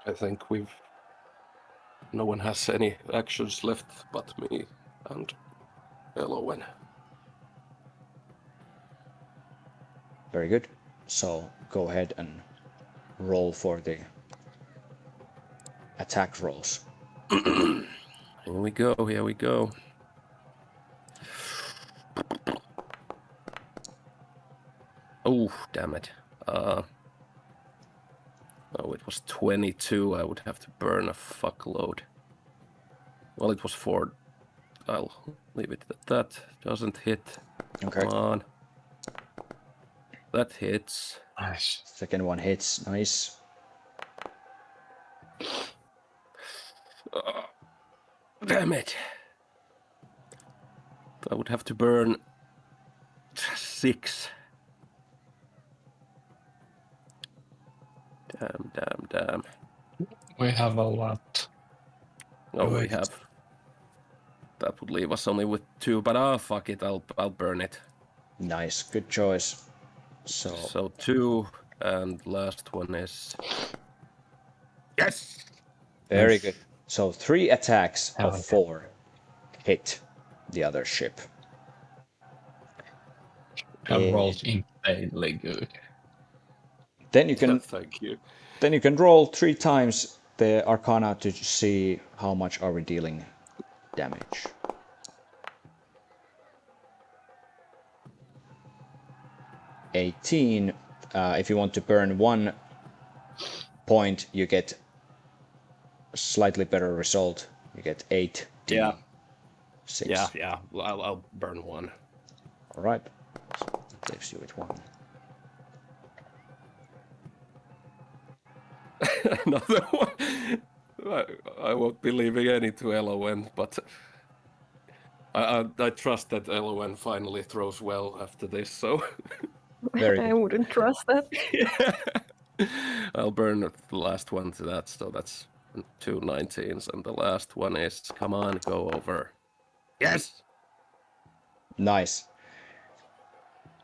I think no one has any actions left but me and Elowen. Very good. So go ahead and roll for the attack rolls. Here we go, here we go. Oh, damn it. Oh, it was 22. I would have to burn a fuckload. Well, it was 4. I'll leave it at that. Doesn't hit. Okay. Come on. That hits. Nice. Second one hits. Nice. Damn it. I would have to burn 6. Damn. We have a lot. Oh, we Wait. have. That would leave us only with 2, but fuck it, I'll burn it. Nice. Good choice. So 2, and last one is... Yes! Very Nice. good. So 3 attacks Oh, of yeah. 4 hit the other ship. Have rolled insanely good. Then you can Thank you. roll 3 times the Arcana to see how much are we dealing damage. $18. If you want to burn 1 point, you get a slightly better result. You get 8. Yeah. 6. Yeah. I'll burn 1. All right. That leaves you with 1. Another one. I won't be leaving any to Elowen, but I trust that Elowen finally throws well after this, so Very I good. wouldn't trust that. I'll burn the last one to that, so that's 2 19s, and the last one is, come on, go over. Yes! Nice.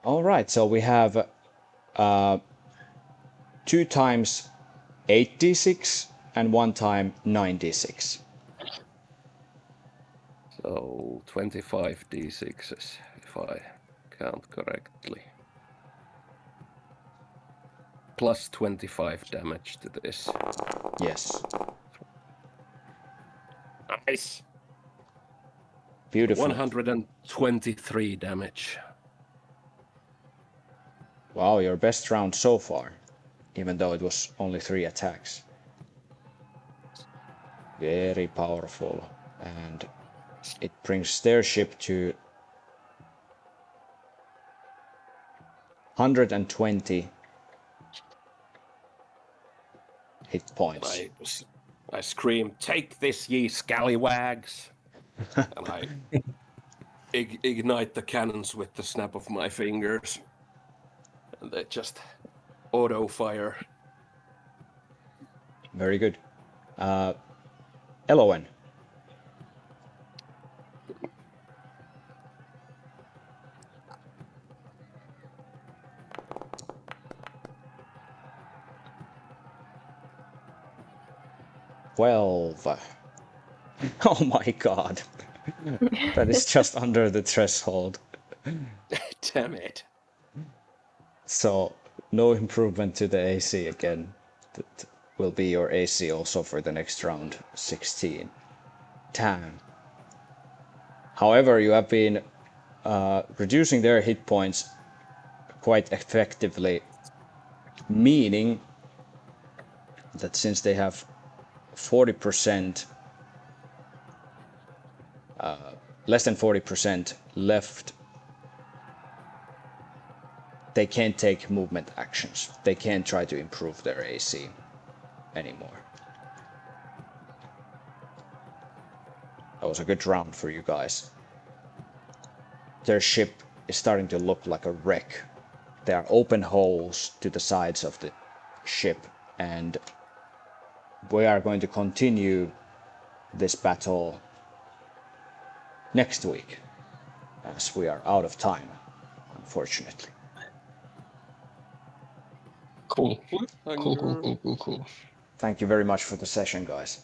All right, so we have 2 times 8d6 and 1 time 9d6. So 25 d6s, if I count correctly. Plus 25 damage to this. Yes. Nice! Beautiful. 123 damage. Wow, your best round so far, even though it was only 3 attacks. Very powerful. And it brings their ship to 120 hit points. I scream, "Take this, ye scallywags!" And I ignite the cannons with the snap of my fingers. And they just auto-fire. Very good. Elowen. $12. Oh my god. That is just under the threshold. Damn it. So no improvement to the AC again. That will be your AC also for the next round, 16. Damn. However, you have been reducing their hit points quite effectively, meaning that since they have 40%, less than 40% left, they can't take movement actions. They can't try to improve their AC anymore. That was a good round for you guys. Their ship is starting to look like a wreck. There are open holes to the sides of the ship, and we are going to continue this battle next week, as we are out of time, unfortunately. Cool. Cliffhanger. Cool. Thank you very much for the session, guys.